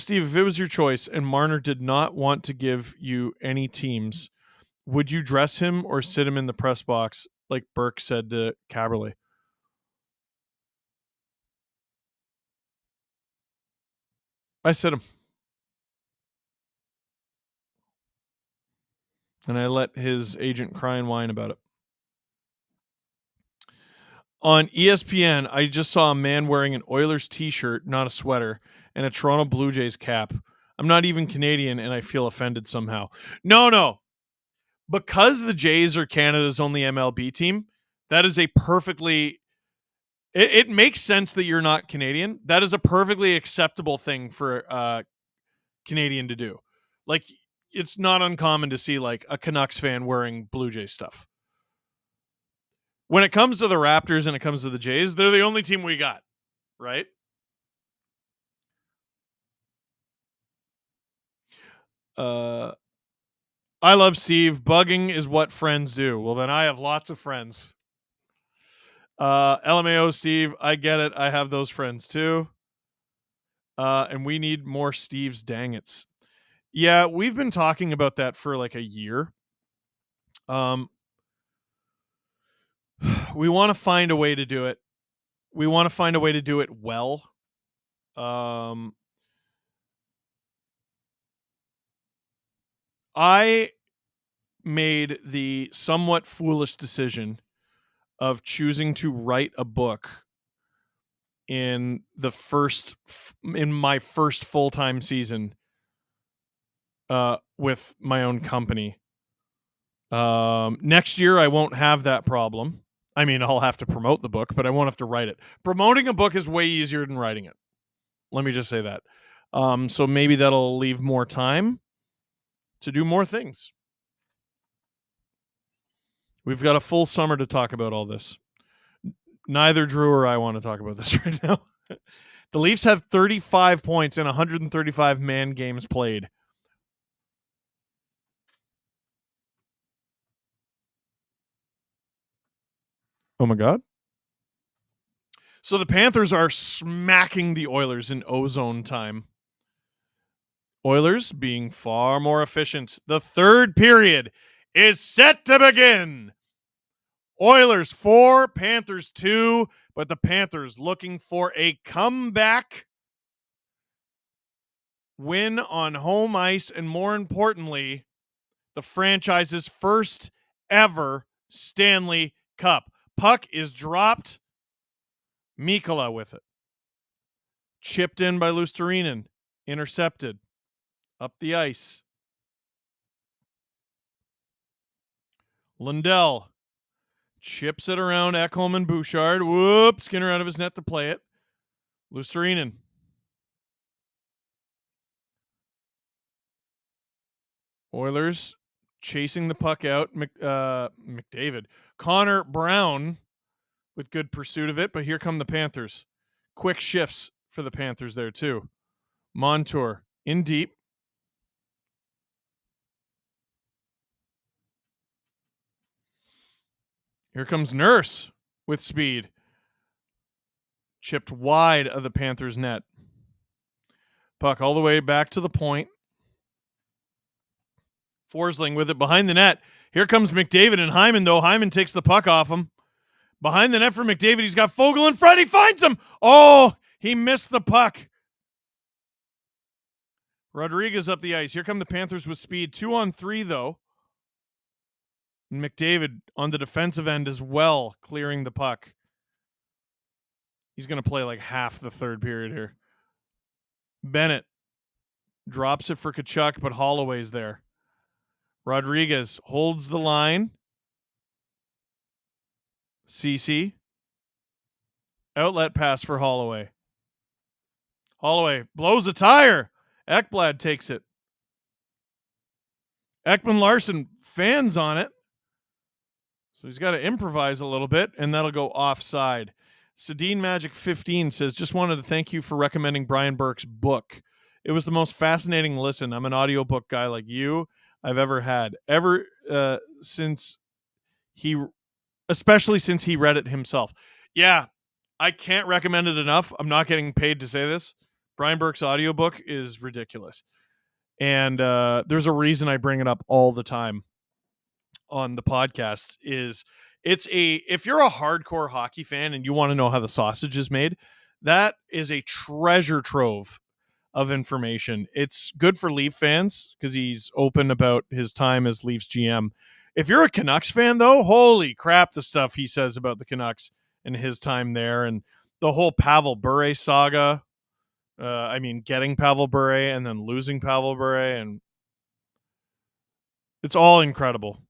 Steve, if it was your choice and Marner did not want to give you any teams, would you dress him or sit him in the press box like Burke said to Caberlet? I sit him. And I let his agent cry and whine about it. On ESPN, I just saw a man wearing an Oilers t-shirt, not a sweater, and a Toronto Blue Jays cap. I'm not even Canadian, and I feel offended somehow. No. Because the Jays are Canada's only MLB team, that is a perfectly... It makes sense that you're not Canadian. That is a perfectly acceptable thing for a Canadian to do. Like, it's not uncommon to see, like, a Canucks fan wearing Blue Jays stuff. when it comes to the Raptors and it comes to the Jays, they're the only team we got, right? I love Steve. Bugging is what friends do. Well, then I have lots of friends. LMAO Steve, I get it. I have those friends too. And we need more Steve's Dangits. Yeah, we've been talking about that for like a year. We want to find a way to do it. We want to find a way to do it well. I made the somewhat foolish decision of choosing to write a book in my first full-time season with my own company. Next year I won't have that problem. I mean, I'll have to promote the book, but I won't have to write it. Promoting a book is way easier than writing it. Let me just say that. So maybe that'll leave more time to do more things. We've got a full summer to talk about all this. Neither Drew or I want to talk about this right now. The Leafs have 35 points in 135 man games played. Oh my God. So the Panthers are smacking the Oilers in ozone time. Oilers being far more efficient. The third period is set to begin. Oilers 4, Panthers 2, but the Panthers looking for a comeback win on home ice, and more importantly, the franchise's first ever Stanley Cup. Puck is dropped. Mikkola with it. Chipped in by Luostarinen. Intercepted. Up the ice. Lundell chips it around Ekholm and Bouchard. Whoop! Skinner out of his net to play it. Luostarinen. Oilers chasing the puck out. McDavid. Connor Brown with good pursuit of it, but here come the Panthers. Quick shifts for the Panthers there too. Montour in deep. Here comes Nurse with speed. Chipped wide of the Panthers' net. Puck all the way back to the point. Forsling with it behind the net. Here comes McDavid and Hyman, though. Hyman takes the puck off him. Behind the net for McDavid. He's got Foegele in front. He finds him. Oh, he missed the puck. Rodriguez up the ice. Here come the Panthers with speed. 2-on-3, though. McDavid on the defensive end as well, clearing the puck. He's going to play like half the third period here. Bennett drops it for Tkachuk, but Holloway's there. Rodriguez holds the line. CC. Outlet pass for Holloway. Holloway blows a tire. Ekblad takes it. Ekman Larson fans on it. So he's got to improvise a little bit, and that'll go offside. Sedin Magic 15 says, just wanted to thank you for recommending Brian Burke's book. It was the most fascinating listen. I'm an audiobook guy like you I've ever had. Especially since he read it himself. Yeah, I can't recommend it enough. I'm not getting paid to say this. Brian Burke's audiobook is ridiculous. And there's a reason I bring it up all the time on the podcast. If you're a hardcore hockey fan and you want to know how the sausage is made, that is a treasure trove of information. It's good for Leaf fans because he's open about his time as Leafs GM. If you're a Canucks fan, though, holy crap, the stuff he says about the Canucks and his time there and the whole Pavel Bure saga. Getting Pavel Bure and then losing Pavel Bure, and it's all incredible.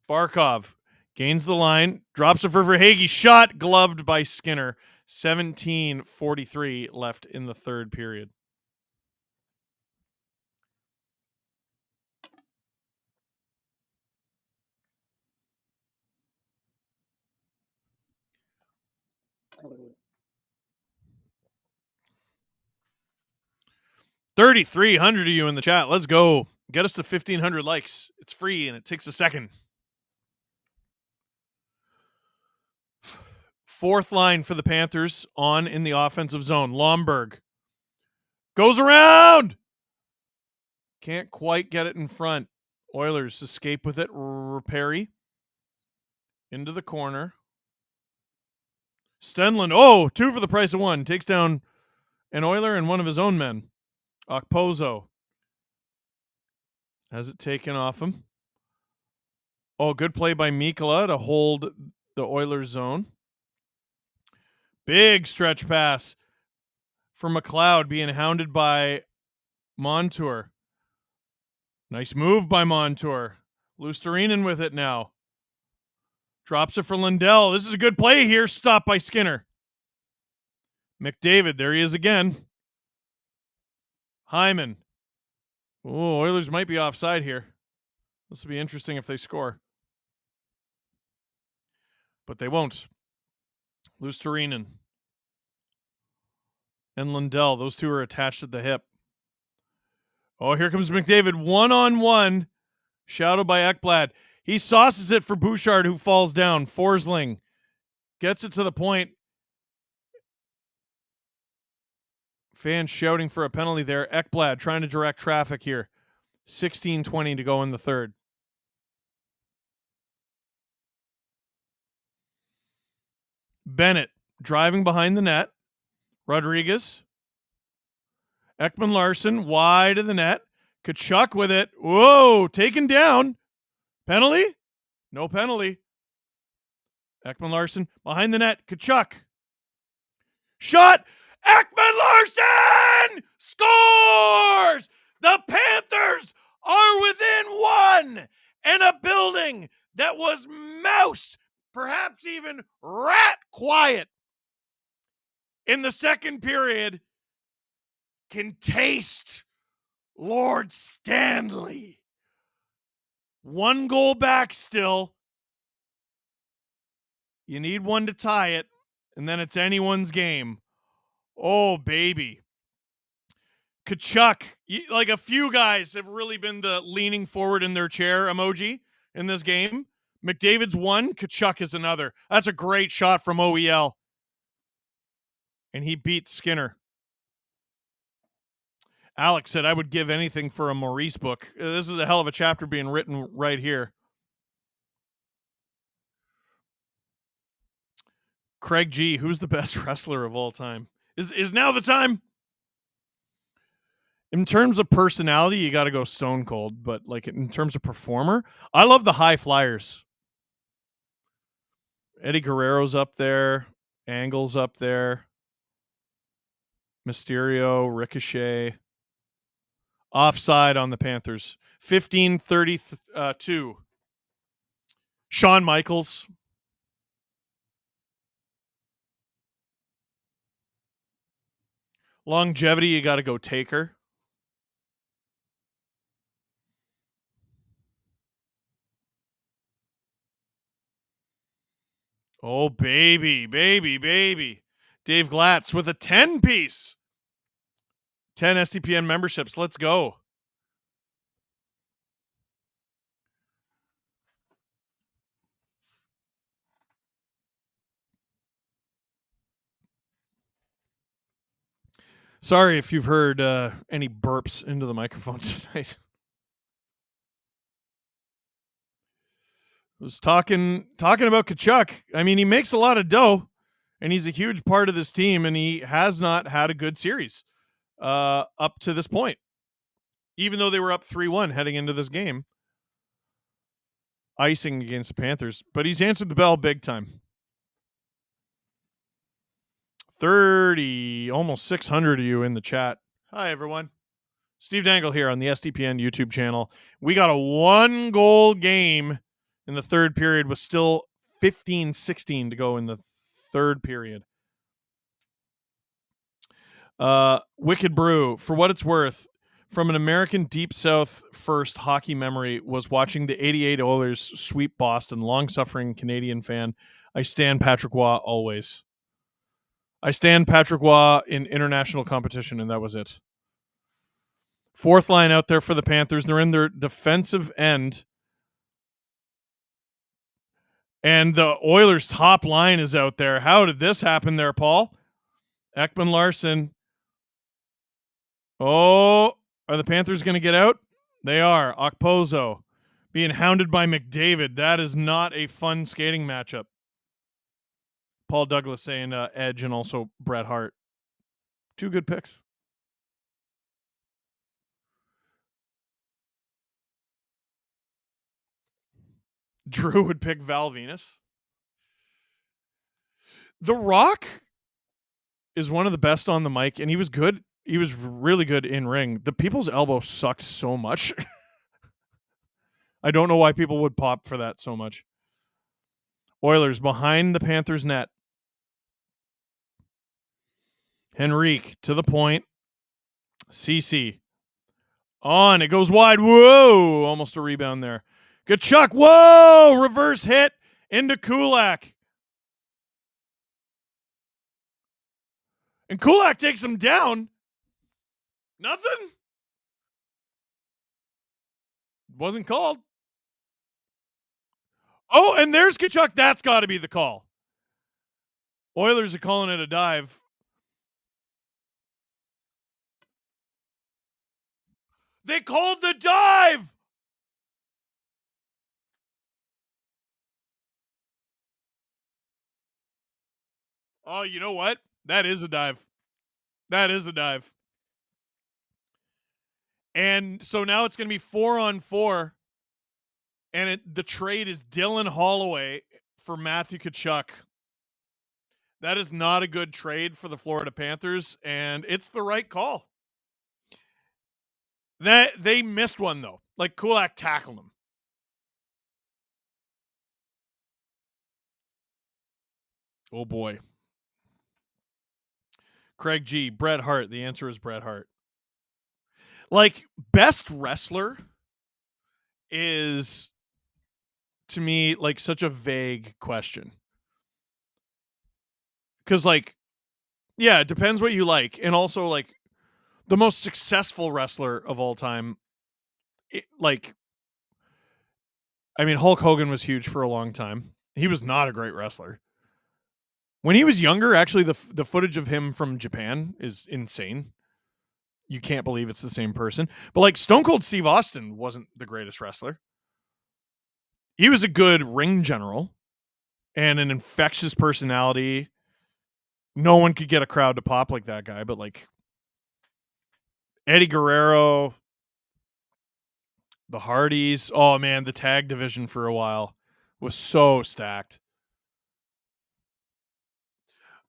Barkov gains the line, drops it for Verhaeghe, shot gloved by Skinner. 17:43 left in the third period. $3,300 of you in the chat. Let's go. Get us to 1,500 likes. It's free and it takes a second. Fourth line for the Panthers on in the offensive zone. Lomberg goes around. Can't quite get it in front. Oilers escape with it. Perry into the corner. Stenlund, 2 for the price of 1. Takes down an Oiler and one of his own men. Okposo has it taken off him. Good play by Mikkola to hold the Oilers zone. Big stretch pass for McLeod being hounded by Montour. Nice move by Montour. Luostarinen with it now. Drops it for Lindell. This is a good play here. Stopped by Skinner. McDavid, there he is again. Hyman. Oilers might be offside here. This will be interesting if they score. But they won't. Luostarinen and Lindell. Those two are attached at the hip. Here comes McDavid. 1-on-1. Shadowed by Ekblad. He sauces it for Bouchard, who falls down. Forsling gets it to the point. Fans shouting for a penalty there. Ekblad trying to direct traffic here. 16:20 to go in the third. Bennett driving behind the net. Rodriguez. Ekman Larson wide of the net. Kachuk with it. Whoa, taken down. Penalty? No penalty. Ekman Larson behind the net. Kachuk. Shot. Ekman Larson scores! The Panthers are within 1 in a building that was mouse, perhaps even rat quiet in the second period. Can taste Lord Stanley. 1 goal back still. You need one to tie it, and then it's anyone's game. Oh, baby. Kachuk, like a few guys have really been the leaning forward in their chair emoji in this game. McDavid's one, Kachuk is another. That's a great shot from OEL. And he beats Skinner. Alex said, I would give anything for a Maurice book. This is a hell of a chapter being written right here. Craig G, who's the best wrestler of all time? Is now the time? In terms of personality, you got to go Stone Cold. But like in terms of performer, I love the high flyers. Eddie Guerrero's up there. Angle's up there. Mysterio, Ricochet. Offside on the Panthers. 15-32. Shawn Michaels. Longevity, you got to go Taker. Oh, baby, baby, baby. Dave Glatz with a 10-piece. 10 SDPN memberships. Let's go. Sorry if you've heard any burps into the microphone tonight. I was talking about Kachuk. I mean, he makes a lot of dough, and he's a huge part of this team, and he has not had a good series up to this point. Even though they were up 3-1 heading into this game. Icing against the Panthers. But he's answered the bell big time. 30, almost 600 of you in the chat. Hi, everyone. Steve Dangle here on the SDPN YouTube channel. We got a 1-goal game in the third period with still 15-16 to go in the third period. Wicked Brew, for what it's worth, from an American Deep South first hockey memory was watching the 88 Oilers sweep Boston. Long-suffering Canadian fan. I stand Patrick Waugh always. I stand Patrick Waugh in international competition, and that was it. Fourth line out there for the Panthers. They're in their defensive end. And the Oilers' top line is out there. How did this happen there, Paul? Ekman Larson. Oh, are the Panthers going to get out? They are. Okposo being hounded by McDavid. That is not a fun skating matchup. Paul Douglas saying Edge and also Bret Hart. Two good picks. Drew would pick Val Venus. The Rock is one of the best on the mic, and he was good. He was really good in ring. The people's elbow sucked so much. I don't know why people would pop for that so much. Oilers behind the Panthers net. Henrique to the point. CC. On. It goes wide. Whoa. Almost a rebound there. Kachuk. Whoa. Reverse hit into Kulak. And Kulak takes him down. Nothing. Wasn't called. Oh, and there's Kachuk. That's got to be the call. Oilers are calling it a dive. They called the dive. Oh, you know what? That is a dive. That is a dive. And so now it's going to be 4-on-4. And the trade is Dylan Holloway for Matthew Tkachuk. That is not a good trade for the Florida Panthers, and it's the right call. That they missed one though. Like Kulak tackled him. Oh boy. Craig G. Bret Hart. The answer is Bret Hart. Like, best wrestler is, to me, like such a vague question. Because, like, yeah, it depends what you like. And also, like, the most successful wrestler of all time, Hulk Hogan was huge for a long time. He was not a great wrestler. When he was younger, actually, the footage of him from Japan is insane. You can't believe it's the same person. But, like, Stone Cold Steve Austin wasn't the greatest wrestler. He was a good ring general and an infectious personality. No one could get a crowd to pop like that guy, but, like, Eddie Guerrero, the Hardys. Oh, man, the tag division for a while was so stacked.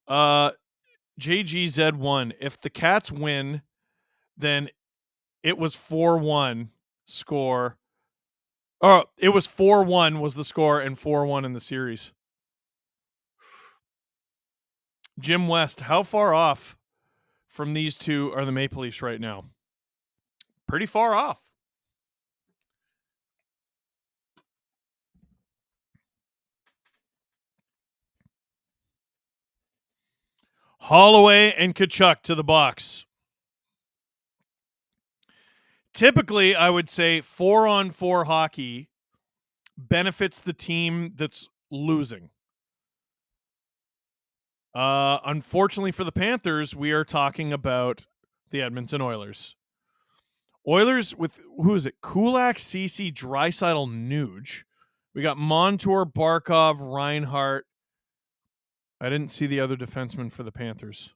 JGZ1. If the Cats win, then it was 4-1 score. Oh, it was 4-1 was the score and 4-1 in the series. Jim West, how far off from these two are the Maple Leafs right now? Pretty far off. Holloway and Tkachuk to the box. Typically, I would say 4-on-4 hockey benefits the team that's losing. Unfortunately for the Panthers, we are talking about the Edmonton Oilers. Oilers with, who is it? Kulak, Ceci, Draisaitl, Nuge. We got Montour, Barkov, Reinhart. I didn't see the other defenseman for the Panthers.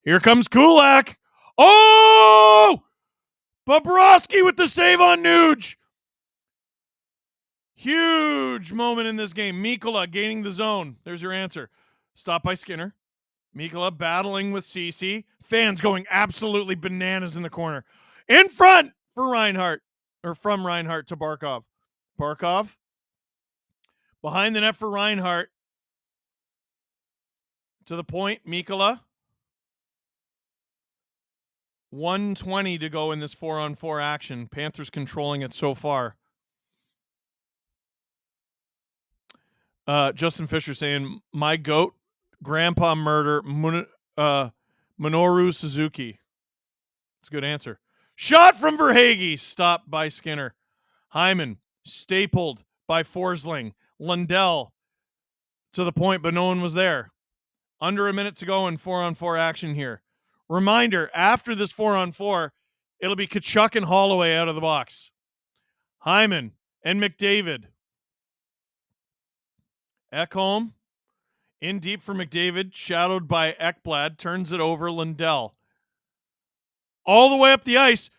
Here comes Kulak. Oh! Bobrovsky with the save on Nuge. Huge moment in this game. Mikkola gaining the zone. There's your answer. Stopped by Skinner. Mikkola battling with Ceci. Fans going absolutely bananas in the corner. In front for Reinhart. Or from Reinhart to Barkov. Barkov. Behind the net for Reinhart. To the point. Mikkola. 1:20 to go in this 4-on-4 action. Panthers controlling it so far. Justin Fisher saying, my goat, grandpa murder, Minoru Suzuki. It's a good answer. Shot from Verhaeghe, stopped by Skinner. Hyman, stapled by Forsling. Lundell to the point, but no one was there. Under a minute to go in 4-on-4 action here. Reminder, after this 4-on-4, it'll be Tkachuk and Holloway out of the box. Hyman and McDavid. Ekholm in deep for McDavid, shadowed by Ekblad, turns it over. Lundell. All the way up the ice.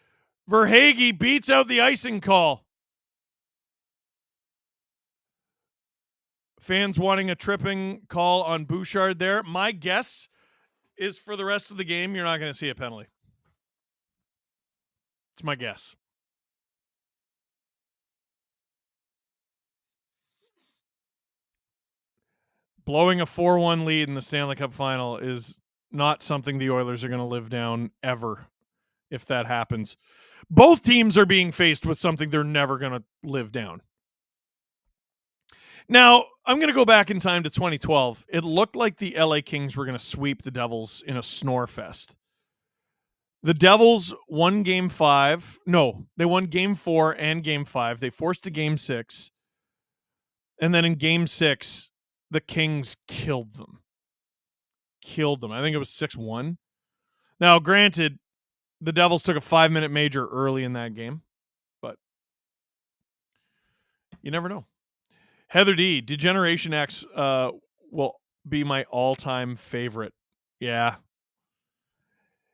Verhaeghe beats out the icing call. Fans wanting a tripping call on Bouchard there. My guess is for the rest of the game, you're not going to see a penalty. It's my guess. Blowing a 4-1 lead in the Stanley Cup Final is not something the Oilers are going to live down ever if that happens. Both teams are being faced with something they're never going to live down. Now, I'm going to go back in time to 2012. It looked like the LA Kings were going to sweep the Devils in a snore fest. The Devils won Game 5. No, they won Game 4 and Game 5. They forced a Game 6. And then in Game 6, the Kings killed them. I think it was 6-1. Now, granted, the Devils took a 5-minute major early in that game, but you never know. Heather D, Degeneration X will be my all-time favorite. Yeah.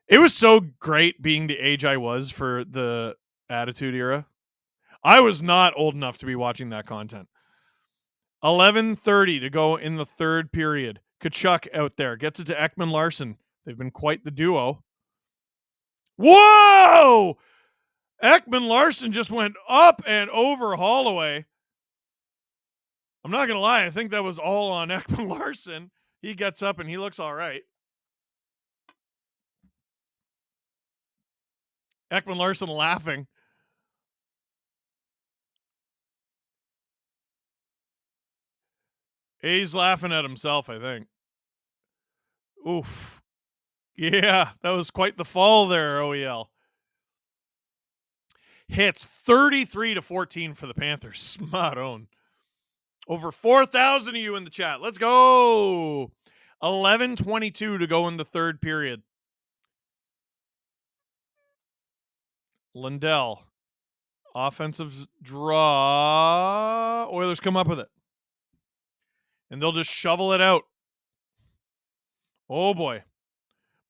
It was so great being the age I was for the Attitude Era. I was not old enough to be watching that content. 11:30 to go in the third period. Tkachuk out there. Gets it to Ekman-Larsson. They've been quite the duo. Whoa! Ekman-Larsson just went up and over Holloway. I'm not going to lie. I think that was all on Ekman-Larsson. He gets up and he looks all right. Ekman-Larsson laughing. He's laughing at himself, I think. Oof. Yeah, that was quite the fall there, OEL. Hits 33-14 for the Panthers. Smart on. Over 4,000 of you in the chat. Let's go. 11:22 to go in the third period. Lundell. Offensive draw. Oilers come up with it. And they'll just shovel it out. Oh, boy.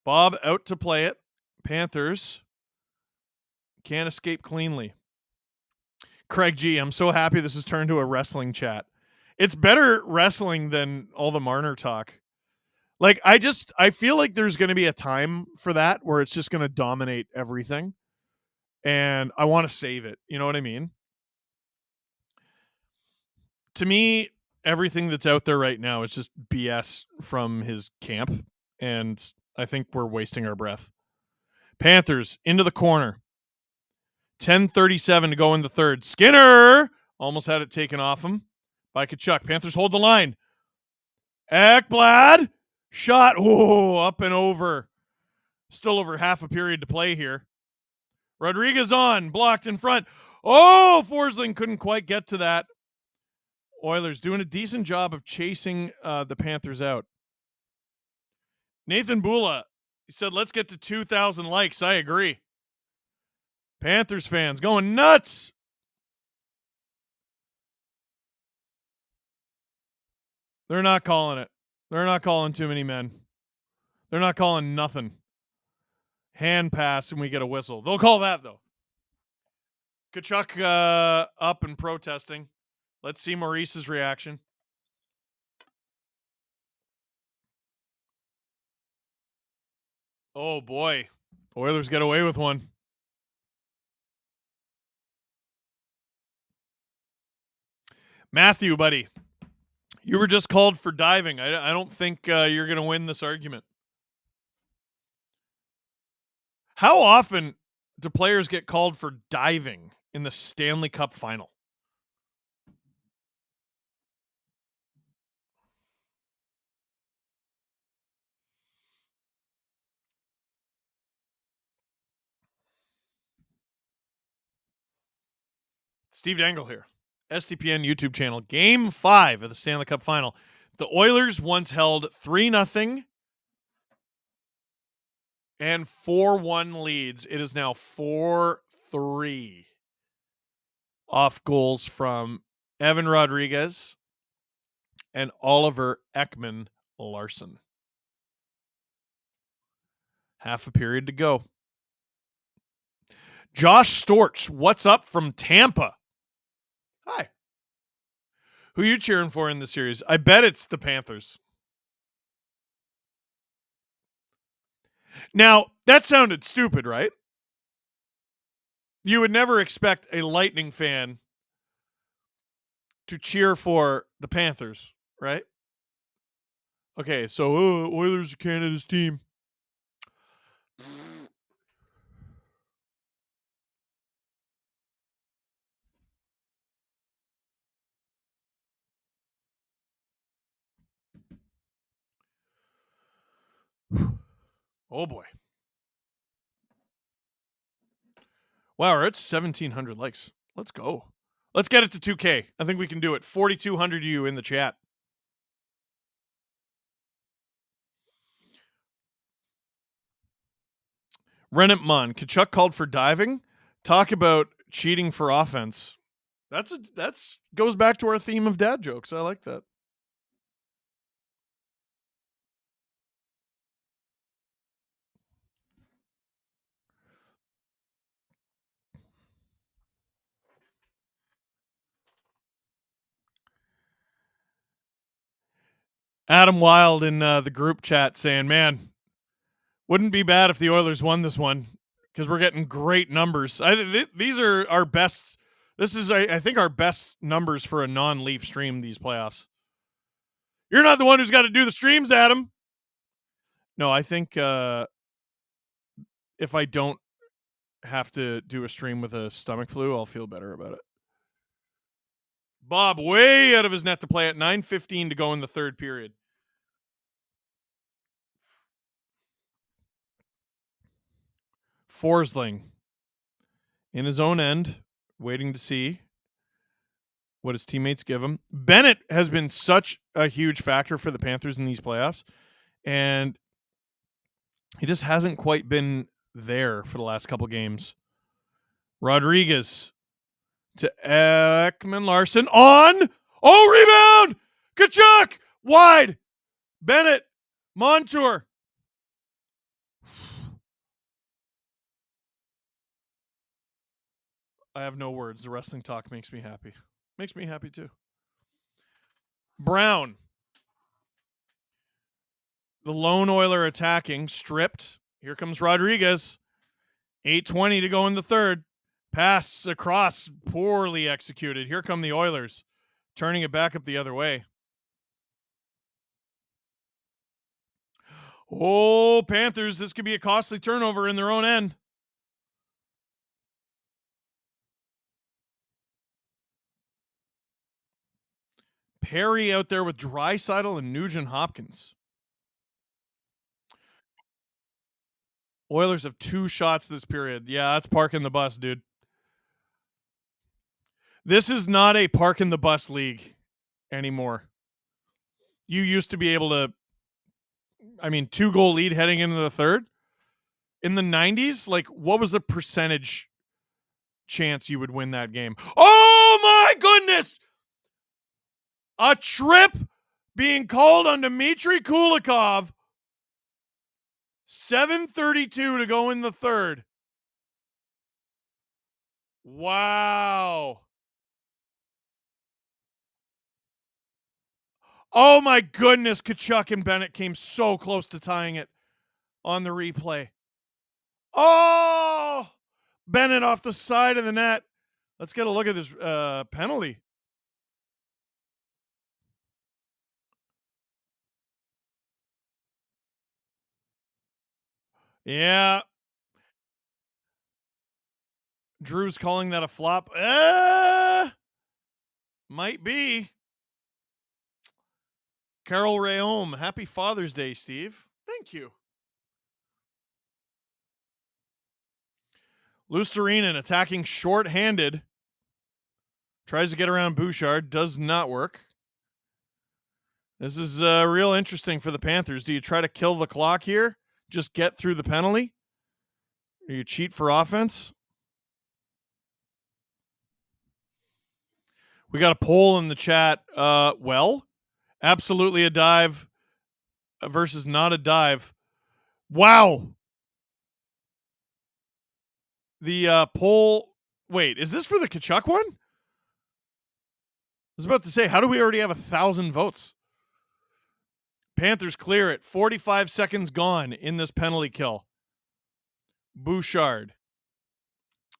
Bob out to play it. Panthers can't escape cleanly. Craig G, I'm so happy this has turned to a wrestling chat. It's better wrestling than all the Marner talk. Like, I feel like there's going to be a time for that where it's just going to dominate everything. And I want to save it. You know what I mean? To me, everything that's out there right now is just BS from his camp. And I think we're wasting our breath. Panthers into the corner. 10:37 to go in the third. Skinner almost had it taken off him by Tkachuk. Panthers hold the line. Ekblad. Shot. Whoa, up and over. Still over half a period to play here. Rodriguez on. Blocked in front. Oh, Forsling couldn't quite get to that. Oilers doing a decent job of chasing the Panthers out. Nathan Bula, he said, let's get to 2,000 likes. I agree. Panthers fans going nuts. They're not calling it. They're not calling too many men. They're not calling nothing. Hand pass and we get a whistle. They'll call that, though. Tkachuk up and protesting. Let's see Maurice's reaction. Oh, boy. Oilers get away with one. Matthew, buddy, you were just called for diving. I don't think you're going to win this argument. How often do players get called for diving in the Stanley Cup Final? Steve Dangle here. STPN YouTube channel. Game 5 of the Stanley Cup Final. The Oilers once held 3-0 and 4-1 leads. It is now 4-3 off goals from Evan Rodriguez and Oliver Ekman-Larsson. Half a period to go. Josh Storch, what's up from Tampa? Hi. Who you cheering for in the series? I bet it's the Panthers. Now, that sounded stupid, right? You would never expect a Lightning fan to cheer for the Panthers, right? Okay, so Oilers are Canada's team. Oh boy. Wow, we're at 1,700 likes. Let's go. Let's get it to 2K. I think we can do it. 4,200 of you in the chat. Rennet Mon, Kachuk called for diving. Talk about cheating for offense. That's goes back to our theme of dad jokes. I like that. Adam Wild in the group chat saying, man, wouldn't be bad if the Oilers won this one because we're getting great numbers. These are our best. This is, I think, our best numbers for a non-Leaf stream these playoffs. You're not the one who's got to do the streams, Adam. No, I think if I don't have to do a stream with a stomach flu, I'll feel better about it. Bob way out of his net to play at 9:15 to go in the third period. Forsling in his own end, waiting to see what his teammates give him. Bennett has been such a huge factor for the Panthers in these playoffs, and he just hasn't quite been there for the last couple games. Rodriguez to Ekman-Larsson on. Oh, rebound! Kachuk! Wide! Bennett! Montour! I have no words. The wrestling talk makes me happy. Makes me happy too. Brown. The lone Oiler attacking. Stripped. Here comes Rodriguez. 8:20 to go in the third. Pass across. Poorly executed. Here come the Oilers. Turning it back up the other way. Oh, Panthers. This could be a costly turnover in their own end. Perry out there with Draisaitl and Nugent Hopkins. Oilers have 2 shots this period. Yeah, that's parking the bus, dude. This is not a park in the bus league anymore. You used to be able to, 2-goal lead heading into the third. In the 90s, like, what was the percentage chance you would win that game? Oh my goodness! A trip being called on Dmitry Kulikov. 7:32 to go in the third. Wow. Oh my goodness, Kachuk and Bennett came so close to tying it on the replay. Oh, Bennett off the side of the net. Let's get a look at this penalty. Yeah. Drew's calling that a flop. Might be. Carol Rayome, happy Father's Day, Steve. Thank you. Lucerinen attacking shorthanded. Tries to get around Bouchard. Does not work. This is real interesting for the Panthers. Do you try to kill the clock here? Just get through the penalty? Or you cheat for offense? We got a poll in the chat. Well, absolutely a dive versus not a dive. Wow. The poll. Wait, is this for the Tkachuk one? I was about to say, how do we already have 1,000 votes? Panthers clear it. 45 seconds gone in this penalty kill. Bouchard.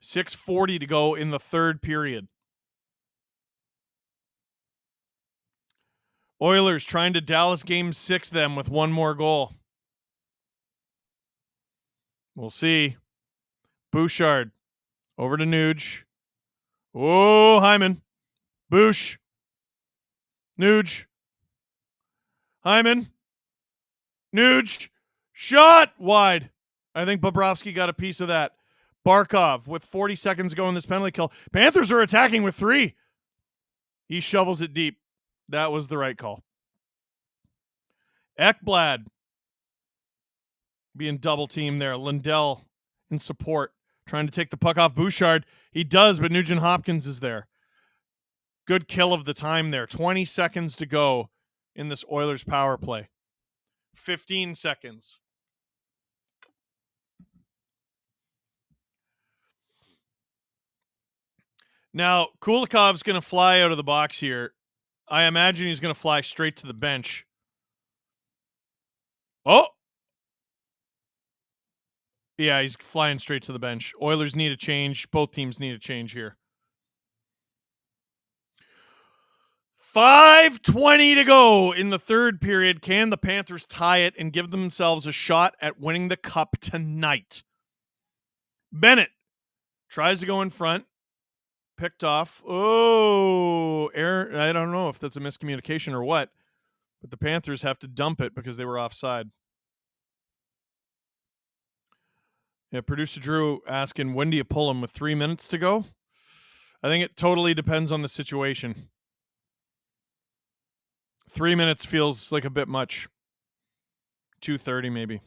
6:40 to go in the third period. Oilers trying to Dallas Game 6 them with one more goal. We'll see. Bouchard. Over to Nuge. Oh, Hyman. Boosh. Nuge. Hyman. Nuge. Shot wide. I think Bobrovsky got a piece of that. Barkov with 40 seconds to go in this penalty kill. Panthers are attacking with 3. He shovels it deep. That was the right call. Ekblad being double teamed there. Lindell in support, trying to take the puck off Bouchard. He does, but Nugent Hopkins is there. Good kill of the time there. 20 seconds to go in this Oilers power play. 15 seconds. Now, Kulikov's going to fly out of the box here. I imagine he's going to fly straight to the bench. Oh! Yeah, he's flying straight to the bench. Oilers need a change. Both teams need a change here. 5:20 to go in the third period. Can the Panthers tie it and give themselves a shot at winning the cup tonight? Bennett tries to go in front. Picked off. Oh, error. I don't know if that's a miscommunication or what, but the Panthers have to dump it because they were offside. Yeah, producer Drew asking, when do you pull him with 3 minutes to go? I think it totally depends on the situation. 3 minutes feels like a bit much. 2:30 maybe.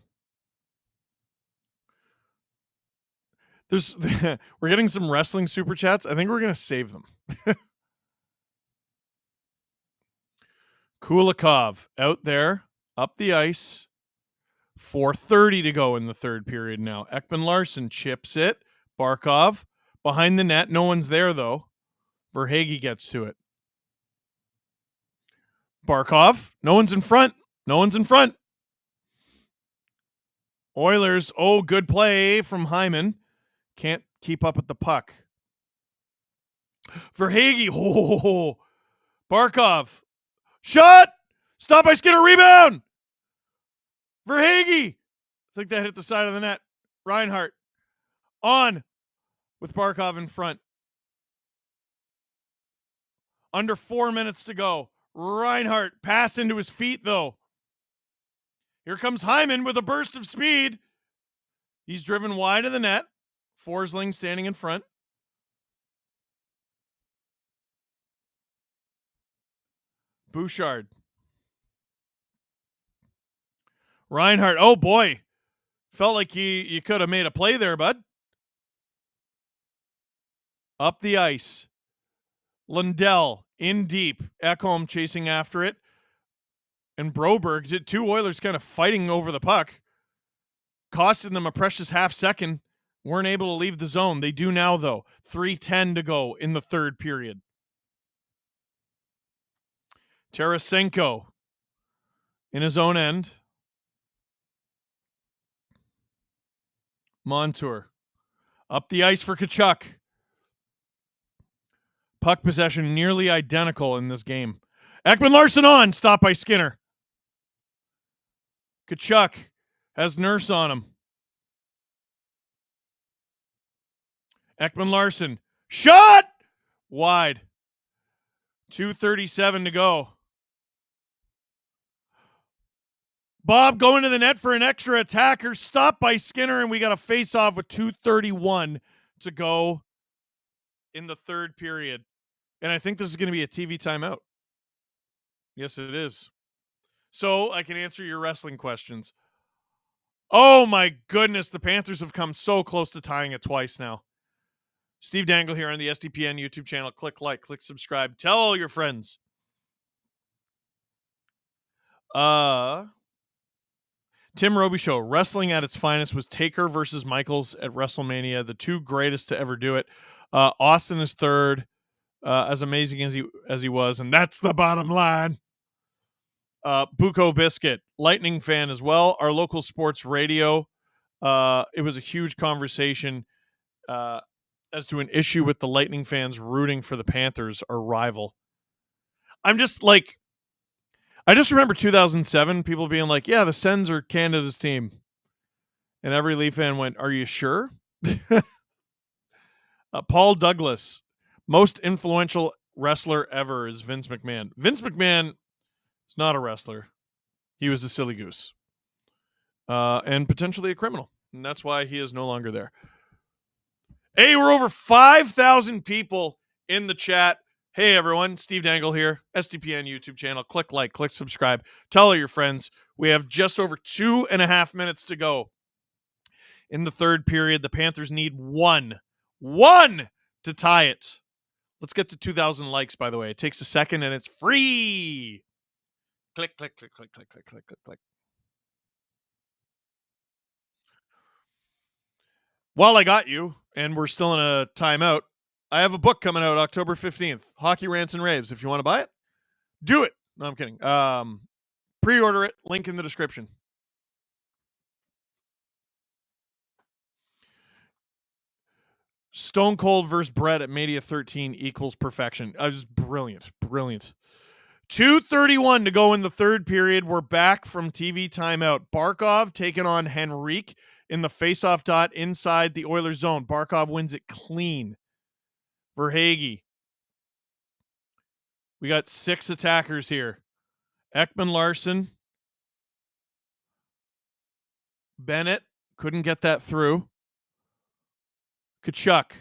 We're getting some wrestling super chats. I think we're going to save them. Kulikov out there, up the ice. 4:30 to go in the third period now. Ekman-Larsson chips it. Barkov behind the net. No one's there, though. Verhaeghe gets to it. Barkov. No one's in front. No one's in front. Oilers. Oh, good play from Hyman. Can't keep up with the puck. Verhaeghe. Oh, Barkov. Shot. Stop by Skinner. Rebound. Verhaeghe. I think that hit the side of the net. Reinhart. On with Barkov in front. Under 4 minutes to go. Reinhart. Pass into his feet, though. Here comes Hyman with a burst of speed. He's driven wide of the net. Forsling standing in front. Bouchard. Reinhart. Oh, boy. Felt like you could have made a play there, bud. Up the ice. Lindell in deep. Ekholm chasing after it. And Broberg did 2 Oilers kind of fighting over the puck. Costing them a precious half second. Weren't able to leave the zone. They do now, though. 3:10 to go in the third period. Tarasenko in his own end. Montour up the ice for Tkachuk. Puck possession nearly identical in this game. Ekman-Larsson on. Stopped by Skinner. Tkachuk has Nurse on him. Ekman-Larsson. Shot! Wide. 2:37 to go. Bob going to the net for an extra attacker. Stopped by Skinner, and we got a face-off with 2:31 to go in the third period. And I think this is going to be a TV timeout. Yes, it is. So I can answer your wrestling questions. Oh my goodness, the Panthers have come so close to tying it twice now. Steve Dangle here on the SDPN YouTube channel. Click like, click subscribe. Tell all your friends. Tim Roby Show. Wrestling at its finest was Taker versus Michaels at WrestleMania, the two greatest to ever do it. Austin is third, as amazing as he was, and that's the bottom line. Buko Biscuit, Lightning fan as well. Our local sports radio. It was a huge conversation as to an issue with the Lightning fans rooting for the Panthers, our rival. I just remember 2007, people being like, yeah, the Sens are Canada's team. And every Leaf fan went, are you sure? Paul Douglas, most influential wrestler ever is Vince McMahon. Vince McMahon is not a wrestler. He was a silly goose. And potentially a criminal. And that's why he is no longer there. Hey, we're over 5,000 people in the chat. Hey, everyone. Steve Dangle here. SDPN YouTube channel. Click like, click subscribe. Tell all your friends. We have just over 2.5 minutes to go. In the third period, the Panthers need one to tie it. Let's get to 2,000 likes, by the way. It takes a second, and it's free. Click, click, click, click, click, click, click, click, click. While I got you, and we're still in a timeout, I have a book coming out October 15th, Hockey Rants and Raves. If you want to buy it, do it. No, I'm kidding. Pre-order it. Link in the description. Stone Cold versus Brett at Mania 13 equals perfection. Just brilliant. Brilliant. 2:31 to go in the third period. We're back from TV timeout. Barkov taking on Henrique in the faceoff dot inside the Oilers zone. Barkov wins it clean. Verhaeghe. We got 6 attackers here. Ekman Larson. Bennett couldn't get that through. Kachuk.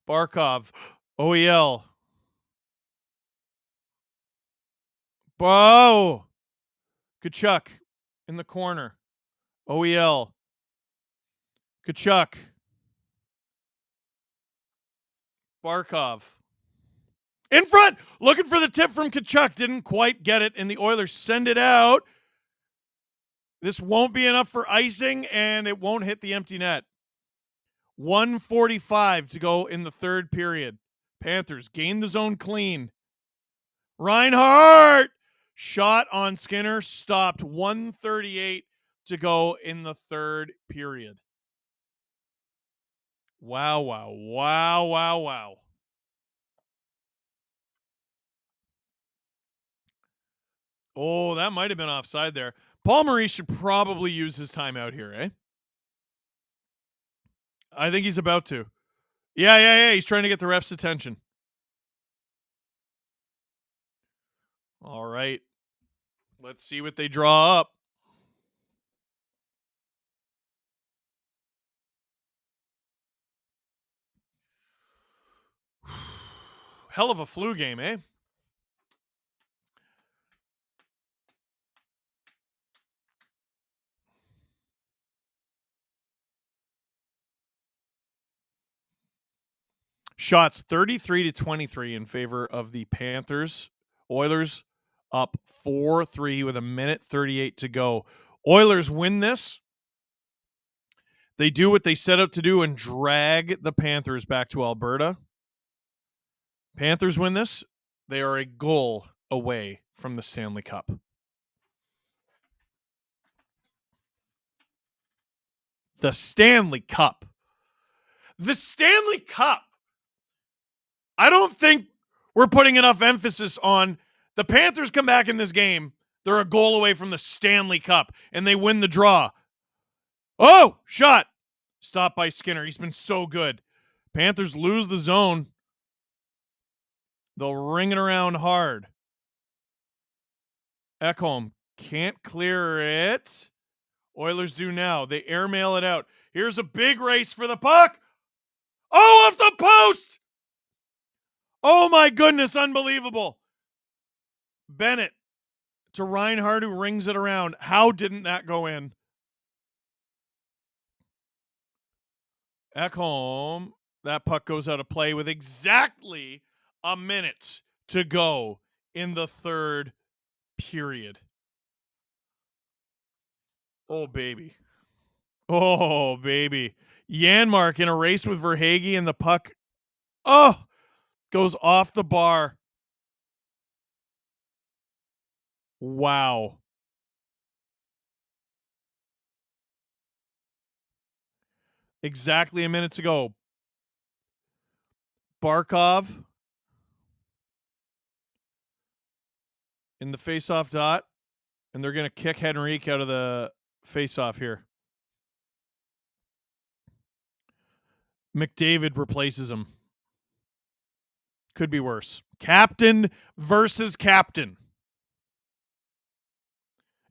Barkov. OEL. Bo. Kachuk in the corner. OEL. Kachuk. Barkov. In front. Looking for the tip from Kachuk. Didn't quite get it, and the Oilers send it out. This won't be enough for icing, and it won't hit the empty net. 1:45 to go in the third period. Panthers gain the zone clean. Reinhart. Shot on Skinner. Stopped. 1:38 to go in the third period. Wow, wow, wow, wow, wow. Oh, that might have been offside there. Paul Maurice should probably use his timeout here, eh? I think he's about to. Yeah. He's trying to get the ref's attention. All right. Let's see what they draw up. Hell of a flu game, eh? Shots 33-23 in favor of the Panthers. Oilers up 4-3 with 1:38 to go. Oilers win this. They do what they set out to do and drag the Panthers back to Alberta. Panthers win this. They are a goal away from the Stanley Cup. The Stanley Cup. The Stanley Cup. I don't think we're putting enough emphasis on the Panthers come back in this game. They're a goal away from the Stanley Cup, and they win the draw. Oh, shot. Stopped by Skinner. He's been so good. Panthers lose the zone. They'll ring it around hard. Ekholm can't clear it. Oilers do now. They airmail it out. Here's a big race for the puck. Oh, off the post. Oh my goodness, unbelievable. Bennett to Reinhart, who rings it around. How didn't that go in? Ekholm, that puck goes out of play with exactly a minute to go in the third period. Oh, baby. Oh, baby. Janmark in a race with Verhaeghe, and the puck, goes off the bar. Wow. Exactly a minute to go. Barkov in the faceoff dot, and they're going to kick Henrique out of the faceoff here. McDavid replaces him. Could be worse. Captain versus captain.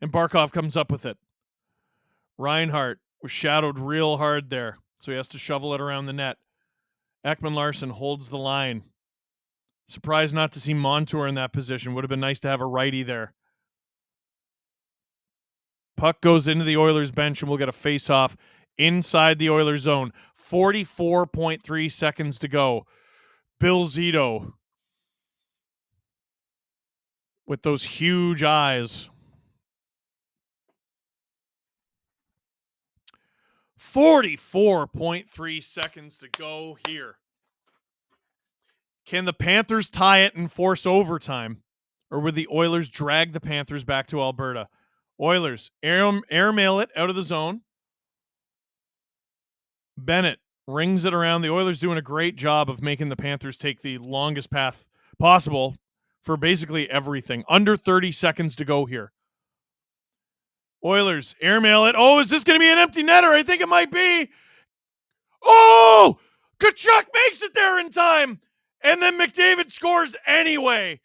And Barkov comes up with it. Reinhart was shadowed real hard there, so he has to shovel it around the net. Ekman-Larsson holds the line. Surprised not to see Montour in that position. Would have been nice to have a righty there. Puck goes into the Oilers bench, and we'll get a face-off inside the Oilers zone. 44.3 seconds to go. Bill Zito with those huge eyes. 44.3 seconds to go here. Can the Panthers tie it and force overtime? Or would the Oilers drag the Panthers back to Alberta? Oilers airmail it out of the zone. Bennett rings it around. The Oilers doing a great job of making the Panthers take the longest path possible for basically everything. Under 30 seconds to go here. Oilers airmail it. Oh, is this going to be an empty netter? I think it might be. Oh, Tkachuk makes it there in time. And then McDavid scores anyway.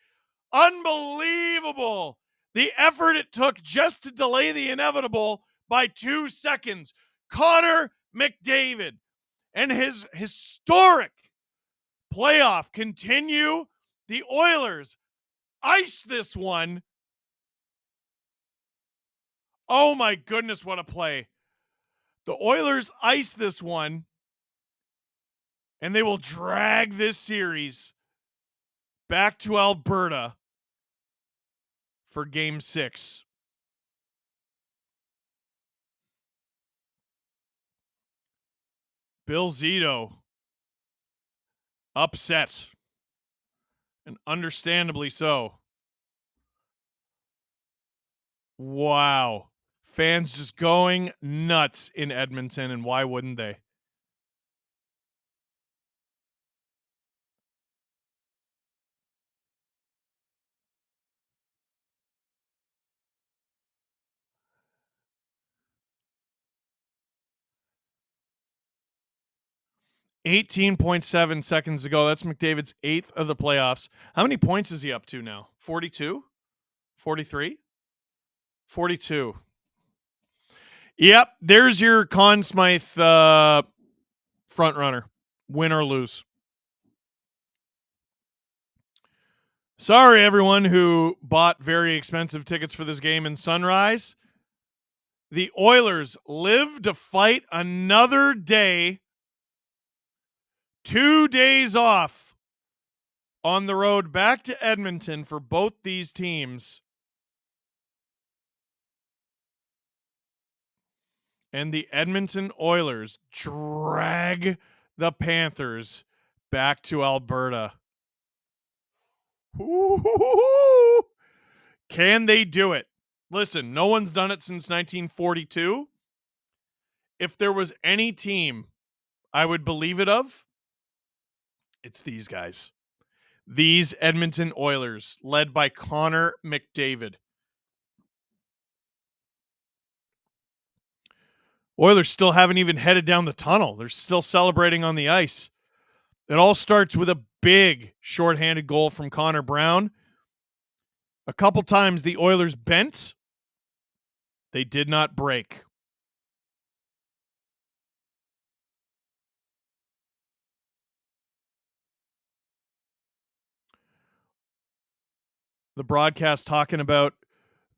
Unbelievable. The effort it took just to delay the inevitable by 2 seconds. Connor McDavid and his historic playoff continue. The Oilers ice this one. Oh my goodness, what a play. The Oilers ice this one, and they will drag this series back to Alberta for Game 6. Bill Zito upset, and understandably so. Wow. Fans just going nuts in Edmonton, and why wouldn't they? .7 seconds ago. That's McDavid's 8th of the playoffs. How many points is he up to now? 42? 43? 42. Yep, there's your Conn Smythe front runner. Win or lose. Sorry, everyone who bought very expensive tickets for this game in Sunrise. The Oilers live to fight another day. 2 days off on the road back to Edmonton for both these teams. And the Edmonton Oilers drag the Panthers back to Alberta. Ooh, can they do it? Listen, no one's done it since 1942. If there was any team I would believe it of, it's these guys. These Edmonton Oilers, led by Connor McDavid. Oilers still haven't even headed down the tunnel. They're still celebrating on the ice. It all starts with a big shorthanded goal from Connor Brown. A couple times the Oilers bent. They did not break. the broadcast talking about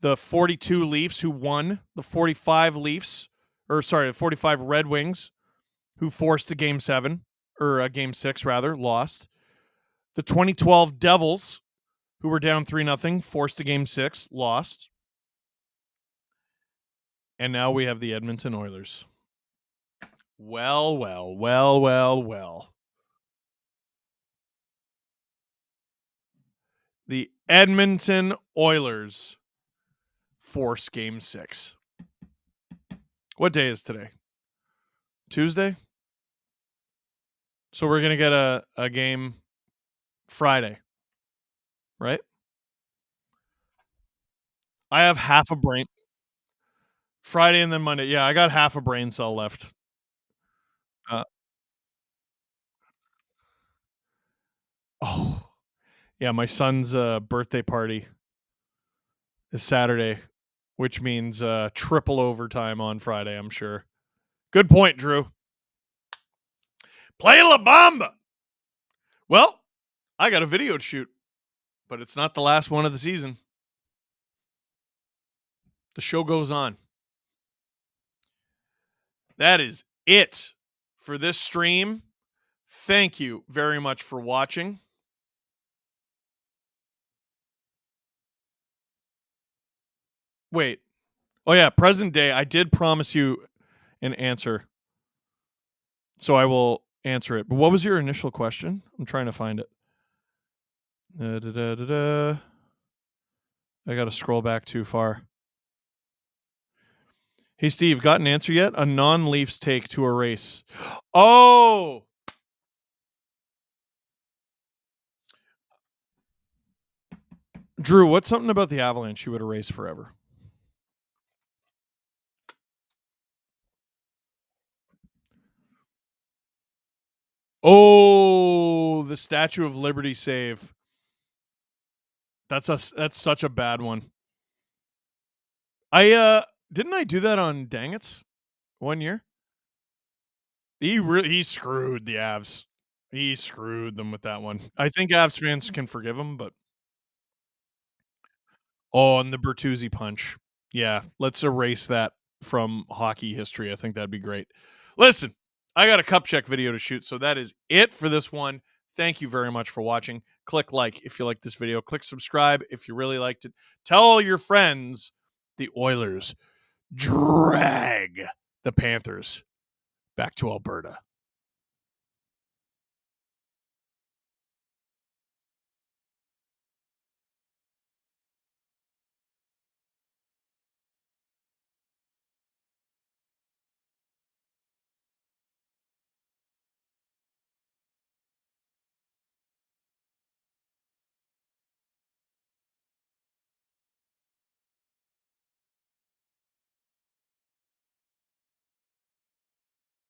the 42 Leafs who won, the 45 the 45 Red Wings who forced a game 7 or a game 6 rather, lost. The 2012 Devils who were down 3-0, forced a game 6, lost. And now we have the Edmonton Oilers. Well. The Edmonton Oilers force game 6. What day is today? Tuesday? So we're going to get a game Friday, right? I have half a brain. Friday and then Monday. Yeah, I got half a brain cell left. Yeah, my son's birthday party is Saturday, which means triple overtime on Friday, I'm sure. Good point, Drew. Play La Bamba. Well, I got a video to shoot, but it's not the last one of the season. The show goes on. That is it for this stream. Thank you very much for watching. Wait. Oh, yeah. Present day. I did promise you an answer. So I will answer it. But what was your initial question? I'm trying to find it. I got to scroll back too far. Hey, Steve, got an answer yet? A non-Leafs take to a race. Oh! Drew, what's something about the Avalanche you would erase forever? Oh, the Statue of Liberty save. That's such a bad one. Didn't I do that on Dangits one year? He screwed the Avs. He screwed them with that one. I think Avs fans can forgive him, but and the Bertuzzi punch. Yeah, let's erase that from hockey history. I think that'd be great. Listen, I got a cup check video to shoot, so that is it for this one. Thank you very much for watching. Click like if you like this video. Click subscribe if you really liked it. Tell all your friends the Oilers drag the Panthers back to Alberta.